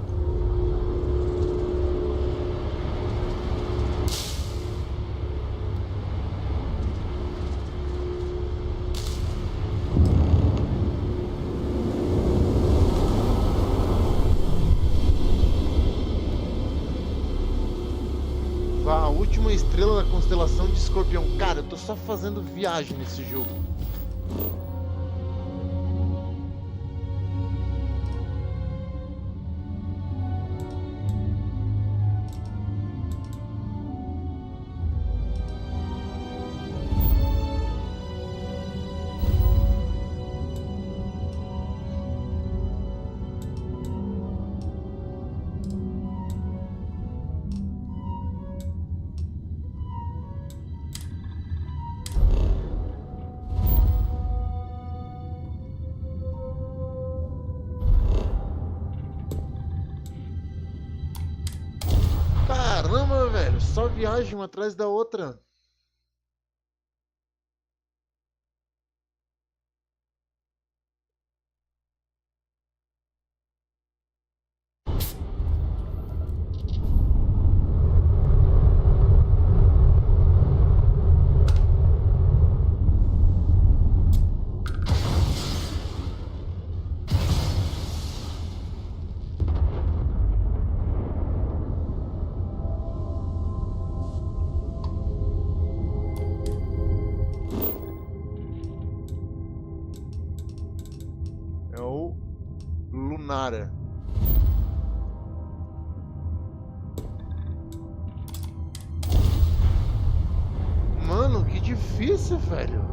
A última estrela da constelação de Escorpião. Cara, eu tô só fazendo viagem nesse jogo. Caramba, velho, só viagem uma atrás da outra. É o Lunara. Mano, que difícil, velho.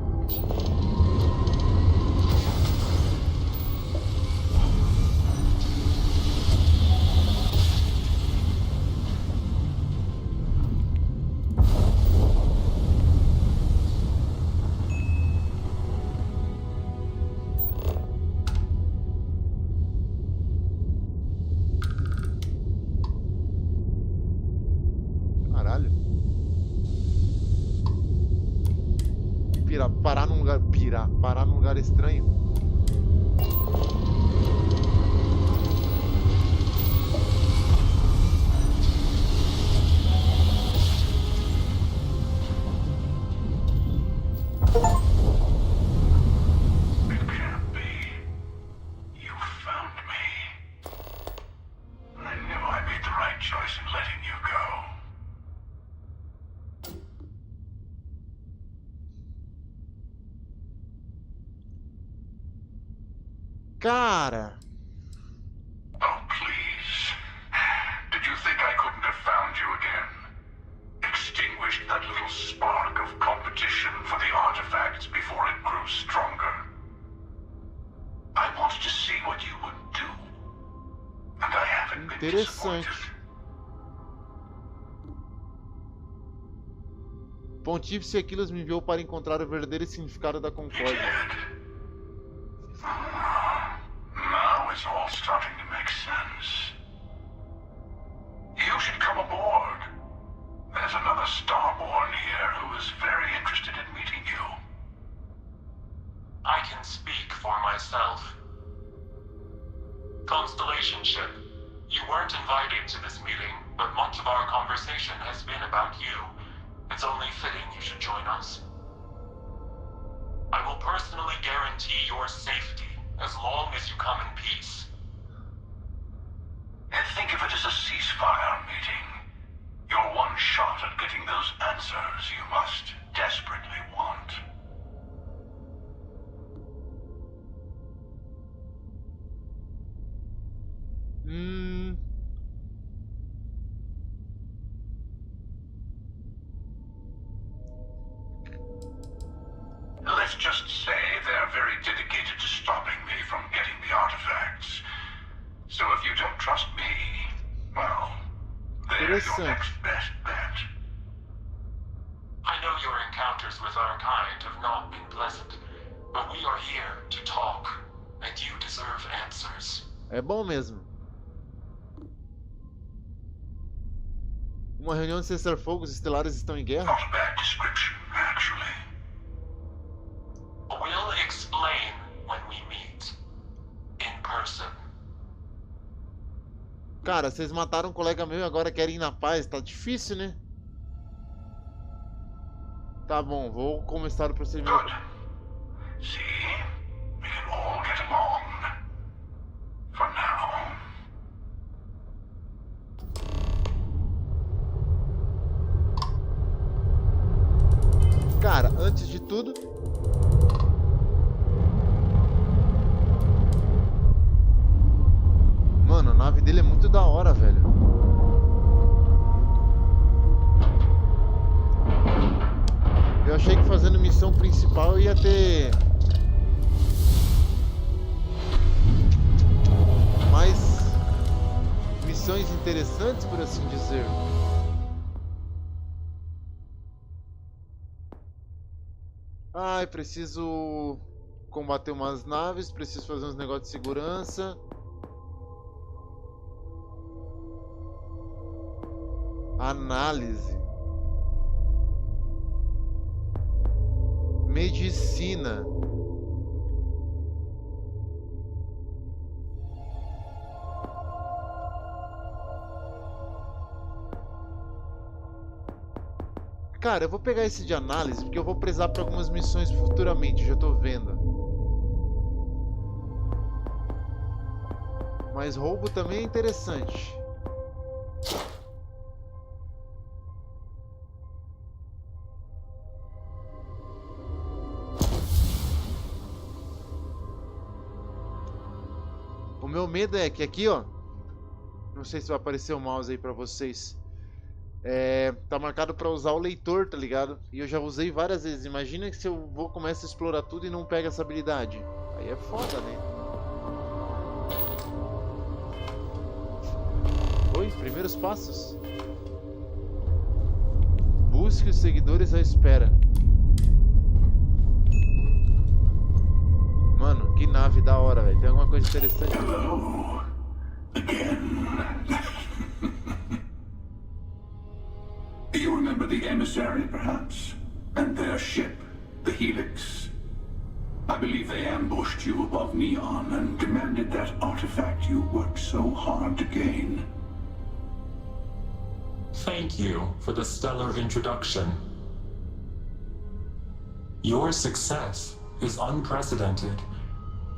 Caralho. Parar num lugar estranho. Cara. Oh, please. Did you think I couldn't have found you again? Extinguished that little spark of competition for the artifacts before it grew stronger. I wanted to see what you would do. And I haven't been disappointed. Pontífice Aquilas me enviou para encontrar o verdadeiro significado da concórdia. Now it's all starting to make sense. You should come aboard. There's another Starborn here who is very interested in meeting you. I can speak for myself. Constellation ship, you weren't invited to this meeting, but much of our conversation has been about you. It's only fitting you should join us. I will personally guarantee your safety as long as you come in peace. And think of it as a ceasefire meeting. Your one shot at getting those answers you must desperately want. interessante. I know your encounters with our kind have not been pleasant, but we are here to talk, and you deserve answers. É bom mesmo. Uma reunião de cessar-fogo, os estelares estão em guerra? Not a bad description, actually. We'll explain when we meet. In person. Cara, vocês mataram um colega meu e agora querem ir na paz. Tá difícil, né? Tá bom, vou começar o procedimento. Good. See, we can all get along. For now. Cara, antes de tudo... Mano, a nave dele é muito da hora, velho. Eu achei que fazendo missão principal eu ia ter... mais... missões interessantes, por assim dizer. Ai, preciso combater umas naves, preciso fazer uns negócios de segurança. Análise. Medicina. Cara, eu vou pegar esse de análise porque eu vou precisar para algumas missões futuramente, já tô vendo. Mas roubo também é interessante. O meu medo é que aqui, ó, não sei se vai aparecer o mouse aí pra vocês. Tá marcado pra usar o leitor, tá ligado? E eu já usei várias vezes. Imagina que se eu vou começar a explorar tudo e não pega essa habilidade. Aí é foda, né? Oi, primeiros passos. Busque os seguidores à espera. Mano, que nave da hora, velho. Tem alguma coisa interessante? Hello. Again. You remember the emissary, perhaps? And their ship, the Helix? I believe they ambushed you above Neon and demanded that artifact you worked so hard to gain. Thank you for the stellar introduction. Your success is unprecedented.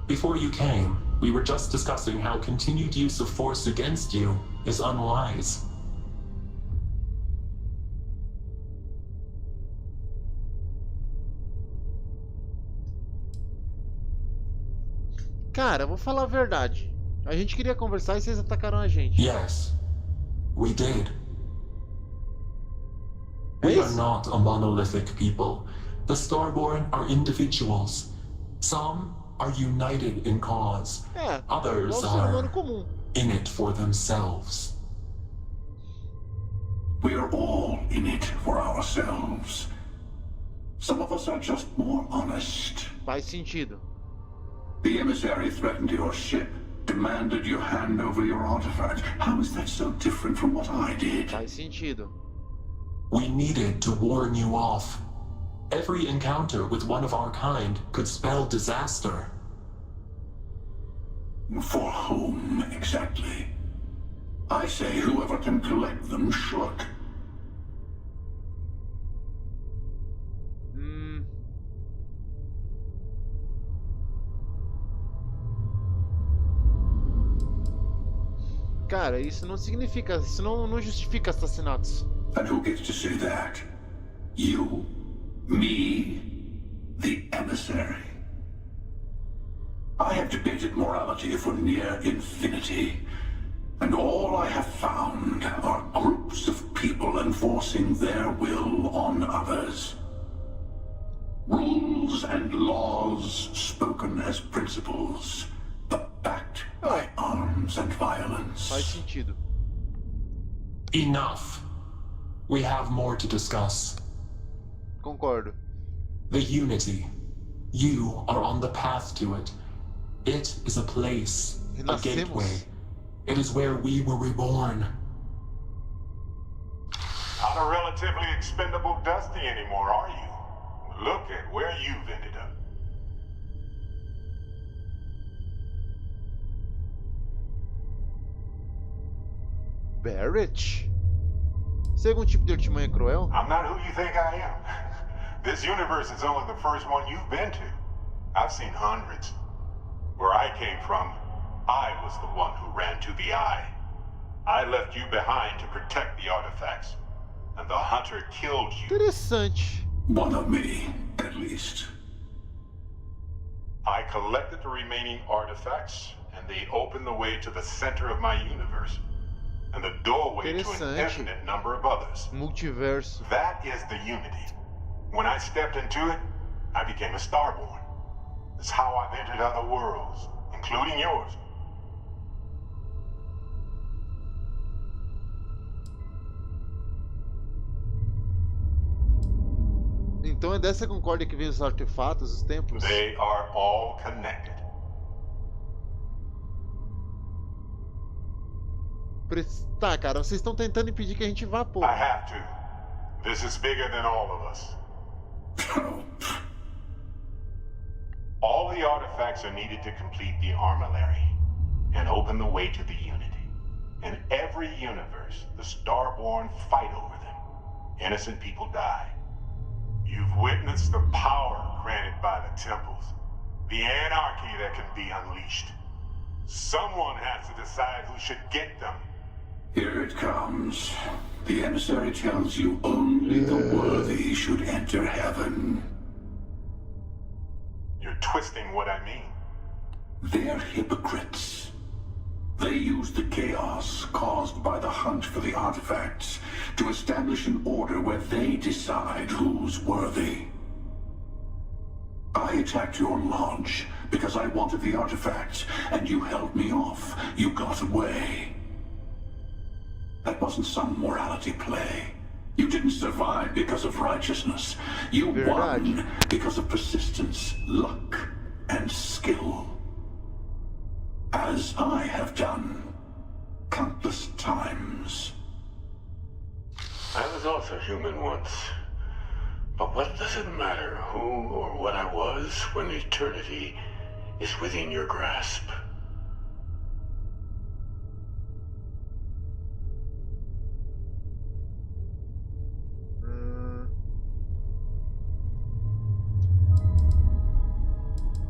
Before you came, we were just discussing how continued use of force against you is unwise. Cara, eu vou falar a verdade. A gente queria conversar e vocês atacaram a gente. Yes, we did. We are not a monolithic people. The Starborn are individuals. Some are united in cause. Others are in it for themselves. We are all in it for ourselves. Some of us are just more honest. Faz sentido. The emissary threatened your ship, demanded you hand over your artifact. How is that so different from what I did? Faz sentido. We needed to warn you off. Every encounter with one of our kind could spell disaster. For whom, exactly? I say whoever can collect them should. Cara, isso não significa, isso não justifica assassinatos. And who gets to say that? You? Me? The emissary? I have debated morality for near infinity, and all I have found are groups of people enforcing their will on others. Rules and laws spoken as principles, but backed by arms and violence. Faz sentido. Enough. We have more to discuss. Concordo. The Unity. You are on the path to it. It is a place, a gateway. It is where we were reborn. Not a relatively expendable Dusty anymore, are you? Look at where you've ended up. Barrett? Você é algum tipo de artimanha cruel? I'm not who you think I am. This universe is only the first one you've been to. I've seen hundreds. Where I came from, I was the one who ran to the Eye. I left you behind to protect the artifacts, and the Hunter killed you. Interessante. One of me, at least. I collected the remaining artifacts, and they opened the way to the center of my universe, and the doorway to an infinite number of others. Multiverso. That is the Unity. When I stepped into it, I became a Starborn. It's how I've entered other worlds, including yours. Então é dessa concórdia que vem os artefatos, os templos? They are all connected. Tá, cara, vocês estão tentando impedir que a gente vá, pô. I have to. This is bigger than all of us. All the artifacts are needed to complete the armillary and open the way to the Unity. In every universe, the Starborn fight over them. Innocent people die. You've witnessed the power granted by the temples, the anarchy that can be unleashed. Someone has to decide who should get them. Here it comes. The emissary tells you only the worthy should enter heaven. You're twisting what I mean. They're hypocrites. They use the chaos caused by the hunt for the artifacts to establish an order where they decide who's worthy. I attacked your launch because I wanted the artifacts, and you held me off. You got away. That wasn't some morality play. You didn't survive because of righteousness. You won because of persistence, luck, and skill. As I have done countless times. I was also human once. But what does it matter who or what I was when eternity is within your grasp?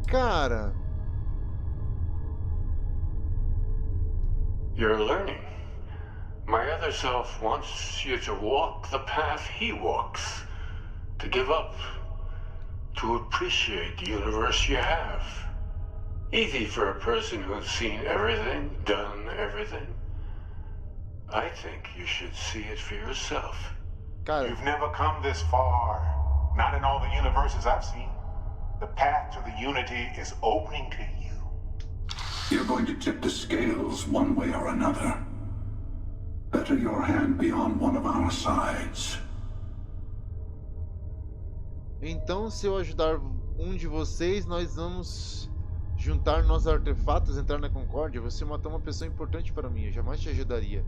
Cara. You're learning. My other self wants you to walk the path he walks. To give up. To appreciate the universe you have. Easy for a person who's seen everything, done everything. I think you should see it for yourself. You've never come this far. Not in all the universes I've seen. The path to the Unity is opening to you. You're going to tip the scales one way or another. Better your hand be on one of our sides. Então, se eu ajudar um de vocês, nós vamos juntar nossos artefatos, entrar na concórdia. Você matou uma pessoa importante para mim, eu jamais te ajudaria.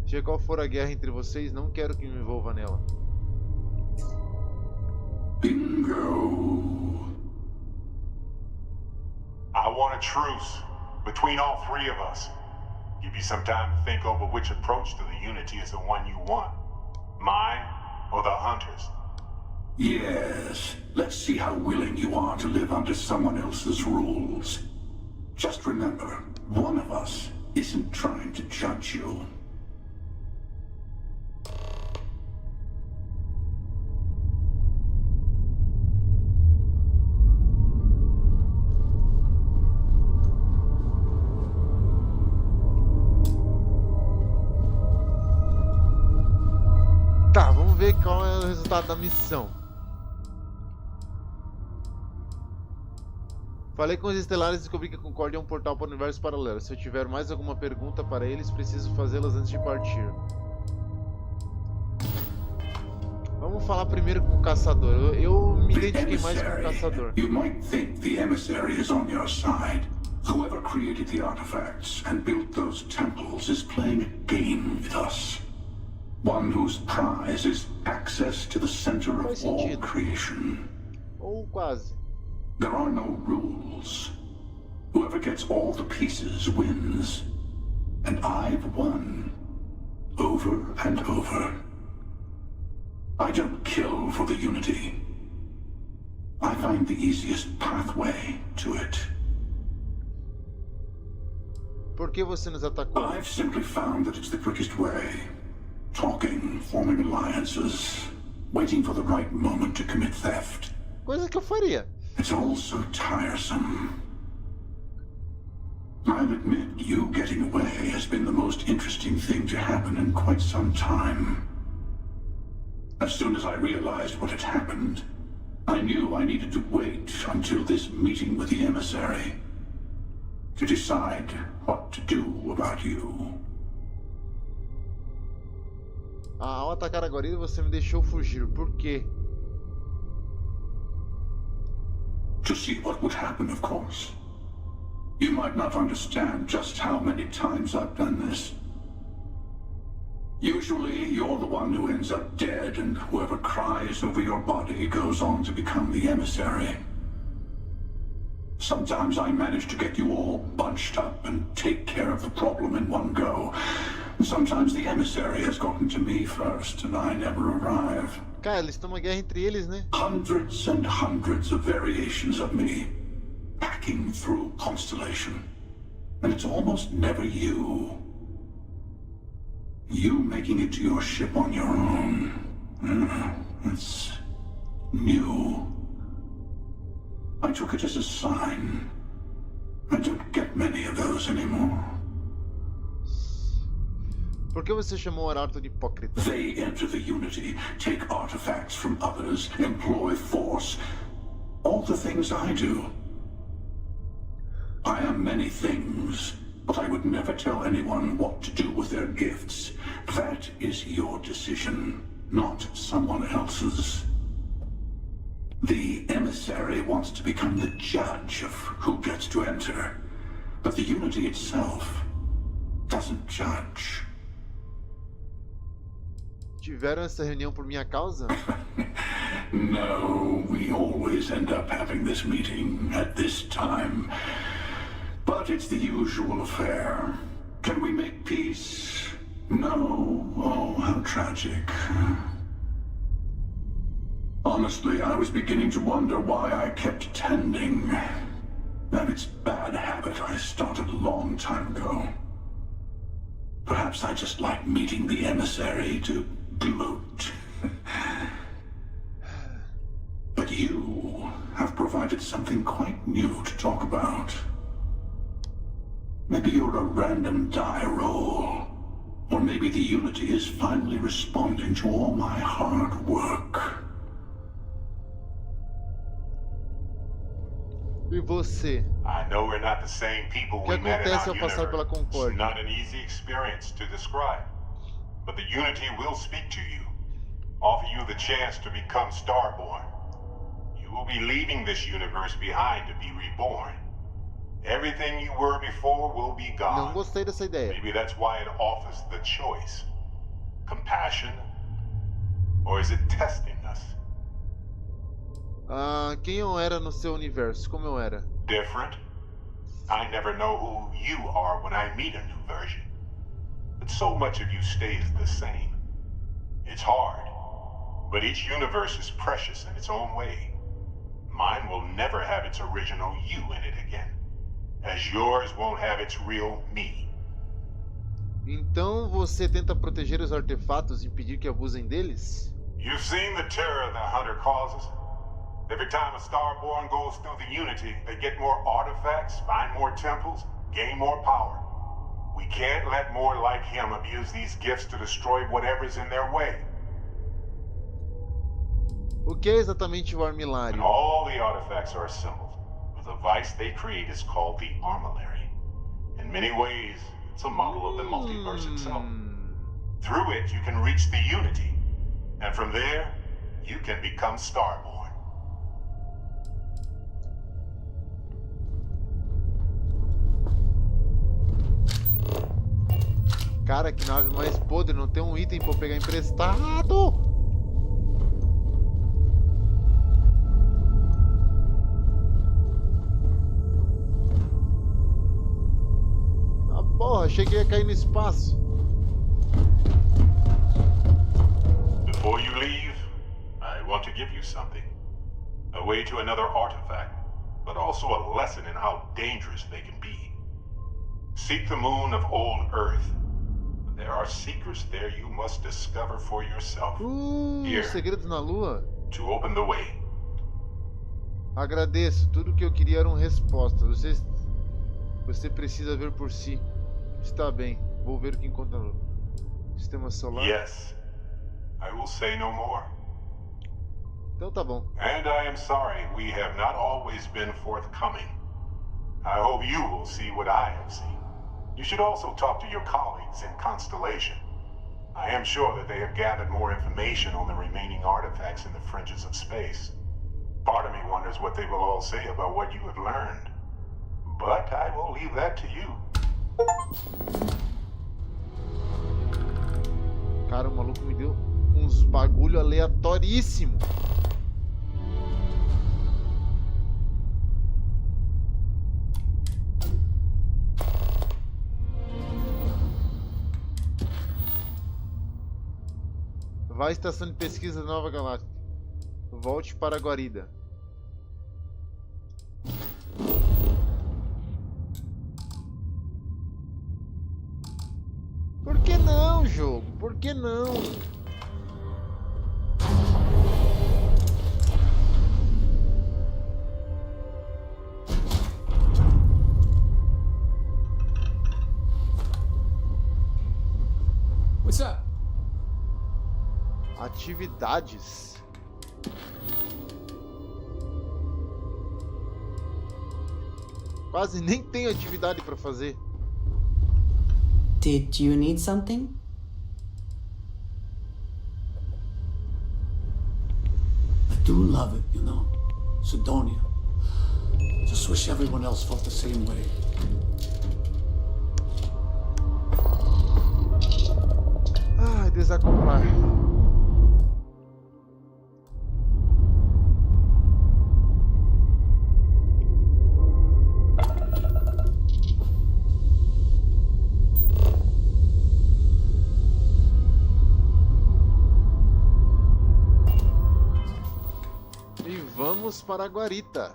Seja qual for a guerra entre vocês, não quero que me envolva nela. Bingo. I want a truce between all three of us. Give you some time to think over which approach to the Unity is the one you want. Mine or the Hunter's? Yes. Let's see how willing you are to live under someone else's rules. Just remember, one of us isn't trying to judge you. Tá, vamos ver qual é o resultado da missão. Falei com os estelares e descobri que a Concórdia é um portal para o universo paralelo. Se eu tiver mais alguma pergunta para eles, preciso fazê-las antes de partir. Vamos falar primeiro com o caçador. Eu me identifiquei mais com o caçador. You might think the emissary is on your side. Whoever created the artifacts and built those temples is playing a game with us. One whose prize is access to the center of all creation. Ou quase. There are no rules. Whoever gets all the pieces wins. And I've won. Over and over. I don't kill for the Unity. I find the easiest pathway to it. Por que você nos atacou? I've simply found that it's the quickest way. Talking, forming alliances, waiting for the right moment to commit theft. Coisa que eu faria. It's all so tiresome. I'll admit, you getting away has been the most interesting thing to happen in quite some time. As soon as I realized what had happened, I knew I needed to wait until this meeting with the emissary to decide what to do about you. Ao atacar a gorila, você me deixou fugir. Por quê? To see what would happen, of course. You might not understand just how many times I've done this. Usually, you're the one who ends up dead, and whoever cries over your body goes on to become the emissary. Sometimes I manage to get you all bunched up and take care of the problem in one go. Sometimes the emissary has gotten to me first, and I never arrive. Cara, eles estão uma guerra entre eles, né? Hundreds and hundreds of variations of me, packing through Constellation. And it's almost never you. You making it to your ship on your own. It's new. I took it as a sign. I don't get many of those anymore. Por que você chamou o Arauto de hipócrita? They enter the Unity, take artifacts from others, employ force. All the things I do. I am many things, but I would never tell anyone what to do with their gifts. That is your decision, not someone else's. The emissary wants to become the judge of who gets to enter, but the Unity itself doesn't judge. Tiveram essa reunião por minha causa? No, we always end up having this meeting at this time. But it's the usual affair. Can we make peace? No. Oh, how tragic. Honestly, I was beginning to wonder why I kept tending. That it's a bad habit I started a long time ago. Perhaps I just like meeting the emissary to gloat. But you have provided something quite new to talk about. Maybe you're a random die roll. Or maybe the Unity is finally responding to all my hard work. E você? I know we're not the same people we met in our universe. It's not an easy experience to describe. But the Unity will speak to you, offer you the chance to become Starborn. You will be leaving this universe behind to be reborn. Everything you were before will be gone. Não gostei dessa ideia. Maybe that's why it offers the choice. Compassion? Or is it testing us? Quem eu era no seu universo? Como eu era? Different? I never know who you are when I meet a new version. But so much of you stays the same. It's hard. But each universe is precious in its own way. Mine will never have its original you in it again. As yours won't have its real me. Então você tenta proteger os artefatos e impedir que abusem deles? You've seen the terror the Hunter causes? Every time a Starborn goes through the Unity, they get more artifacts, find more temples, gain more power. We can't let more like him abuse these gifts to destroy whatever's in their way. O que é exatamente o Armilário? All the artifacts are assembled. The device they create is called the Armillary. In many ways, it's a model of the multiverse itself. Through it, you can reach the Unity. And from there, you can become Starborn. Cara, que nave mais podre, não tem um item pra eu pegar emprestado. Ah, porra, achei que ia cair no espaço. Before you leave, I want to give you something. A way to another artifact, but also a lesson in how dangerous they can be. Seek the moon of old Earth. There are secrets there you must discover for yourself. Here, segredos na Lua. To open the way. Agradeço. Tudo que eu queria eram respostas. Você precisa ver por si. Está bem. Vou ver o que encontra no sistema solar. Yes. I will say no more. Então tá bom. And I am sorry we have not always been forthcoming. I hope you will see what I have seen. You should also talk to your colleagues in Constellation. I am sure that they have gathered more information on the remaining artifacts in the fringes of space. Part of me wonders what they will all say about what you have learned. But I will leave that to you. Cara, o maluco me deu uns bagulho aleatoríssimo. Vai à estação de pesquisa da Nova Galáctica. Volte para a guarida. Por que não, jogo? Por que não? What's up? Atividades. Quase nem tenho atividade para fazer. Did you need something? I do love it, you know. Sidonia. Just wish everyone else felt the same way. Ah, desacoplar. E vamos para a guarita.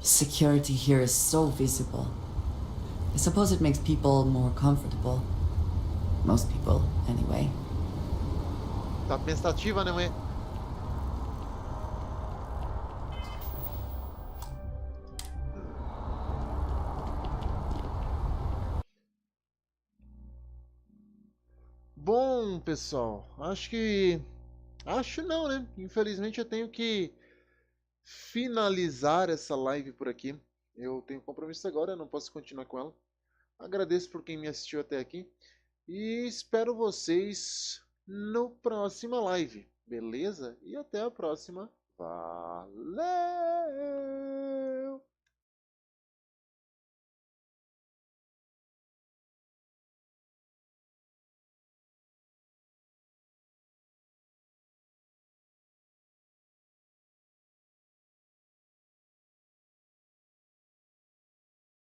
Security here is so visible. I suppose it makes people more comfortable. Most people, anyway. Tá pensativa, não é? Bom, pessoal, acho não, né? Infelizmente eu tenho que finalizar essa live por aqui. Eu tenho compromisso agora, não posso continuar com ela. Agradeço por quem me assistiu até aqui e espero vocês no próxima live, beleza? E até a próxima. Valeu!